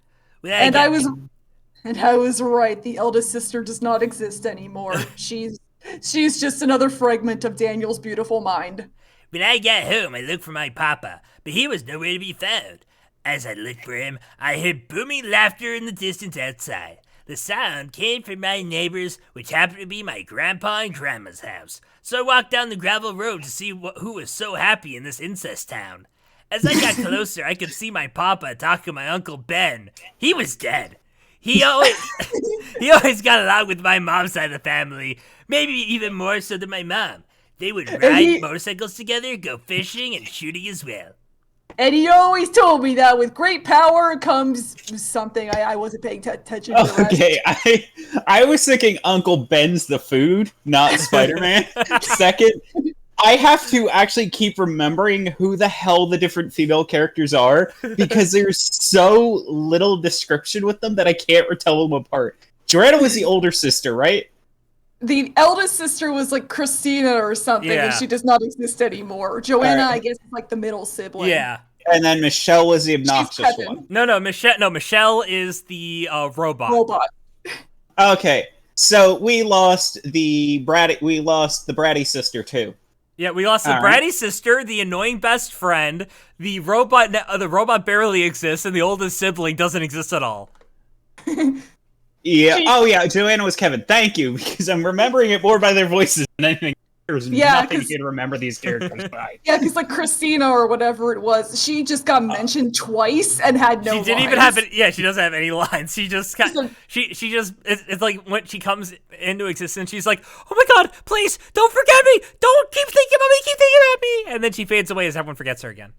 I was right. The eldest sister does not exist anymore. She's just another fragment of Daniel's beautiful mind. When I got home, I looked for my papa, but he was nowhere to be found. As I looked for him, I heard booming laughter in the distance outside. The sound came from my neighbors, which happened to be my grandpa and grandma's house. So I walked down the gravel road to see who was so happy in this incest town. As I got closer, I could see my papa talking to my Uncle Ben. He was dead. He always got along with my mom's side of the family, maybe even more so than my mom. They would ride motorcycles together, go fishing, and shooting as well. And he always told me that with great power comes something. I wasn't paying attention to. Okay, I was thinking Uncle Ben's the food, not Spider-Man. Second, I have to actually keep remembering who the hell the different female characters are, because there's so little description with them that I can't tell them apart. Joanna was the older sister, right? The eldest sister was like Christina or something, and she does not exist anymore. Joanna, I guess, is like the middle sibling. Yeah. And then Michelle was the obnoxious one. No, Michelle is the robot. Okay, so we lost the bratty sister too. Yeah, we lost the bratty sister, the annoying best friend, the robot barely exists, and the oldest sibling doesn't exist at all. Yeah. Joanna was Kevin. Thank you, because I'm remembering it more by their voices than anything. There's nothing here to remember these characters by. Yeah, because like Christina or whatever it was, she just got mentioned twice and had no lines. She didn't even have it. Yeah, she doesn't have any lines. She just got, it's like when she comes into existence, she's like, oh my god, please, don't forget me. Don't keep thinking about me. And then she fades away as everyone forgets her again.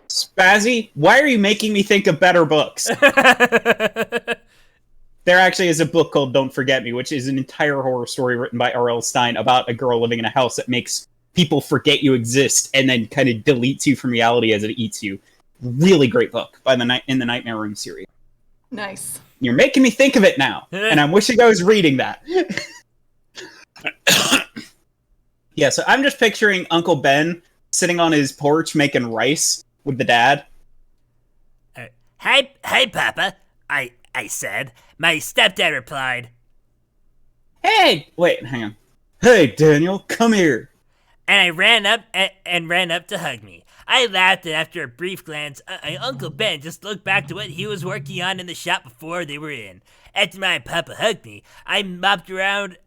Spazzy, why are you making me think of better books? There actually is a book called Don't Forget Me, which is an entire horror story written by R.L. Stine about a girl living in a house that makes people forget you exist and then kind of deletes you from reality as it eats you. Really great book in the Nightmare Room series. Nice. You're making me think of it now, and I'm wishing I was reading that. Yeah, so I'm just picturing Uncle Ben sitting on his porch making rice with the dad. Hey, Papa, I said. My stepdad replied. Hey! Wait, hang on. Hey, Daniel, come here. And I ran up to hug me. I laughed, and after a brief glance, Uncle Ben just looked back to what he was working on in the shop before they were in. After my papa hugged me, I mopped around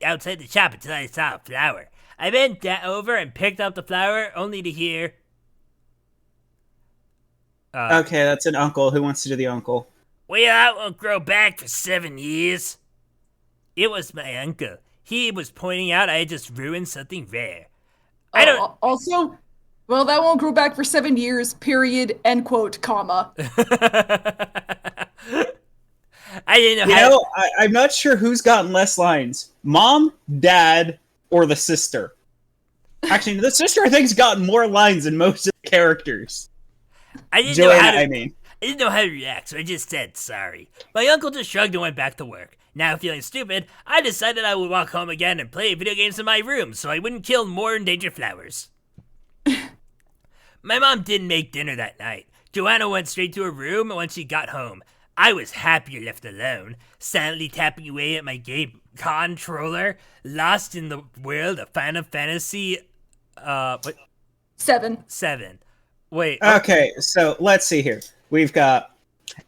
outside the shop until I saw a flower. I bent over and picked up the flower, only to hear... Okay, that's an uncle. Who wants to do the uncle? Well, I won't grow back for 7 years. It was my uncle. He was pointing out I had just ruined something rare. Also, well, that won't grow back for 7 years, period, end quote, comma. I didn't know I'm not sure who's gotten less lines. Mom, Dad, or the sister. Actually, the sister, I think, has gotten more lines than most of the characters. I didn't know how to react, so I just said sorry. My uncle just shrugged and went back to work. Now, feeling stupid, I decided I would walk home again and play video games in my room so I wouldn't kill more endangered flowers. My mom didn't make dinner that night. Joanna went straight to her room when she got home. I was happier left alone, silently tapping away at my game controller, lost in the world of Final Fantasy, what? 7. Wait. Okay, so let's see here. We've got...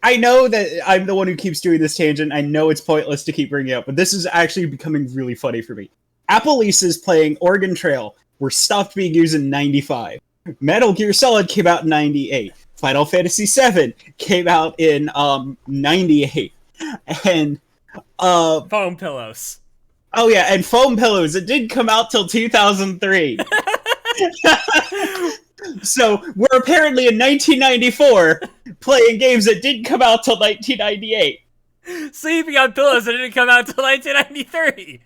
I know that I'm the one who keeps doing this tangent. I know it's pointless to keep bringing it up, but this is actually becoming really funny for me. Applease's playing Oregon Trail were stopped being used in 95. Metal Gear Solid came out in 98. Final Fantasy VII came out in 98. And foam pillows. Oh yeah, and foam pillows. It didn't come out till 2003. So we're apparently in 1994 playing games that didn't come out till 1998. Sleeping on pillows that didn't come out till 1993.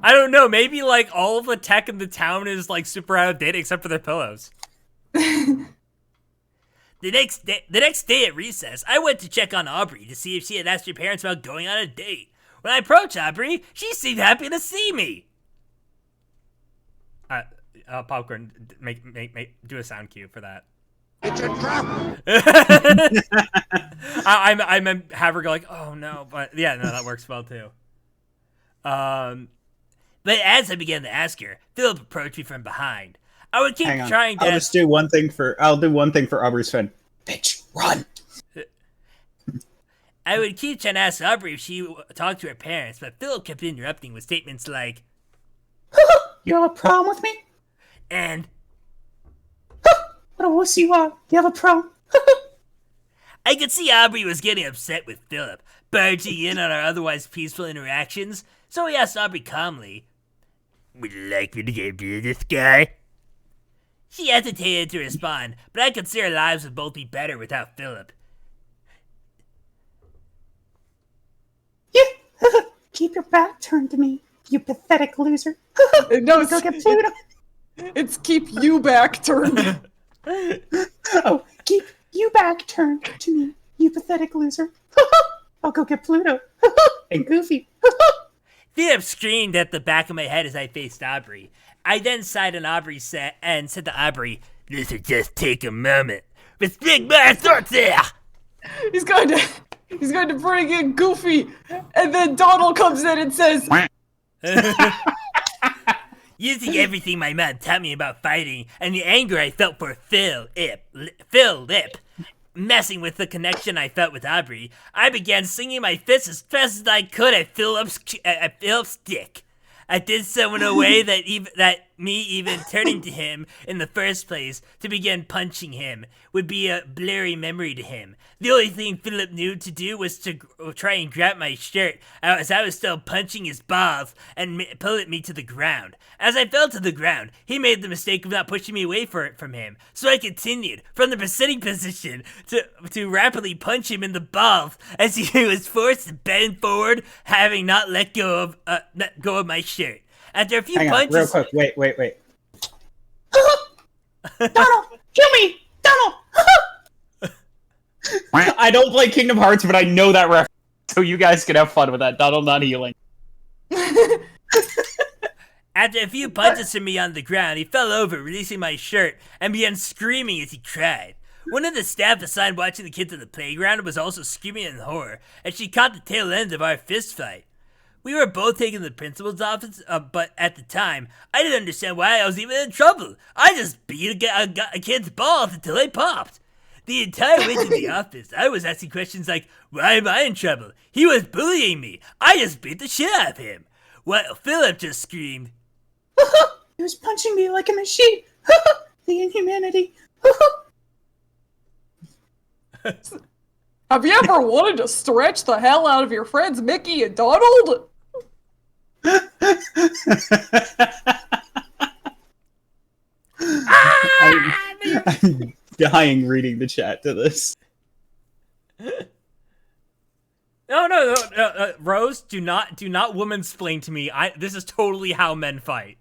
I don't know. Maybe like all of the tech in the town is like super outdated except for their pillows. The next day at recess, I went to check on Aubrey to see if she had asked her parents about going on a date. When I approached Aubrey, she seemed happy to see me. Popcorn, do a sound cue for that. It's a trap. I'm have her go like, oh no, but yeah, no, that works well too. But as I began to ask her, Philip approached me from behind. I would keep trying to. I'll just do one thing for. I'll do one thing for Aubrey's friend. Bitch, run. I would keep trying to ask Aubrey if she talked to her parents, but Philip kept interrupting with statements like, You have a problem with me? and What a wuss you are. You have a problem? I could see Aubrey was getting upset with Philip, barging in on our otherwise peaceful interactions, so he asked Aubrey calmly, would you like me to get rid of this guy? She hesitated to respond, but I could see our lives would both be better without Philip. Yeah. Keep your back turned to me, you pathetic loser. No, Go get Pluto. it's keep you back turned. Oh, keep you back turned to me, you pathetic loser. I'll go get Pluto. And Goofy. Philip screamed at the back of my head as I faced Aubrey. I then sighed on Aubrey's set and said to Aubrey, this'll just take a moment. Respect my authority! He's going to bring in Goofy, and then Donald comes in and says, Using everything my mom taught me about fighting and the anger I felt for Phil Lip, messing with the connection I felt with Aubrey, I began swinging my fists as fast as I could at Philip's dick. I did so in a way that me even turning to him in the first place to begin punching him would be a blurry memory to him. The only thing Philip knew to do was to try and grab my shirt as I was still punching his balls and pull me to the ground. As I fell to the ground, he made the mistake of not pushing me away from him, so I continued from the sitting position to rapidly punch him in the balls as he was forced to bend forward, having not let go of my shirt. After a few punches, real quick. Wait. Donald, kill me, Donald. I don't play Kingdom Hearts, but I know that reference, so you guys can have fun with that. Donald not healing. After a few punches from me on the ground, he fell over, releasing my shirt, and began screaming as he cried. One of the staff assigned watching the kids at the playground was also screaming in horror, and she caught the tail end of our fist fight. We were both taken to the principal's office, but at the time, I didn't understand why I was even in trouble. I just beat a kid's balls until they popped. The entire way to the office, I was asking questions like, why am I in trouble? He was bullying me. I just beat the shit out of him. Well, Philip just screamed, He was punching me like a machine. The inhumanity. have you ever wanted to stretch the hell out of your friends Mickey and Donald? I'm dying reading the chat to this. No, Rose, do not womansplain to me. This is totally how men fight.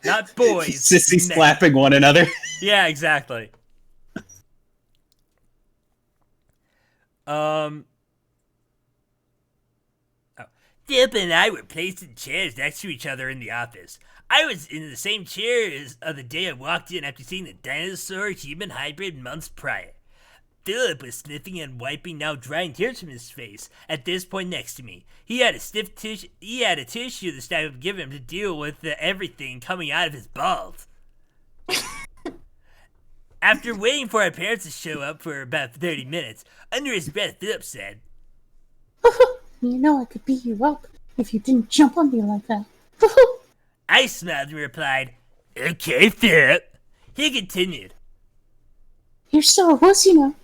Not boys. Sissy men. slapping one another. Yeah, exactly. Philip and I were placed in chairs next to each other in the office. I was in the same chair as the day I walked in after seeing the dinosaur-human hybrid months prior. Philip was sniffing and wiping now drying tears from his face at this point next to me. He had a tissue the staff had given him to deal with everything coming out of his balls. After waiting for our parents to show up for about 30 minutes, under his breath, Philip said, You know I could beat you up if you didn't jump on me like that. I smiled and replied, Okay, Philip. He continued, You're so a wuss, you know.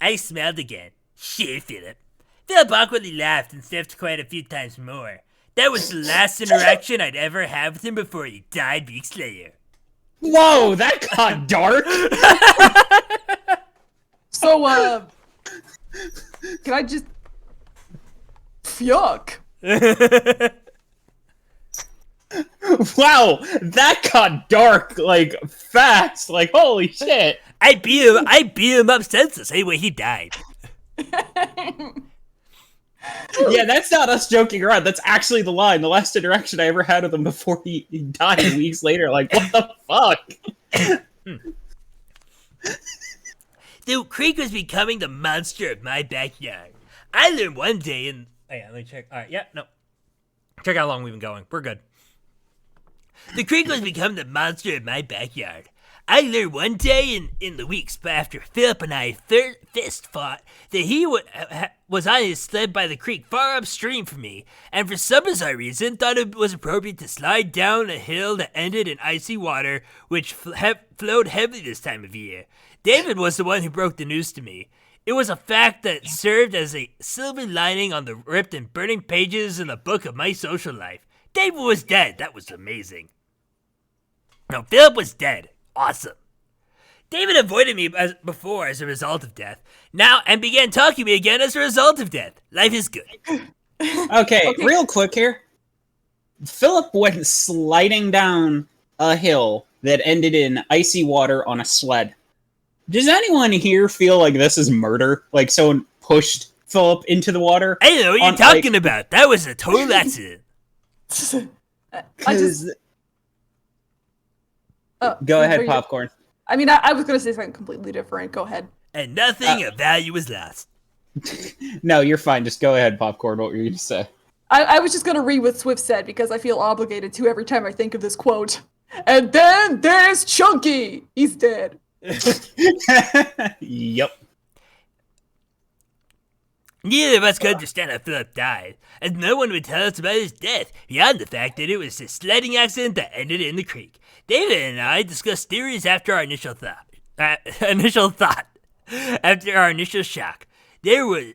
I smiled again. Shit, Philip. Philip awkwardly laughed and sniffed quite a few times more. That was the last interaction I'd ever had with him before he died weeks later. Whoa, that got dark. So, can I just... yuck. Wow, that got dark, like, fast. Like, holy shit. I beat him up senseless. Anyway, he died. Yeah, that's not us joking around. That's actually the line. The last interaction I ever had with him before he died weeks later. Like, what the fuck? The creek was becoming the monster of my backyard. I learned one day in... Hang on, let me check. All right, yeah, no. Check how long we've been going. We're good. The creek was becoming the monster of my backyard. I learned one day in the weeks after Philip and I fist fought that he was on his sled by the creek far upstream from me, and for some bizarre reason thought it was appropriate to slide down a hill that ended in icy water, which flowed heavily this time of year. David was the one who broke the news to me. It was a fact that served as a silver lining on the ripped and burning pages in the book of my social life. David was dead. That was amazing. No, Philip was dead. Awesome. David avoided me before as a result of death, now and began talking to me again as a result of death. Life is good. Okay, real quick here. Philip went sliding down a hill that ended in icy water on a sled. Does anyone here feel like this is murder? Like someone pushed Philip into the water? I don't know what you're talking about. That was a total accident. Go ahead, Popcorn. I mean, I was going to say something completely different. Go ahead. And nothing of value was lost. No, you're fine. Just go ahead, Popcorn. What were you going to say? I was just going to read what Swift said because I feel obligated to every time I think of this quote. And then there's Chunky. He's dead. Yep. Neither of us could understand how Philip died, as no one would tell us about his death, beyond the fact that it was a sledding accident that ended in the creek. David and I discussed theories after our initial thought. After our initial shock. Were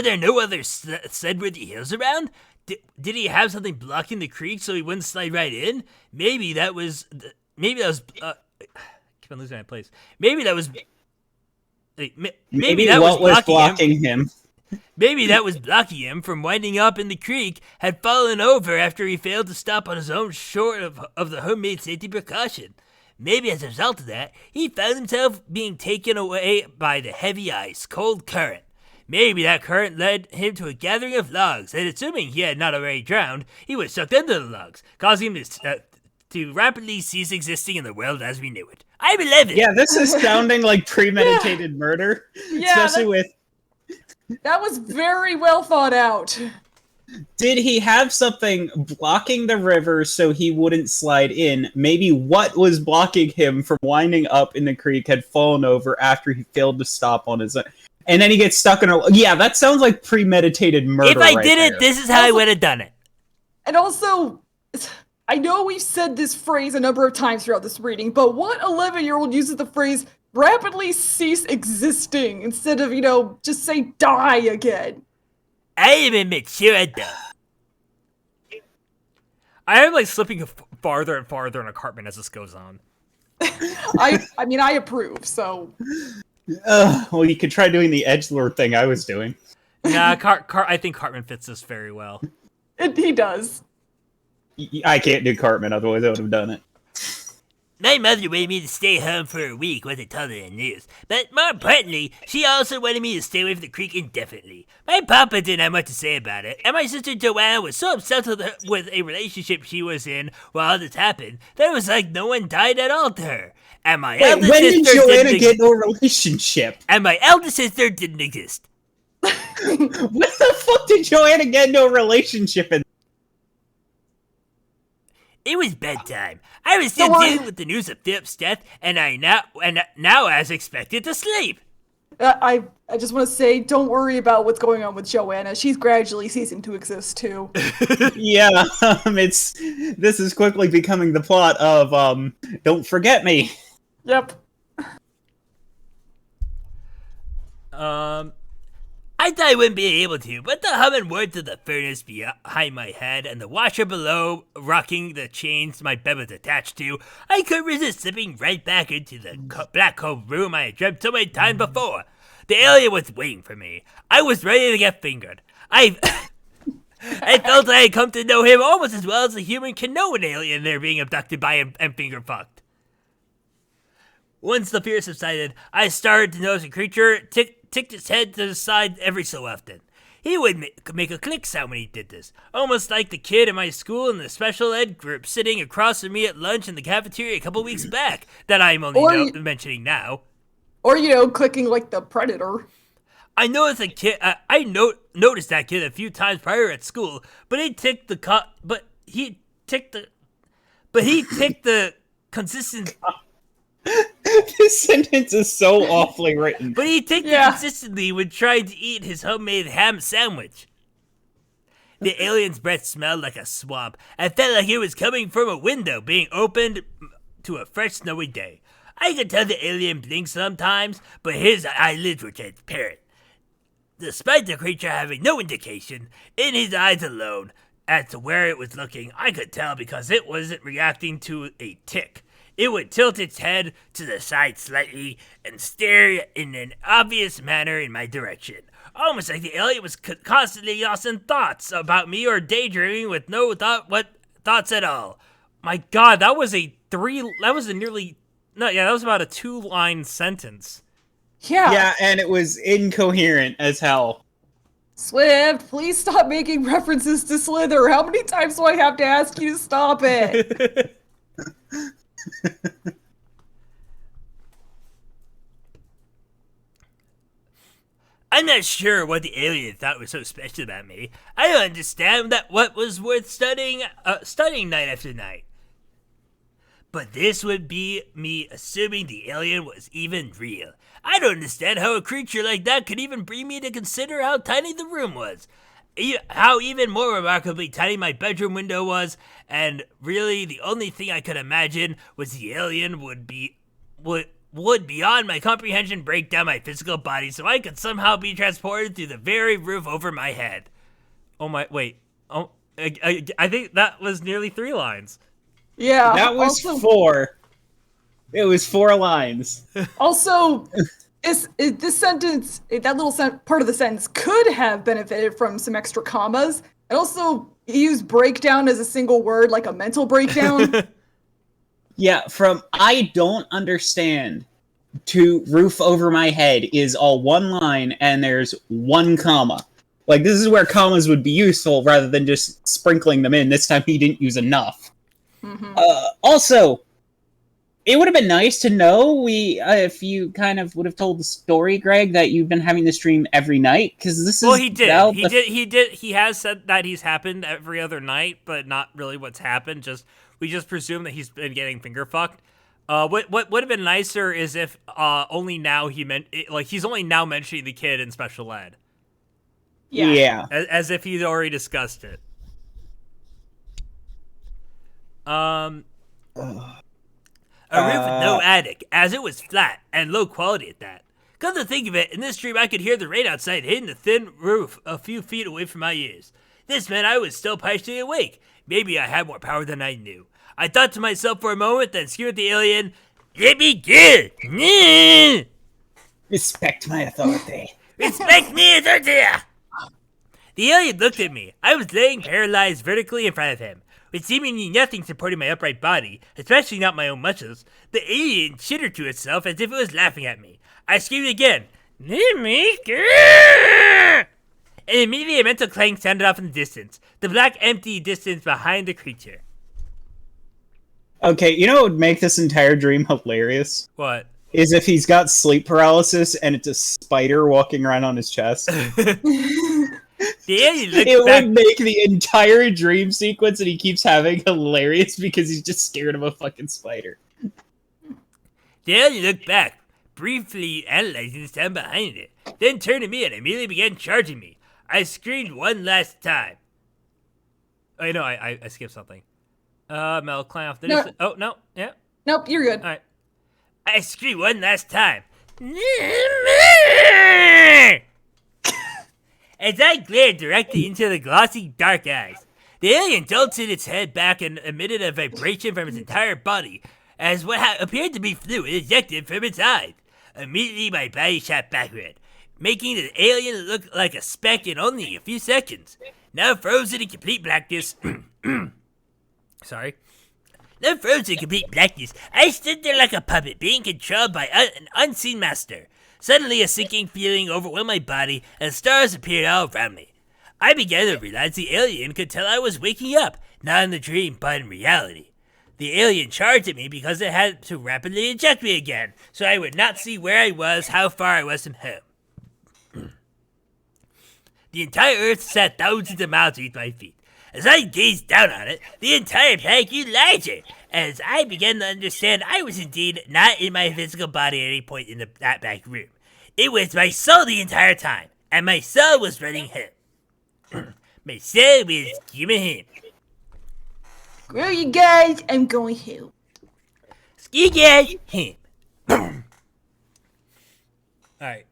there no other sledworthy hills around? Did he have something blocking the creek so he wouldn't slide right in? Maybe that was I keep on losing my place. Maybe that was what was blocking him. Maybe that was blocking him from winding up in the creek had fallen over after he failed to stop on his own short of the homemade safety precaution. Maybe as a result of that, he found himself being taken away by the heavy ice, cold current. Maybe that current led him to a gathering of logs, and assuming he had not already drowned, he was sucked into the logs, causing him to rapidly cease existing in the world as we knew it. I believe it! Yeah, this is sounding like premeditated murder, especially with... That was very well thought out. Did he have something blocking the river so he wouldn't slide in? Maybe what was blocking him from winding up in the creek had fallen over after he failed to stop on his own. And then he gets stuck in a... Yeah, that sounds like premeditated murder. If I did it, this is how I would have done it. And also, I know we've said this phrase a number of times throughout this reading, but what 11-year-old uses the phrase rapidly cease existing instead of, just say die again? I am a mature adult. I am slipping farther and farther in a Cartman as this goes on. I approve, so... well, you could try doing the edgelord thing I was doing. Nah, I think Cartman fits this very well. He does. I can't do Cartman, otherwise I would have done it. My mother wanted me to stay home for a week once I told her the news. But more importantly, she also wanted me to stay away from the creek indefinitely. My papa didn't have much to say about it, and my sister Joanna was so obsessed with a relationship she was in while all this happened that it was like no one died at all to her. And my eldest when sister did Joanna get no relationship? And my eldest sister didn't exist. What the fuck did Joanna get no relationship in? It was bedtime. I was still dealing with the news of Philip's death, and now as expected to sleep. I just want to say, don't worry about what's going on with Joanna. She's gradually ceasing to exist too. Yeah, this is quickly becoming the plot of Don't Forget Me. Yep. I thought I wouldn't be able to, but the humming words of the furnace behind my head and the washer below rocking the chains my bed was attached to, I couldn't resist slipping right back into the black cold room I had dreamt so many times before. The alien was waiting for me. I was ready to get fingered. I I felt I had come to know him almost as well as a human can know an alien they're being abducted by and finger fucked. Once the fear subsided, I started to notice a creature ticked its head to the side every so often. He would make a click sound when he did this, almost like the kid in my school in the special ed group sitting across from me at lunch in the cafeteria a couple weeks back that I'm only mentioning now. Or, clicking like the Predator. I noticed noticed that kid a few times prior at school, but he ticked the consistent. This sentence is so awfully written. But he ticked it consistently when trying to eat his homemade ham sandwich. The alien's breath smelled like a swamp. I felt like it was coming from a window being opened to a fresh snowy day. I could tell the alien blinked sometimes, but his eyelids were transparent. Despite the creature having no indication, in his eyes alone, as to where it was looking, I could tell because it wasn't reacting to a tick. It would tilt its head to the side slightly and stare in an obvious manner in my direction. Almost like the alien was constantly lost in thoughts about me or daydreaming with no thoughts at all. My God, that was about a 2-line sentence. Yeah. Yeah, and it was incoherent as hell. Swift, please stop making references to Slither. How many times do I have to ask you to stop it? I'm not sure what the alien thought was so special about me. I don't understand what was worth studying night after night. But this would be me assuming the alien was even real. I don't understand how a creature like that could even bring me to consider how tiny the room was. How even more remarkably tiny my bedroom window was, and really the only thing I could imagine was the alien would beyond my comprehension break down my physical body so I could somehow be transported through the very roof over my head. I think that was nearly 3 lines. Yeah. That was 4. It was 4 lines. Also, this sentence, that little part of the sentence could have benefited from some extra commas. And also, he used breakdown as a single word, like a mental breakdown. Yeah, from I don't understand to roof over my head is all 1 line, and there's 1 comma. Like, this is where commas would be useful rather than just sprinkling them in. This time he didn't use enough. Mm-hmm. Also, it would have been nice to know if you kind of would have told the story, Greg, that you've been having the stream every night, because this is... Well, he did. He did. He has said that he's happened every other night, but not really what's happened. We just presume that he's been getting finger fucked. What would have been nicer is if only now he's only now mentioning the kid in special ed. Yeah. As if he'd already discussed it. A roof with no attic, as it was flat and low quality at that. Come to think of it, in this dream I could hear the rain outside hitting the thin roof a few feet away from my ears. This meant I was still partially awake. Maybe I had more power than I knew. I thought to myself for a moment, then screamed at the alien, "Let me go! Respect my authority. Respect me, authority!" The alien looked at me. I was laying paralyzed vertically in front of him, with seemingly nothing supporting my upright body, especially not my own muscles. The alien chittered to itself as if it was laughing at me. I screamed again, "Let me go!" And immediately a mental clang sounded off in the distance, the black empty distance behind the creature. Okay, you know what would make this entire dream hilarious? What? Is if he's got sleep paralysis and it's a spider walking around on his chest. The alien looked It back. would make the entire dream sequence that he keeps having hilarious because he's just scared of a fucking spider. The alien looked back, briefly analyzing the sound behind it, then turned to me and immediately began charging me. I screamed one last time. Oh, no, I skipped something. Mel, climb off the distance. Oh, no, yeah. Nope, you're good. All right. I screamed one last time. As I glared directly into the glossy dark eyes, the alien tilted its head back and emitted a vibration from its entire body, as what appeared to be fluid ejected from its eyes. Immediately, my body shot backward. making the alien look like a speck in only a few seconds. Now frozen in complete blackness. Sorry. Now frozen in complete blackness, I stood there like a puppet, being controlled by an unseen master. Suddenly, a sinking feeling overwhelmed my body, and stars appeared all around me. I began to realize the alien could tell I was waking up, not in the dream, but in reality. The alien charged at me because it had to rapidly eject me again, so I would not see where I was, how far I was from home. The entire Earth sat thousands of miles beneath my feet. As I gazed down on it, the entire planet grew larger. As I began to understand, I was indeed not in my physical body at any point in that back room. It was my soul the entire time, and my soul was running him. My soul was giving him. Screw you guys, I'm going home. Screw guys, him. Alright.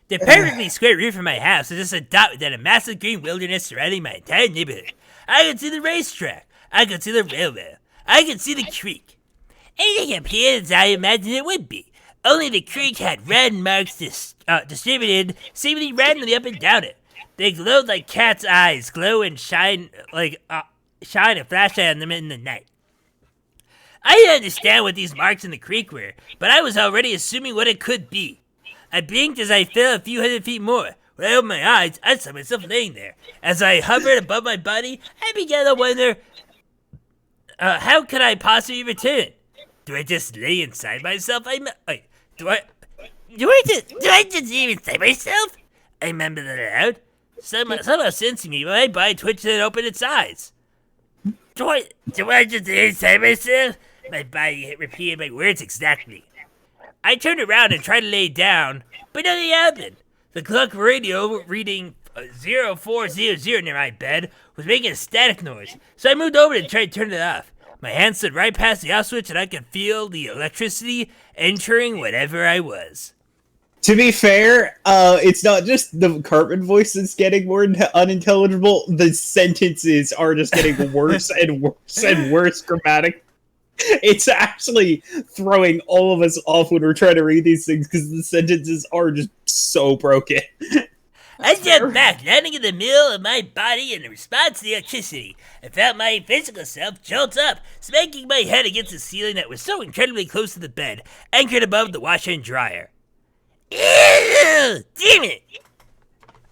The perfectly square roof of my house is just a dot within a massive green wilderness surrounding my entire neighborhood. I could see the racetrack. I could see the railroad. I could see the creek. Everything appeared as I imagined it would be. Only the creek had red marks distributed seemingly randomly up and down it. They glowed like cat's eyes, glow and shine like shine a flashlight on them in the night. I didn't understand what these marks in the creek were, but I was already assuming what it could be. I blinked as I fell a few hundred feet more. When I opened my eyes, I saw myself laying there. As I hovered above my body, I began to wonder, how could I possibly return? Do I just lay inside myself? Do I just leave inside myself? I remembered that aloud. Somehow sensing me, my body twitched and opened its eyes. Do I just lay inside myself? My body repeated my words exactly. I turned around and tried to lay down, but nothing happened. The clock radio reading 0400 near my bed was making a static noise, so I moved over and tried to turn it off. My hand stood right past the off switch and I could feel the electricity entering whatever I was. To be fair, it's not just the Cartman voice that's getting more unintelligible. The sentences are just getting worse and worse and worse grammatic. It's actually throwing all of us off when we're trying to read these things because the sentences are just so broken. I jumped back, landing in the middle of my body in response to the electricity. I felt my physical self jolt up, smacking my head against the ceiling that was so incredibly close to the bed, anchored above the washer and dryer. Ew! Damn it!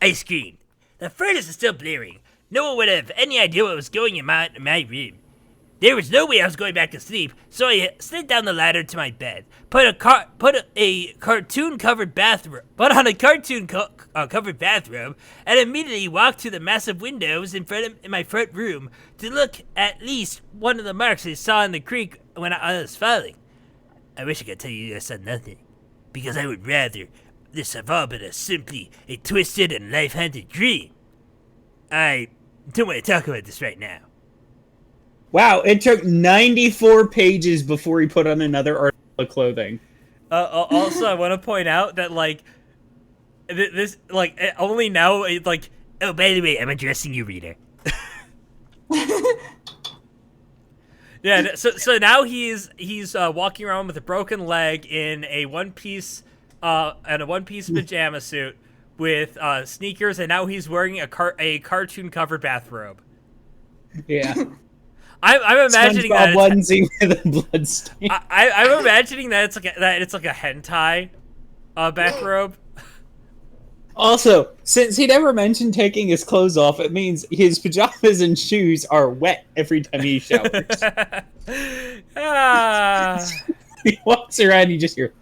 I screamed. The furnace was still blaring. No one would have any idea what was going on in my room. There was no way I was going back to sleep, so I slid down the ladder to my bed, put on a cartoon covered bathrobe, and immediately walked to the massive windows in my front room to look at least one of the marks I saw in the creek when I was falling. I wish I could tell you I saw nothing, because I would rather this have all been simply a twisted and life-haunted dream. I don't want to talk about this right now. Wow, it took 94 pages before he put on another article of clothing. Also, I want to point out that, this, only now, oh, by the way, I'm addressing you, reader. Yeah, so now he's walking around with a broken leg in a one-piece pajama suit with sneakers, and now he's wearing a cartoon-covered bathrobe. Yeah. I'm imagining that onesie with a blood stain. I'm imagining that it's like a hentai bathrobe. Also, since he never mentioned taking his clothes off, it means his pajamas and shoes are wet every time he showers. He walks around, you just hear.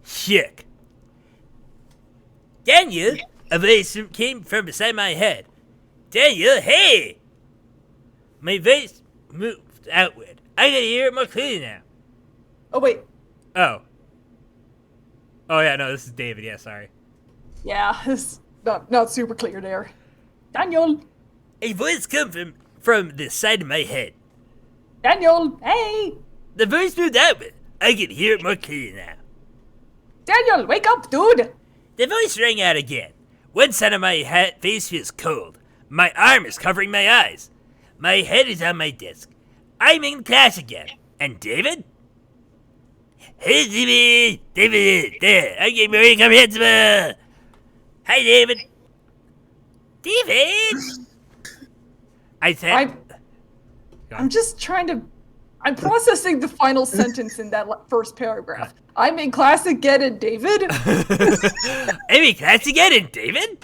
Shook. Daniel, a voice came from beside my head. Daniel, hey! My voice moved outward. I can hear it more clearly now. Oh, wait. Oh. Oh, yeah, no, this is David. Yeah, sorry. Yeah, it's not super clear there. Daniel! A voice come from the side of my head. Daniel, hey! The voice moved outward. I can hear it more clearly now. Daniel, wake up, dude! The voice rang out again. One side of my face feels cold. My arm is covering my eyes. My head is on my desk. I'm in class again. And David? Hey, David! David! There! I'm getting very comprehensible! Hi, David! David! I said... I'm just trying to... I'm processing the final sentence in that first paragraph. I'm in class again, David. I'm in class again, David?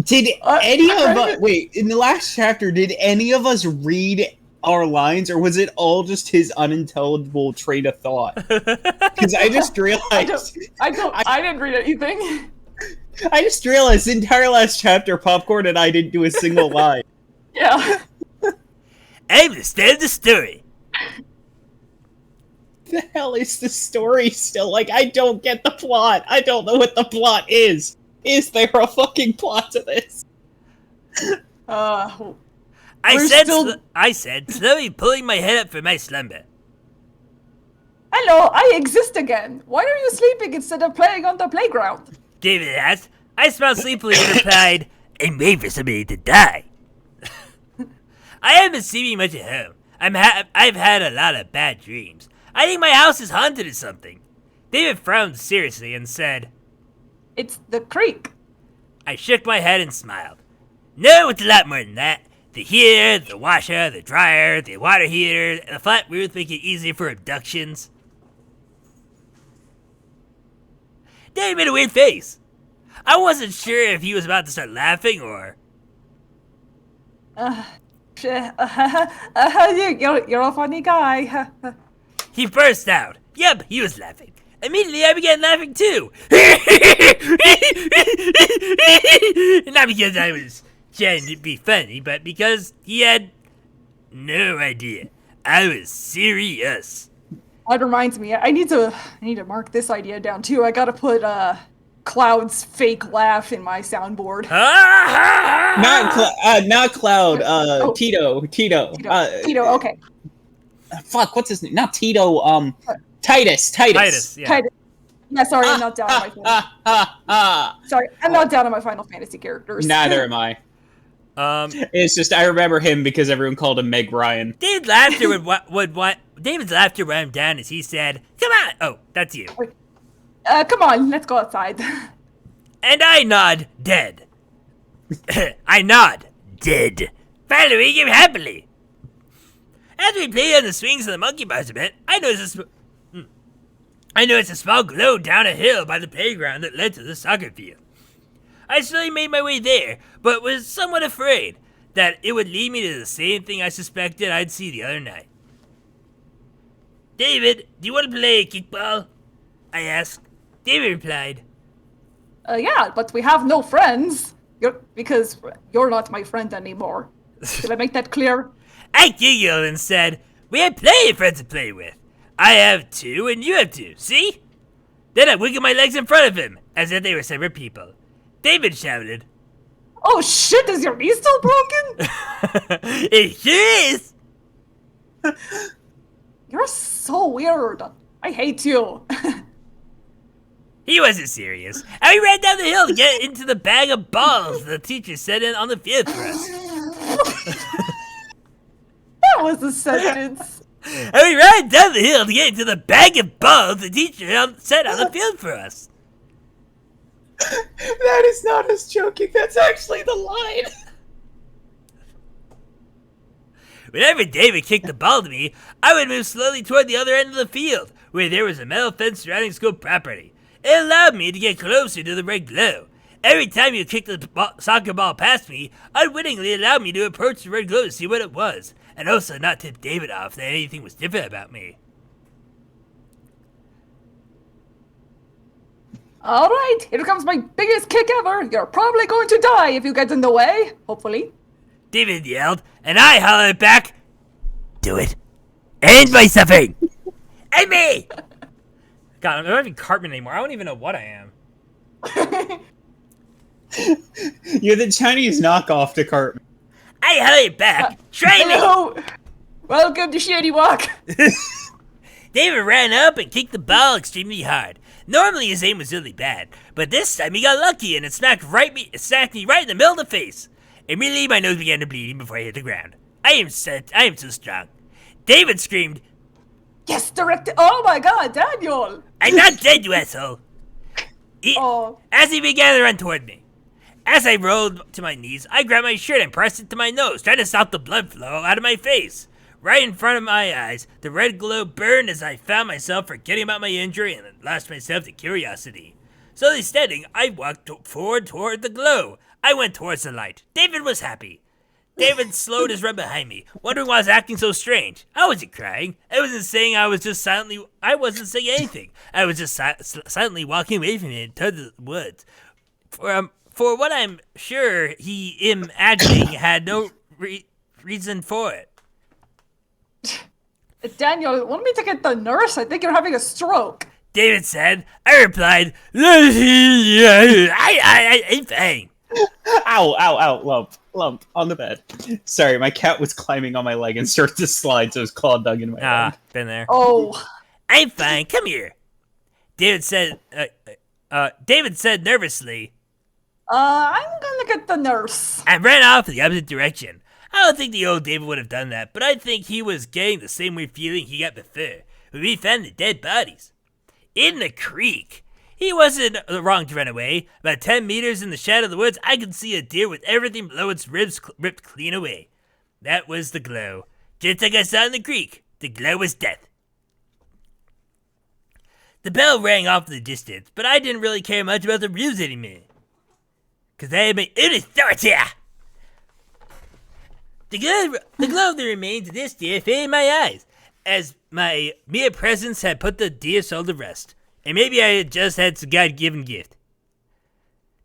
Did any of us... Wait, in the last chapter, did any of us read our lines, or was it all just his unintelligible train of thought? Because I just realized... I didn't read anything. I just realized the entire last chapter, Popcorn and I didn't do a single line. Yeah. I understand the story. The hell is the story still? Like, I don't get the plot. I don't know what the plot is. Is there a fucking plot to this? I said, slowly pulling my head up from my slumber. Hello, I exist again. Why are you sleeping instead of playing on the playground? David asked. I smiled sleepily and replied, I'm waiting for somebody to die. I haven't been sleeping much at home. I've had a lot of bad dreams. I think my house is haunted or something. David frowned seriously and said, It's the creek. I shook my head and smiled. No, it's a lot more than that. The heater, the washer, the dryer, the water heater, the flat roof make it easier for abductions. David made a weird face. I wasn't sure if he was about to start laughing or... You're a funny guy. He burst out. Yep, he was laughing. Immediately, I began laughing too. Not because I was trying to be funny, but because he had no idea. I was serious. That reminds me, I need to mark this idea down too. I gotta put Cloud's fake laugh in my soundboard. Not Cloud. Tito. Tito, okay. Fuck, what's his name? Not Tito. Titus. Titus, yeah. Titus. Yeah, sorry, I'm not down on my Sorry, I'm not down on my Final Fantasy characters. Neither am I. It's just I remember him because everyone called him Meg Ryan. David's laughter David's laughter wound down as he said, "Come on!" Oh, that's you. Come on, let's go outside. And I nod, dead. I nod, dead. Following him happily. As we played on the swings of the monkey bars a bit, I noticed a small glow down a hill by the playground that led to the soccer field. I slowly made my way there, but was somewhat afraid that it would lead me to the same thing I suspected I'd see the other night. David, do you want to play kickball? I asked. David replied. Yeah, but we have no friends. Because you're not my friend anymore. Did I make that clear? I giggled and said, we have plenty of friends to play with. I have two and you have two, see? Then I wiggled my legs in front of him, as if they were separate people. David shouted. Oh shit, is your knee still broken? It sure is! You're so weird. I hate you. He wasn't serious, and we ran down the hill to get into the bag of balls the teacher set in on the field for us. That was a sentence. And we ran down the hill to get into the bag of balls the teacher set on the field for us. That is not us joking, that's actually the line. Whenever David kicked the ball to me, I would move slowly toward the other end of the field, where there was a metal fence surrounding school property. It allowed me to get closer to the red glow. Every time you kicked the soccer ball past me, unwittingly allowed me to approach the red glow to see what it was, and also not tip David off that anything was different about me. Alright, here comes my biggest kick ever. You're probably going to die if you get in the way, hopefully. David yelled, and I hollered back, do it. End my suffering. And me! God, I'm not even Cartman anymore. I don't even know what I am. You're the Chinese knockoff to Cartman. I hollered back, try me! Hello! Welcome to Shady Walk. David ran up and kicked the ball extremely hard. Normally his aim was really bad, but this time he got lucky and it smacked me right in the middle of the face. Immediately my nose began to bleed before I hit the ground. I am so strong. David screamed, Yes, directed. Oh my god, Daniel! I'm not dead, you asshole. Oh. As he began to run toward me. As I rolled to my knees, I grabbed my shirt and pressed it to my nose, trying to stop the blood flow out of my face. Right in front of my eyes, the red glow burned as I found myself forgetting about my injury and lost myself to curiosity. Slowly standing, I walked forward toward the glow. I went towards the light. David was happy. David slowed his run behind me, wondering why I was acting so strange. I wasn't crying. I wasn't saying I wasn't saying anything. I was just silently walking away from him toward the woods. For what I'm sure he imagining had no reason for it. Daniel, want me to get the nurse? I think you're having a stroke. David said. I replied, I'm fine. Ow, lump on the bed. Sorry, my cat was climbing on my leg and started to slide, so his claw dug into my leg. Been there. Oh. I'm fine, come here. David said nervously. I'm gonna get the nurse. I ran off in the opposite direction. I don't think the old David would have done that, but I think he was getting the same weird feeling he got before, when we found the dead bodies. In the creek. He wasn't wrong to run away. About 10 meters in the shadow of the woods, I could see a deer with everything below its ribs ripped clean away. That was the glow. Just like I saw in the creek, the glow was death. The bell rang off in the distance, but I didn't really care much about the ruse anymore. Because I had my own authority. The glow of the remains of this deer faded in my eyes, as my mere presence had put the deer's soul to rest. And maybe I had just had some God-given gift.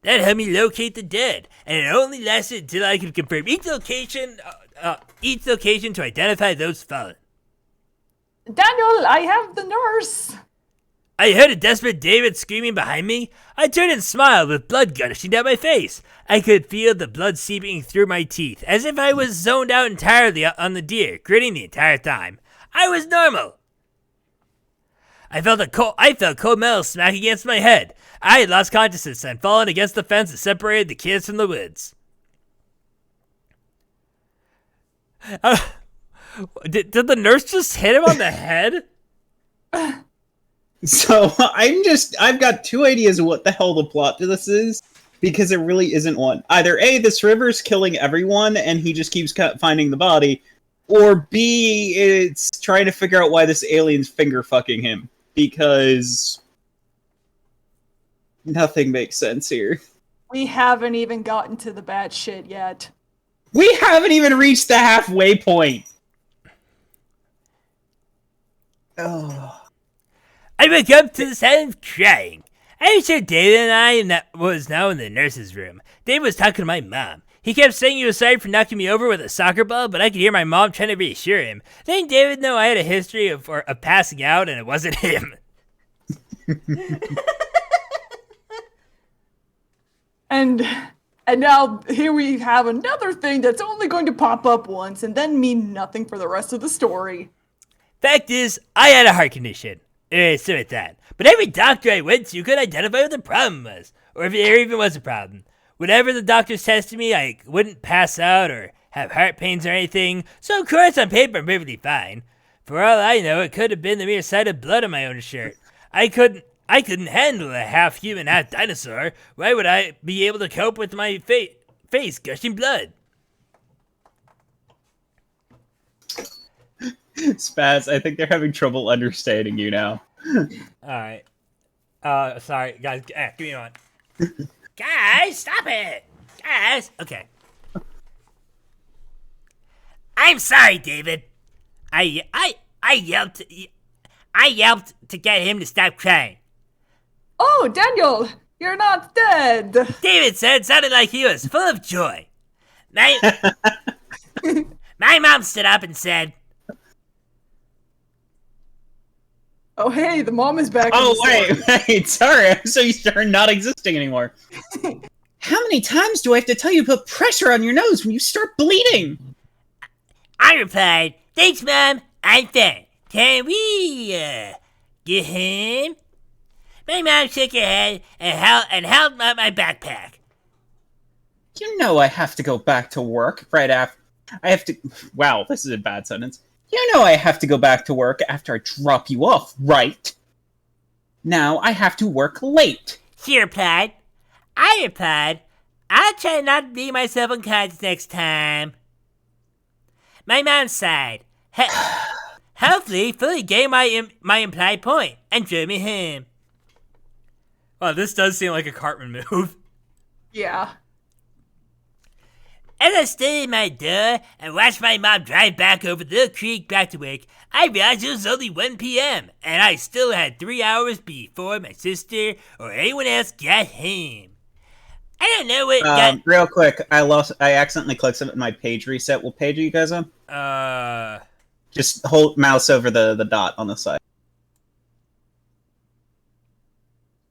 That helped me locate the dead, and it only lasted until I could confirm each location to identify those fallen. Daniel, I have the nurse. I heard a desperate David screaming behind me. I turned and smiled with blood gushing down my face. I could feel the blood seeping through my teeth, as if I was zoned out entirely on the deer, grinning the entire time. I was normal. I felt cold metal smack against my head. I had lost consciousness and fallen against the fence that separated the kids from the woods. Did the nurse just hit him on the head? So I've got two ideas of what the hell the plot to this is, because there really isn't one. Either A, this river's killing everyone and he just keeps finding the body, or B, it's trying to figure out why this alien's finger fucking him, because nothing makes sense here. We haven't even gotten to the bad shit yet. We haven't even reached the halfway point. Oh. I woke up to the sound of crying. I was sure David and I was now in the nurse's room. David was talking to my mom. He kept saying he was sorry for knocking me over with a soccer ball, but I could hear my mom trying to reassure him. Then David knew I had a history of passing out, and it wasn't him. And now here we have another thing that's only going to pop up once and then mean nothing for the rest of the story. Fact is, I had a heart condition. So it's that. But every doctor I went to could identify what the problem was, or if there even was a problem. Whenever the doctors tested me, I wouldn't pass out or have heart pains or anything, so of course on paper I'm perfectly fine. For all I know, it could have been the mere sight of blood on my own shirt. I couldn't handle a half-human, half-dinosaur. Why would I be able to cope with my face gushing blood? Spaz, I think they're having trouble understanding you now. Alright. Sorry, guys. Give me one. Guys, stop it! Guys! Okay. I'm sorry, David. I yelped to get him to stop crying. Oh, Daniel, you're not dead. David said it sounded like he was full of joy. My mom stood up and said, Oh, hey, the mom is back. Oh, wait, sorry. I'm so used to her not existing anymore. How many times do I have to tell you to put pressure on your nose when you start bleeding? I replied, thanks, Mom, I'm fine. Can we, get him? My mom shook her head and held up my backpack. You know I have to go back to work right after... Wow, this is a bad sentence. You know I have to go back to work after I drop you off, right? Now I have to work late. She replied. I replied, I'll try not to be myself unconscious next time. My mom sighed. Hopefully, fully gained my implied point and drove me home. Wow, this does seem like a Cartman move. Yeah. As I stood in my door and watched my mom drive back over the creek back to work, I realized it was only 1 p.m. and I still had 3 hours before my sister or anyone else got home. I don't know what Real quick, I accidentally clicked something in my page reset. What page are you guys on? Just hold mouse over the dot on the side.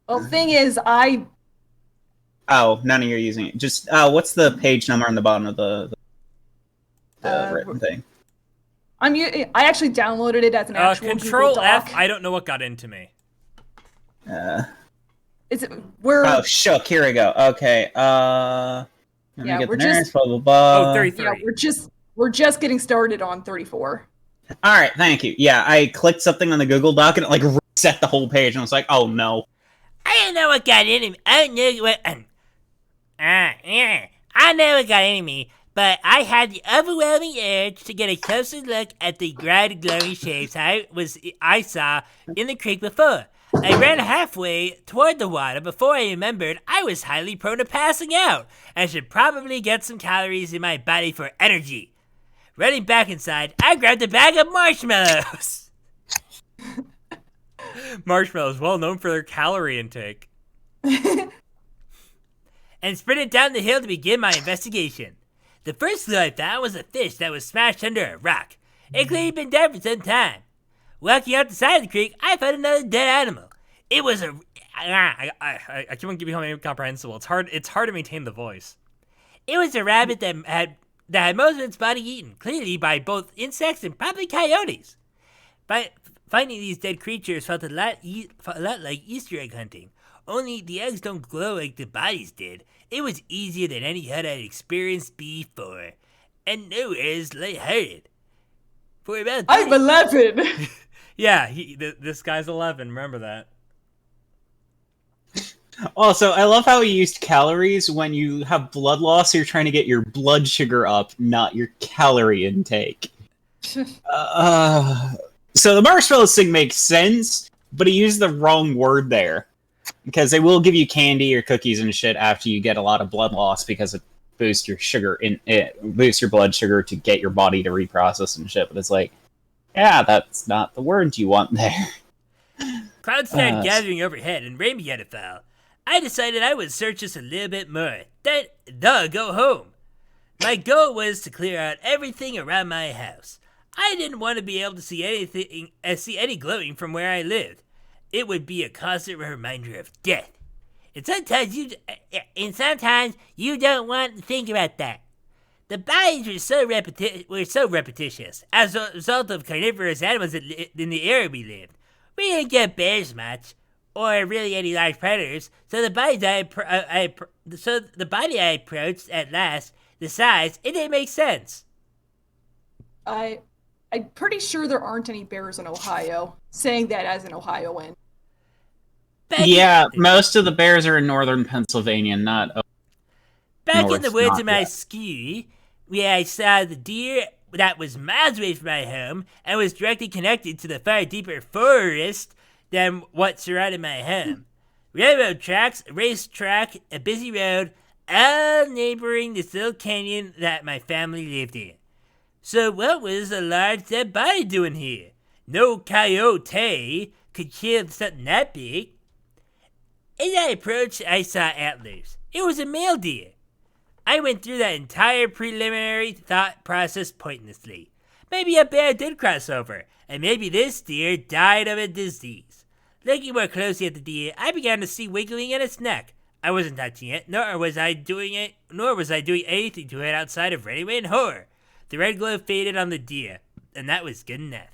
Well, the thing is, Oh, none of you are using it. Just, what's the page number on the bottom of the written thing? I actually downloaded it as an actual Control Google Doc. F. I don't know what got into me. Is it we're Oh, shook. Here we go. Okay. Let me Yeah, get we're the nurse, just- blah, blah, blah. Oh, 33. yeah, we're just getting started on 34. All right, thank you. Yeah, I clicked something on the Google Doc and it, like, reset the whole page, and I was like, oh, no. I don't know what got into me. I don't know what. I know what got into me, but I had the overwhelming urge to get a closer look at the bright glowing shapes I saw in the creek before. I ran halfway toward the water before I remembered I was highly prone to passing out and should probably get some calories in my body for energy. Running back inside, I grabbed a bag of marshmallows. Marshmallows, well known for their calorie intake. And sprinted down the hill to begin my investigation. The first clue I found was a fish that was smashed under a rock. It clearly been dead for some time. Walking out the side of the creek, I found another dead animal. It was a... I keep on giving home incomprehensible. It's hard to maintain the voice. It was a rabbit that had most of its body eaten, clearly by both insects and probably coyotes. By finding these dead creatures felt a lot like Easter egg hunting. Only the eggs don't glow like the bodies did. It was easier than any hunt I'd experienced before. And nowhere as lighthearted. For about I'm 11. Yeah, this guy's 11, remember that. Also, I love how he used calories when you have blood loss, you're trying to get your blood sugar up, not your calorie intake. So the marshmallows thing makes sense, but he used the wrong word there. Because they will give you candy or cookies and shit after you get a lot of blood loss because it boosts your boosts your blood sugar to get your body to reprocess and shit. But it's like, yeah, that's not the word you want there. Clouds started gathering overhead and rain began to fall. I decided I would search just a little bit more, then go home. My goal was to clear out everything around my house. I didn't want to be able to see any glowing from where I lived. It would be a constant reminder of death. And sometimes you don't want to think about that. The bodies were so repetitious as a result of carnivorous animals in the area we lived. We didn't get bears much, or really any large predators, so the body I approached at last, the size, it didn't make sense. I'm pretty sure there aren't any bears in Ohio. Saying that as an Ohioan. Yeah, most of the bears are in northern Pennsylvania, not Back in the woods not of my yet. ski, where I saw the deer that was miles away from my home and was directly connected to the far deeper forest than what surrounded my home. Railroad tracks, a racetrack, a busy road, all neighboring this little canyon that my family lived in. So what was a large dead body doing here? No coyote could kill something that big. As I approached, I saw antlers. It was a male deer. I went through that entire preliminary thought process pointlessly. Maybe a bear did cross over, and maybe this deer died of a disease. Looking more closely at the deer, I began to see wiggling in its neck. I wasn't touching it, nor was I doing anything to it outside of running away in horror. The red glow faded on the deer, and that was good enough.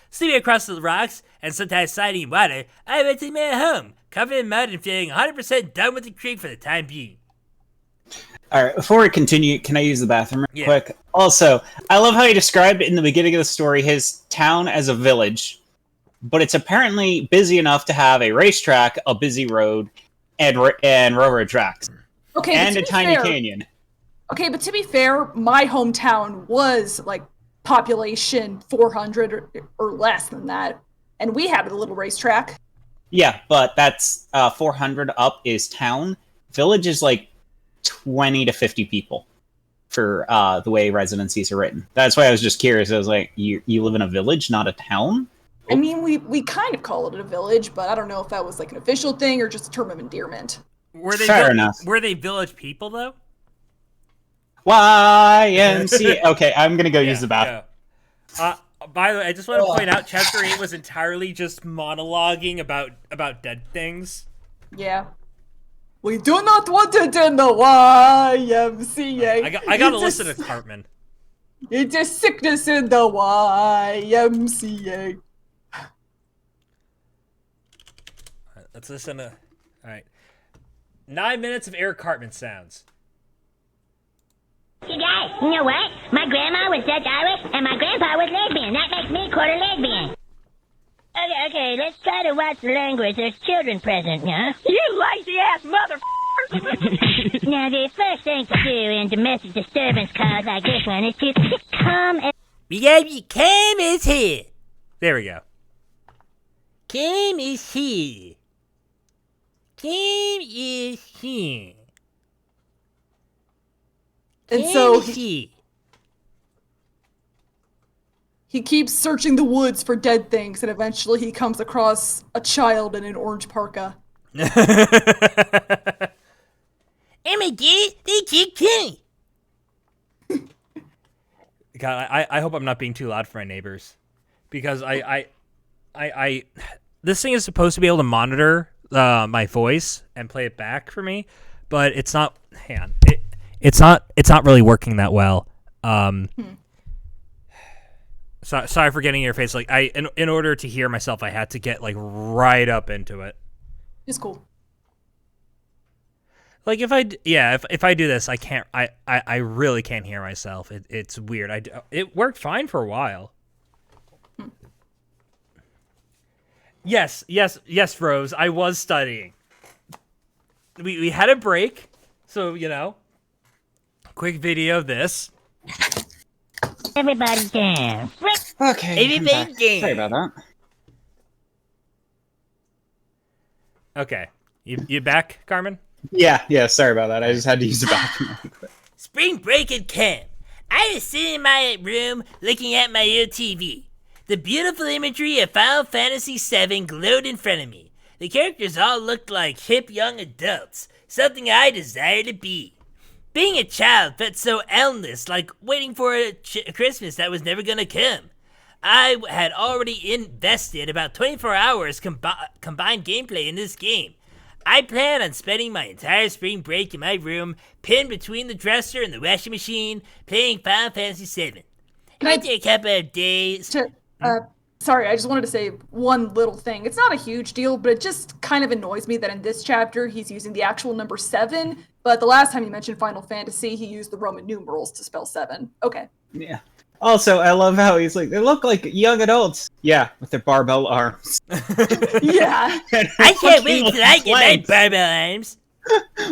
Sleeping across the rocks, and sometimes sliding in water, I eventually made it home, covered in mud and feeling 100% done with the creek for the time being. All right, before we continue, can I use the bathroom real Yeah. quick? Also, I love how he described in the beginning of the story his town as a village, but it's apparently busy enough to have a racetrack, a busy road, and railroad tracks, Okay, and but a to be tiny fair, canyon. Okay, but to be fair, my hometown was like population 400 or less than that, and we had a little racetrack. Yeah, but that's 400 up is town. Village is like 20 to 50 people for the way residencies are written. That's why I was just curious. I was like, you live in a village, not a town? I mean, we kind of call it a village, but I don't know if that was like an official thing or just a term of endearment. Fair enough. Were they village people though? YMCA. Okay, I'm gonna go use the bathroom. Yeah. By the way, I just want to point out chapter 8 was entirely just monologuing about dead things. Yeah. We do not want it in the YMCA. I gotta listen to Cartman. It's a sickness in the YMCA. Let's listen to. All right, 9 minutes of Eric Cartman sounds. You guys, you know what? My grandma was Dutch Irish, and my grandpa was lesbian. That makes me quarter lesbian. Okay, let's try to watch the language. There's children present, yeah? You lazy-ass motherfucker! Now, the first thing to do in domestic disturbance calls like this one is to come and... Cam is here. There we go. Cam is here. Cam is here. And so he keeps searching the woods for dead things, and eventually he comes across a child in an orange parka. Oh my god, they keep killing. God, I hope I'm not being too loud for my neighbors, because I this thing is supposed to be able to monitor my voice and play it back for me, but it's not. Hang on, it's not really working that well. Sorry for getting in your face. Like in order to hear myself, I had to get like right up into it. It's cool. Like if I do this, I can't. I really can't hear myself. It's weird. It worked fine for a while. Yes, Rose. I was studying. We had a break, so quick video of this. Everybody down. Okay, I'm back. Everybody Sorry about that. Okay, you back, Carmen? Yeah, sorry about that. I just had to use the bathroom really quick. Spring break at camp. I was sitting in my room looking at my old TV. The beautiful imagery of Final Fantasy VII glowed in front of me. The characters all looked like hip young adults, something I desire to be. Being a child felt so endless, like waiting for a Christmas that was never gonna come. I had already invested about 24 hours combined gameplay in this game. I plan on spending my entire spring break in my room, pinned between the dresser and the washing machine, playing Final Fantasy VII. After a couple of days... Sorry, I just wanted to say one little thing. It's not a huge deal, but it just kind of annoys me that in this chapter he's using the actual number 7, but the last time he mentioned Final Fantasy, he used the Roman numerals to spell 7. Okay. Yeah. Also, I love how he's like, they look like young adults. Yeah, with their barbell arms. Yeah. I can't wait till I get my barbell arms.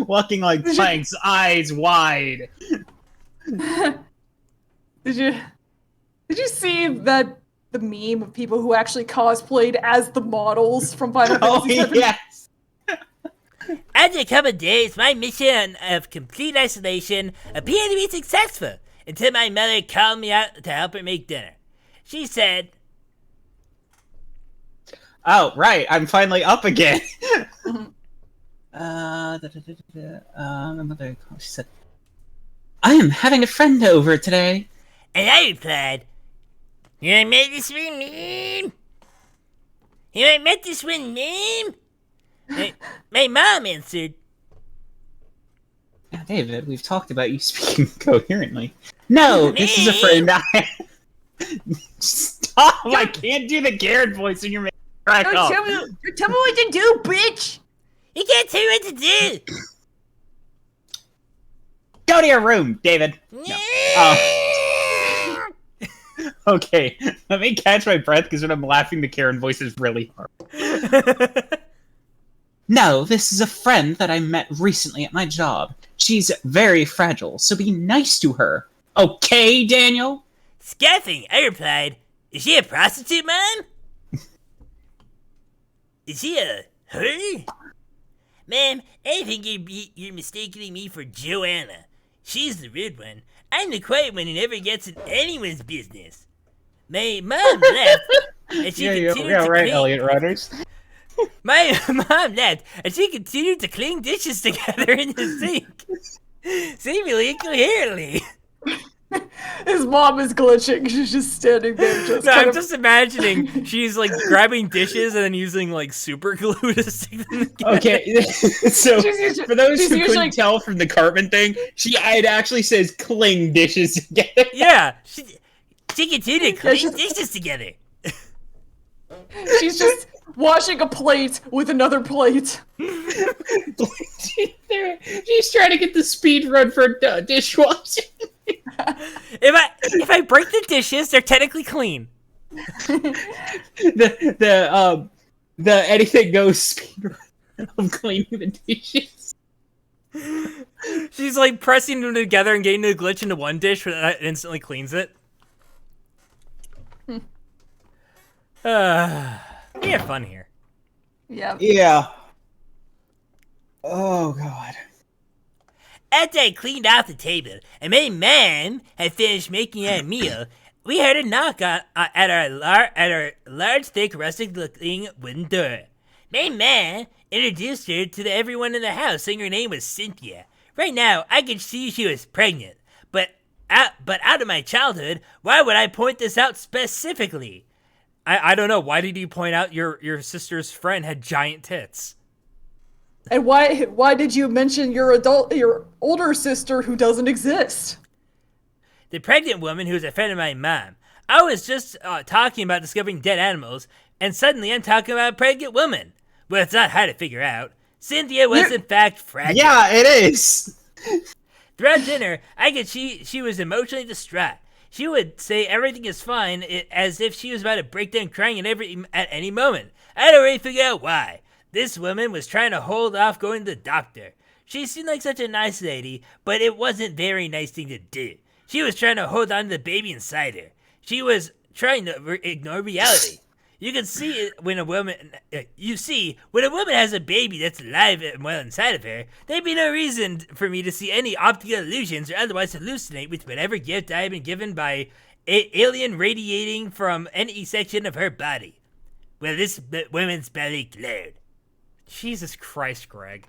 Walking like planks, eyes wide. Did you see that the meme of people who actually cosplayed as the models from Final Fantasy VII? Yes. After a couple of days, my mission of complete isolation appeared to be successful until my mother called me out to help her make dinner. She said, Oh, right, I'm finally up again. My mother, she said, I am having a friend over today. and I replied, You ain't met this one name? You ain't met this one name? My mom answered, Now, David, we've talked about you speaking coherently. No, this is a friend I... Stop! I can't do the Garrett voice when you're making crack up. Tell me what to do, bitch! You can't tell me what to do. Go to your room, David. No. Okay, let me catch my breath because when I'm laughing, the Karen voice is really hard. No, this is a friend that I met recently at my job. She's very fragile, so be nice to her. Okay, Daniel? Scoffing, I replied. Is she a prostitute, man? Is she a her? Ma'am, I think you're mistaking me for Joanna. She's the rude one. I'm the quiet one who never gets in anyone's business. My mom left, and she continued to right, clean. Elliot Rudders. My mom left, and she continued to clean dishes together in the sink, seemingly incoherently. His mom is glitching. She's just standing there, just. No, I'm just imagining she's like grabbing dishes and then using like super glue to stick them together. Okay, so for those who usually... couldn't tell from the Cartman thing, it actually says cling dishes together. Yeah. She continued to clean dishes together. She's just washing a plate with another plate. She's trying to get the speed run for dishwashing. If I break the dishes, they're technically clean. the anything goes speed run of cleaning the dishes. She's like pressing them together and getting the glitch into one dish, but that instantly cleans it. We have fun here. Yeah. Yeah. Oh god. After I cleaned off the table and my mom had finished making our meal, we heard a knock at our large, thick, rustic-looking wooden door. My mom introduced her to everyone in the house, saying her name was Cynthia. Right now, I could see she was pregnant, but out of my childhood, why would I point this out specifically? I don't know. Why did you point out your sister's friend had giant tits? And why did you mention your older sister who doesn't exist? The pregnant woman who was a friend of my mom. I was just talking about discovering dead animals, and suddenly I'm talking about a pregnant woman. Well, it's not hard to figure out. Cynthia was in fact fragile. Yeah, it is. Throughout dinner, I could see she was emotionally distraught. She would say everything is fine, as if she was about to break down crying at any moment. I'd already figured out why. This woman was trying to hold off going to the doctor. She seemed like such a nice lady, but it wasn't a very nice thing to do. She was trying to hold on to the baby inside her. She was trying to ignore reality. You can see it when a woman has a baby that's alive and well inside of her. There'd be no reason for me to see any optical illusions or otherwise hallucinate with whatever gift I have been given by alien radiating from any section of her body. Well, this woman's belly glowed. Jesus Christ, Greg.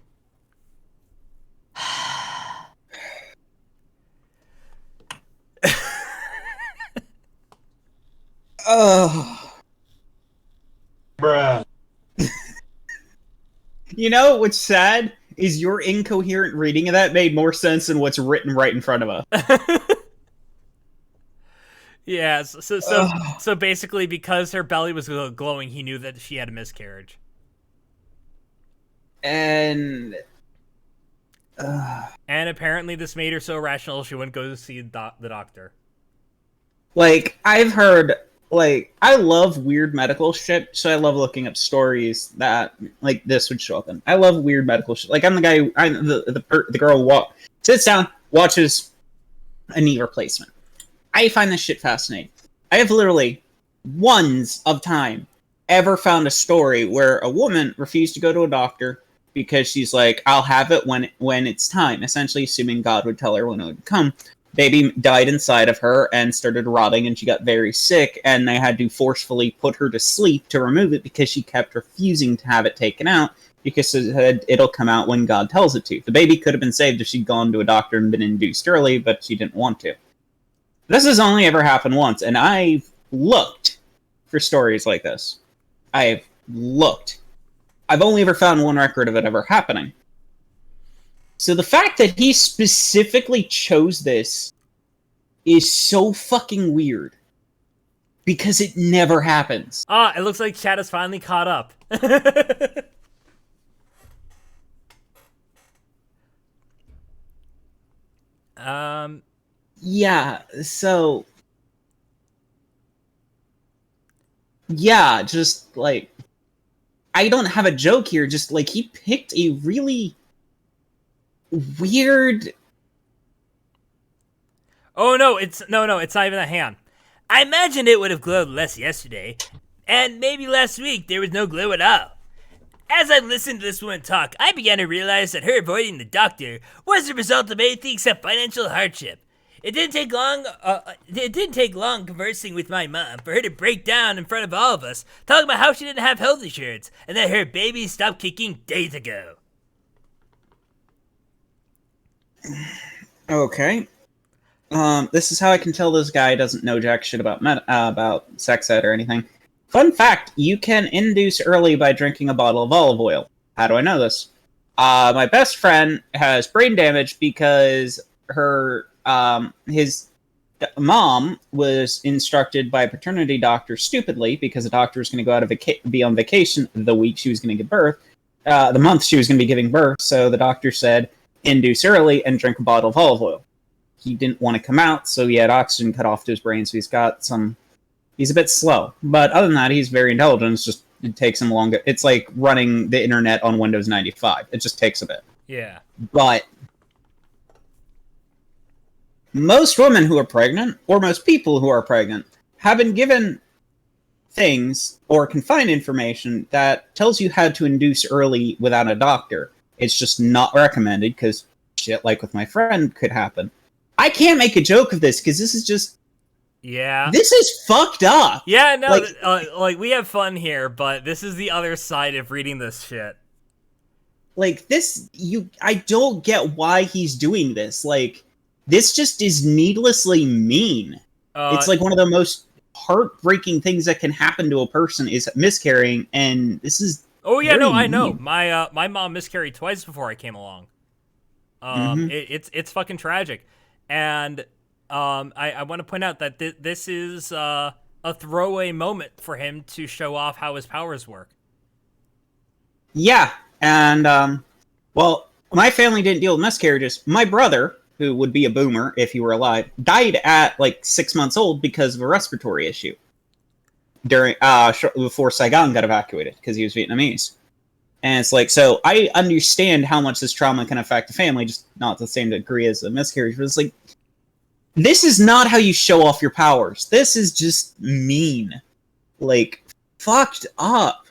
Oh. Bruh. You know what's sad is your incoherent reading of that made more sense than what's written right in front of us. Yeah, so basically because her belly was glowing, he knew that she had a miscarriage. And apparently this made her so irrational she wouldn't go to see the doctor. like, I've heard, like, I love weird medical shit, so I love looking up stories that, like, this would show up in. I love weird medical shit. Like, I'm the guy, the girl who sits down, watches a knee replacement. I find this shit fascinating. I have literally ones of time ever found a story where a woman refused to go to a doctor because she's like, I'll have it when it's time, essentially assuming God would tell her when it would come. Baby died inside of her and started rotting, and she got very sick, and they had to forcefully put her to sleep to remove it because she kept refusing to have it taken out because it'll come out when God tells it to. The baby could have been saved if she'd gone to a doctor and been induced early, but she didn't want to. This has only ever happened once, and I've looked for stories like this. I've looked. I've only ever found one record of it ever happening. So the fact that he specifically chose this is so fucking weird. Because it never happens. Ah, it looks like chat is finally caught up. Yeah, so... Yeah, just, like... I don't have a joke here, just, like, he picked a really... weird... Oh no, it's not even a hand. I imagine it would have glowed less yesterday, and maybe last week there was no glow at all. As I listened to this woman talk, I began to realize that her avoiding the doctor was the result of anything except financial hardship. It didn't take long. It didn't take long conversing with my mom for her to break down in front of all of us, talking about how she didn't have health insurance and that her baby stopped kicking days ago. Okay. This is how I can tell this guy doesn't know jack shit about sex ed or anything. Fun fact, you can induce early by drinking a bottle of olive oil. How do I know this? My best friend has brain damage because his mom was instructed by a paternity doctor stupidly, because the doctor was going to go out be on vacation the week she was going to give birth, the month she was going to be giving birth, so the doctor said, induce early and drink a bottle of olive oil. He didn't want to come out, so he had oxygen cut off to his brain, so he's a bit slow. But other than that, he's very intelligent. It takes him longer. It's like running the internet on Windows 95. It just takes a bit. Yeah. But most women who are pregnant, or most people who are pregnant, have been given things or can find information that tells you how to induce early without a doctor. It's just not recommended because shit like with my friend could happen. I can't make a joke of this because this is just... Yeah. This is fucked up. Yeah, no, like we have fun here, but this is the other side of reading this shit. Like, I don't get why he's doing this. Like, this just is needlessly mean. It's like one of the most heartbreaking things that can happen to a person is miscarrying, and this is... Oh yeah, no, I know. Mean. My mom miscarried twice before I came along. It's fucking tragic. And I want to point out that this is a throwaway moment for him to show off how his powers work. Yeah, and, well, my family didn't deal with miscarriages. My brother, who would be a boomer if he were alive, died at, 6 months old because of a respiratory issue. Before Saigon got evacuated, because he was Vietnamese. And it's like, so I understand how much this trauma can affect a family, just not to the same degree as a miscarriage, but it's like, this is not how you show off your powers. This is just mean. Like, fucked up.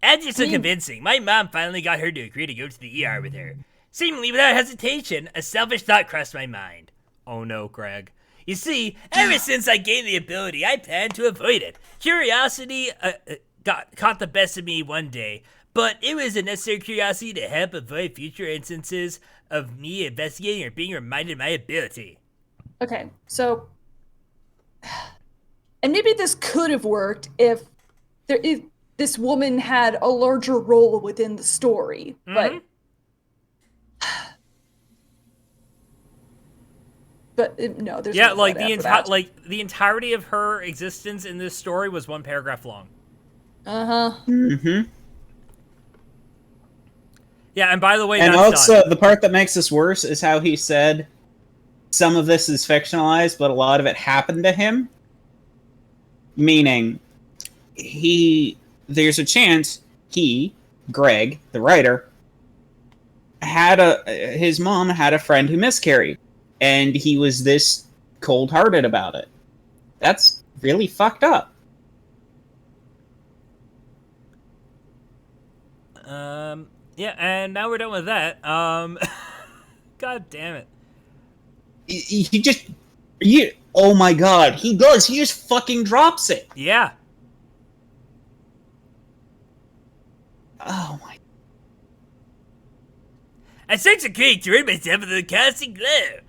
After so convincing, my mom finally got her to agree to go to the ER with her. Seemingly without hesitation, a selfish thought crossed my mind. Oh no, Greg. You see, ever since I gained the ability, I planned to avoid it. Curiosity caught the best of me one day, but it was a necessary curiosity to help avoid future instances of me investigating or being reminded of my ability. Okay, so... And maybe this could have worked if this woman had a larger role within the story, but... But no, there's no like that. the entirety of her existence in this story was one paragraph long. Uh-huh. Yeah, and by the way, and that's also done. The part that makes this worse is how he said some of this is fictionalized, but a lot of it happened to him. Meaning, there's a chance Greg, the writer, his mom had a friend who miscarried. And he was this cold-hearted about it. That's really fucked up. Yeah, and now we're done with that. God damn it. Oh my god, he does. He just fucking drops it. Yeah. Oh my. I searched a creek to rid myself of the constant glow.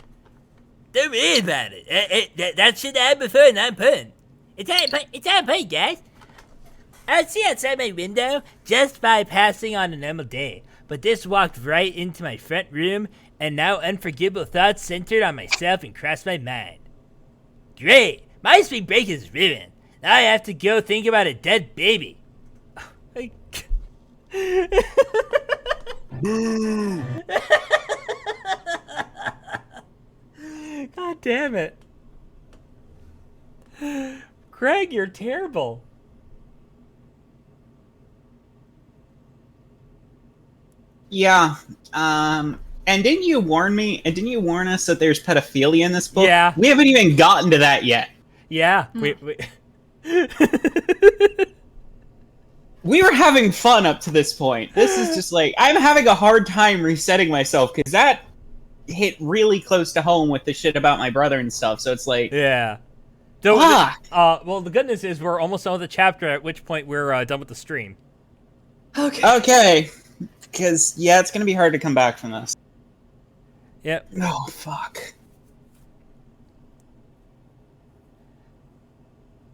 Don't worry about it. That shit happened before, not pun. It's on point, guys. I see outside my window just by passing on a normal day, but this walked right into my front room, and now unforgivable thoughts centered on myself and crossed my mind. Great, my spring break is ruined. Now I have to go think about a dead baby. damn it. Craig, you're terrible. Yeah. And didn't you warn me? And didn't you warn us that there's pedophilia in this book? Yeah. We haven't even gotten to that yet. Yeah. We were having fun up to this point. This is just like, I'm having a hard time resetting myself because that hit really close to home with the shit about my brother and stuff. So it's like, Yeah. Well, the good news is we're almost done with the chapter, at which point we're done with the stream. Okay. Because, yeah, it's going to be hard to come back from this. Yep. Oh, fuck.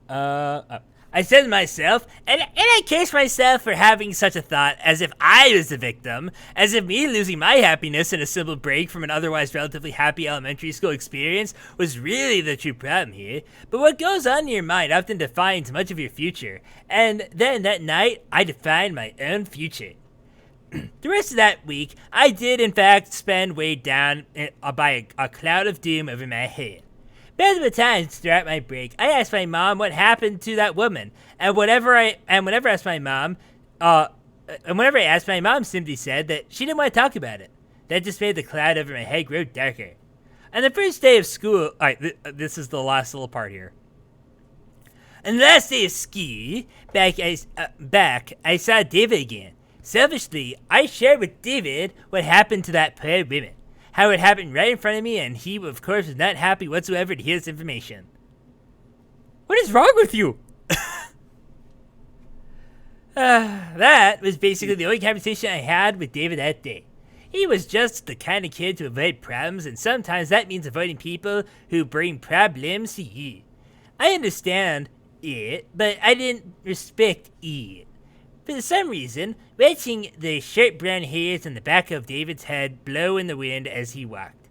I said to myself, and I cursed myself for having such a thought, as if I was the victim, as if me losing my happiness in a simple break from an otherwise relatively happy elementary school experience was really the true problem here. But what goes on in your mind often defines much of your future, and then that night, I defined my own future. The rest of that week, I did in fact spend weighed down by a cloud of doom over my head. Multiple times throughout my break, I asked my mom what happened to that woman, and whenever I asked my mom, simply said that she didn't want to talk about it. That just made the cloud over my head grow darker. On the first day of school, this is the last little part here. On the last day of school, I saw David again. Selfishly, I shared with David what happened to that poor woman. How it happened right in front of me, and he, of course, was not happy whatsoever to hear this information. What is wrong with you? That was basically the only conversation I had with David that day. He was just the kind of kid to avoid problems, and sometimes that means avoiding people who bring problems to you. I understand it, but I didn't respect it. For some reason, watching the sharp brown hairs on the back of David's head blow in the wind as he walked.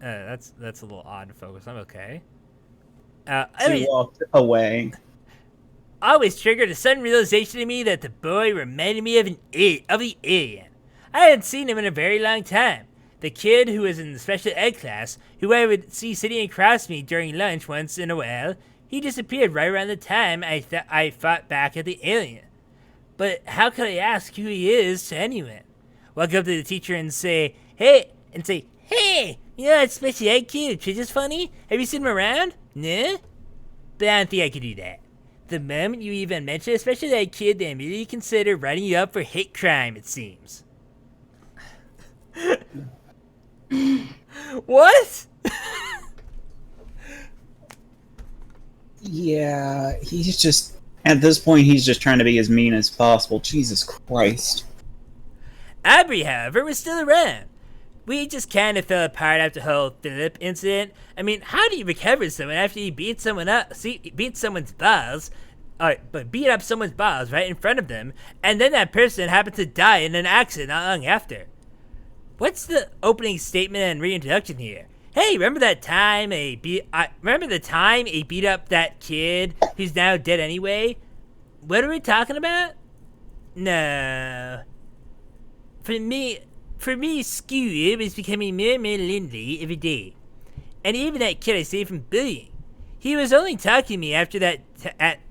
That's a little odd to focus on. Okay. He walked away. Always triggered a sudden realization in me that the boy reminded me of the alien. I hadn't seen him in a very long time. The kid who was in the special ed class, who I would see sitting across me during lunch once in a while, he disappeared right around the time I fought back at the alien. But how could I ask who he is to anyone? Walk up to the teacher and say, hey, you know that special ed kid, which is funny? Have you seen him around? No? But I don't think I could do that. The moment you even mention a special ed kid, they immediately consider writing you up for hate crime, it seems. What? Yeah, he's just... At this point, he's just trying to be as mean as possible. Jesus Christ. Aubrey, however, was still around. We just kind of fell apart after the whole Philip incident. I mean, how do you recover someone after you beat someone up, beat someone's balls, but beat up someone's balls right in front of them, and then that person happens to die in an accident not long after? What's the opening statement and reintroduction here? Hey, remember the time a beat up that kid who's now dead anyway? What are we talking about? No. For me, school was becoming more and more lonely every day. And even that kid I saved from bullying, he was only talking to me after that,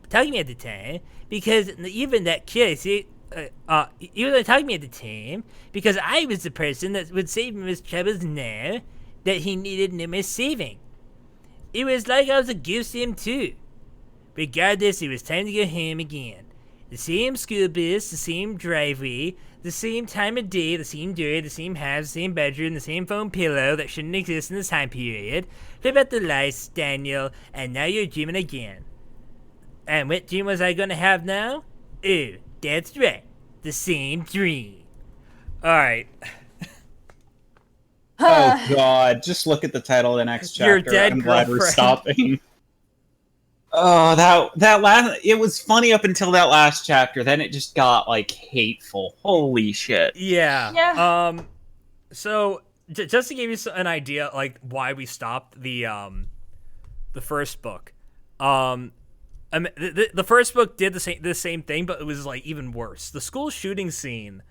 talking to me at the time, because even that kid I saved, he was only talking to me at the time because I was the person that would save him his troubles now that he needed no more saving. It was like I was a ghost to him too. Regardless, it was time to go home again. The same school bus, the same driveway, the same time of day, the same door, the same house, the same bedroom, the same foam pillow that shouldn't exist in this time period. Flip out the lights, Daniel, and now you're dreaming again. And what dream was I gonna have now? Oh, that's right. The same dream. Alright. Oh God! Just look at the title of the next chapter. Your dead I'm glad we're girlfriend. stopping. Oh, that last... It was funny up until that last chapter. Then it just got, like, hateful. Holy shit. Yeah. Yeah. So just to give you an idea, like why we stopped the first book. The first book did the same thing, but it was like even worse. The school shooting scene,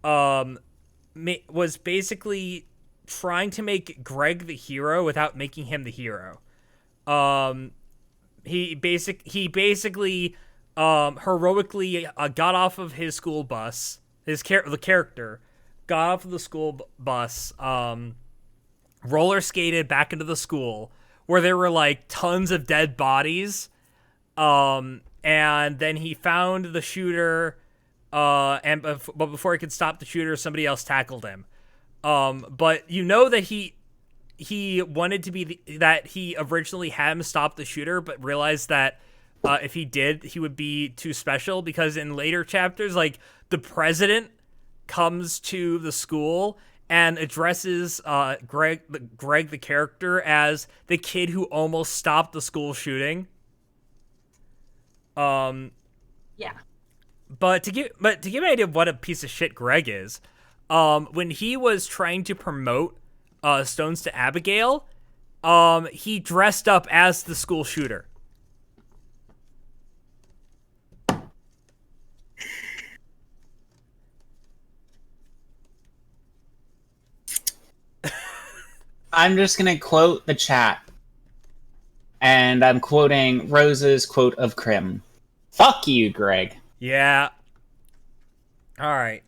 was basically trying to make Greg the hero without making him the hero. He basically heroically got off of his school bus. The character got off of the school bus, roller skated back into the school where there were like tons of dead bodies. And then he found the shooter, but before he could stop the shooter, somebody else tackled him. But you know that he wanted to be that he originally had him stop the shooter, but realized that if he did, he would be too special, because in later chapters, like, the president comes to the school and addresses Greg the character as the kid who almost stopped the school shooting. Yeah. But to give an idea of what a piece of shit Greg is, when he was trying to promote Stones to Abigail, he dressed up as the school shooter. I'm just gonna quote the chat. And I'm quoting Rose's quote of Krim. Fuck you, Greg. Yeah. Alright.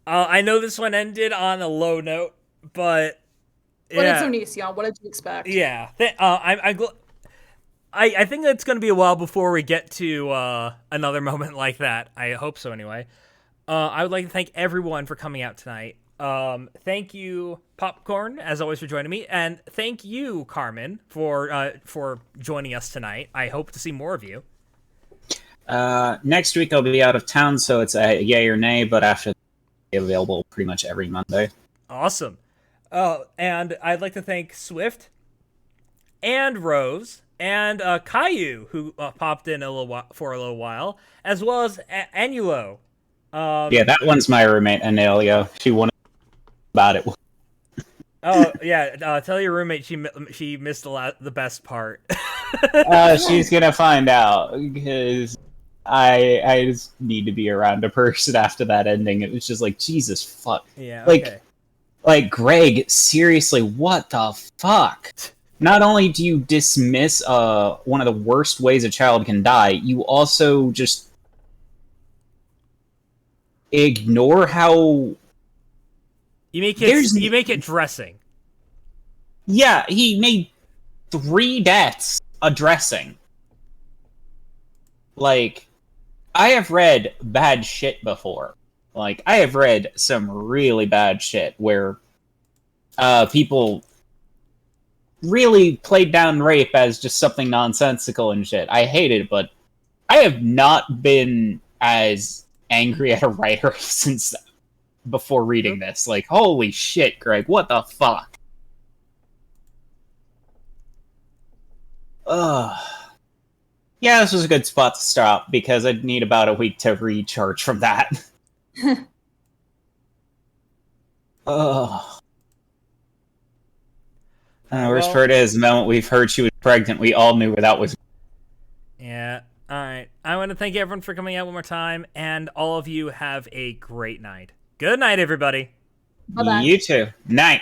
I know this one ended on a low note, but... But it's Onision. What did you expect? Yeah. I think it's going to be a while before we get to another moment like that. I hope so, anyway. I would like to thank everyone for coming out tonight. Thank you, Popcorn, as always, for joining me, and thank you, Carmen, for joining us tonight. I hope to see more of you. Next week I'll be out of town, so it's a yay or nay, but after that, available pretty much every Monday. Awesome. And I'd like to thank Swift and Rose and Caillou, who popped in for a little while, as well as Anulo. Yeah, that one's my roommate, Anelia. She wanted about it. Oh yeah, tell your roommate she missed the best part. She's gonna find out, because I just need to be around a person after that ending. It was just like, Jesus fuck. Yeah. Okay. Like, Greg, seriously, what the fuck? Not only do you dismiss one of the worst ways a child can die, you also just ignore how you make it dressing. Yeah, he made 3 deaths a dressing. Like, I have read bad shit before. Like, I have read some really bad shit where people really played down rape as just something nonsensical and shit. I hate it, but I have not been as angry at a writer since before reading this. Like, holy shit, Greg, what the fuck? Yeah, this was a good spot to stop, because I'd need about a week to recharge from that. Worst part is, the moment we've heard she was pregnant, we all knew that was... Yeah, alright. I want to thank everyone for coming out one more time, and all of you have a great night. Good night, everybody. Bye-bye. You too. Night.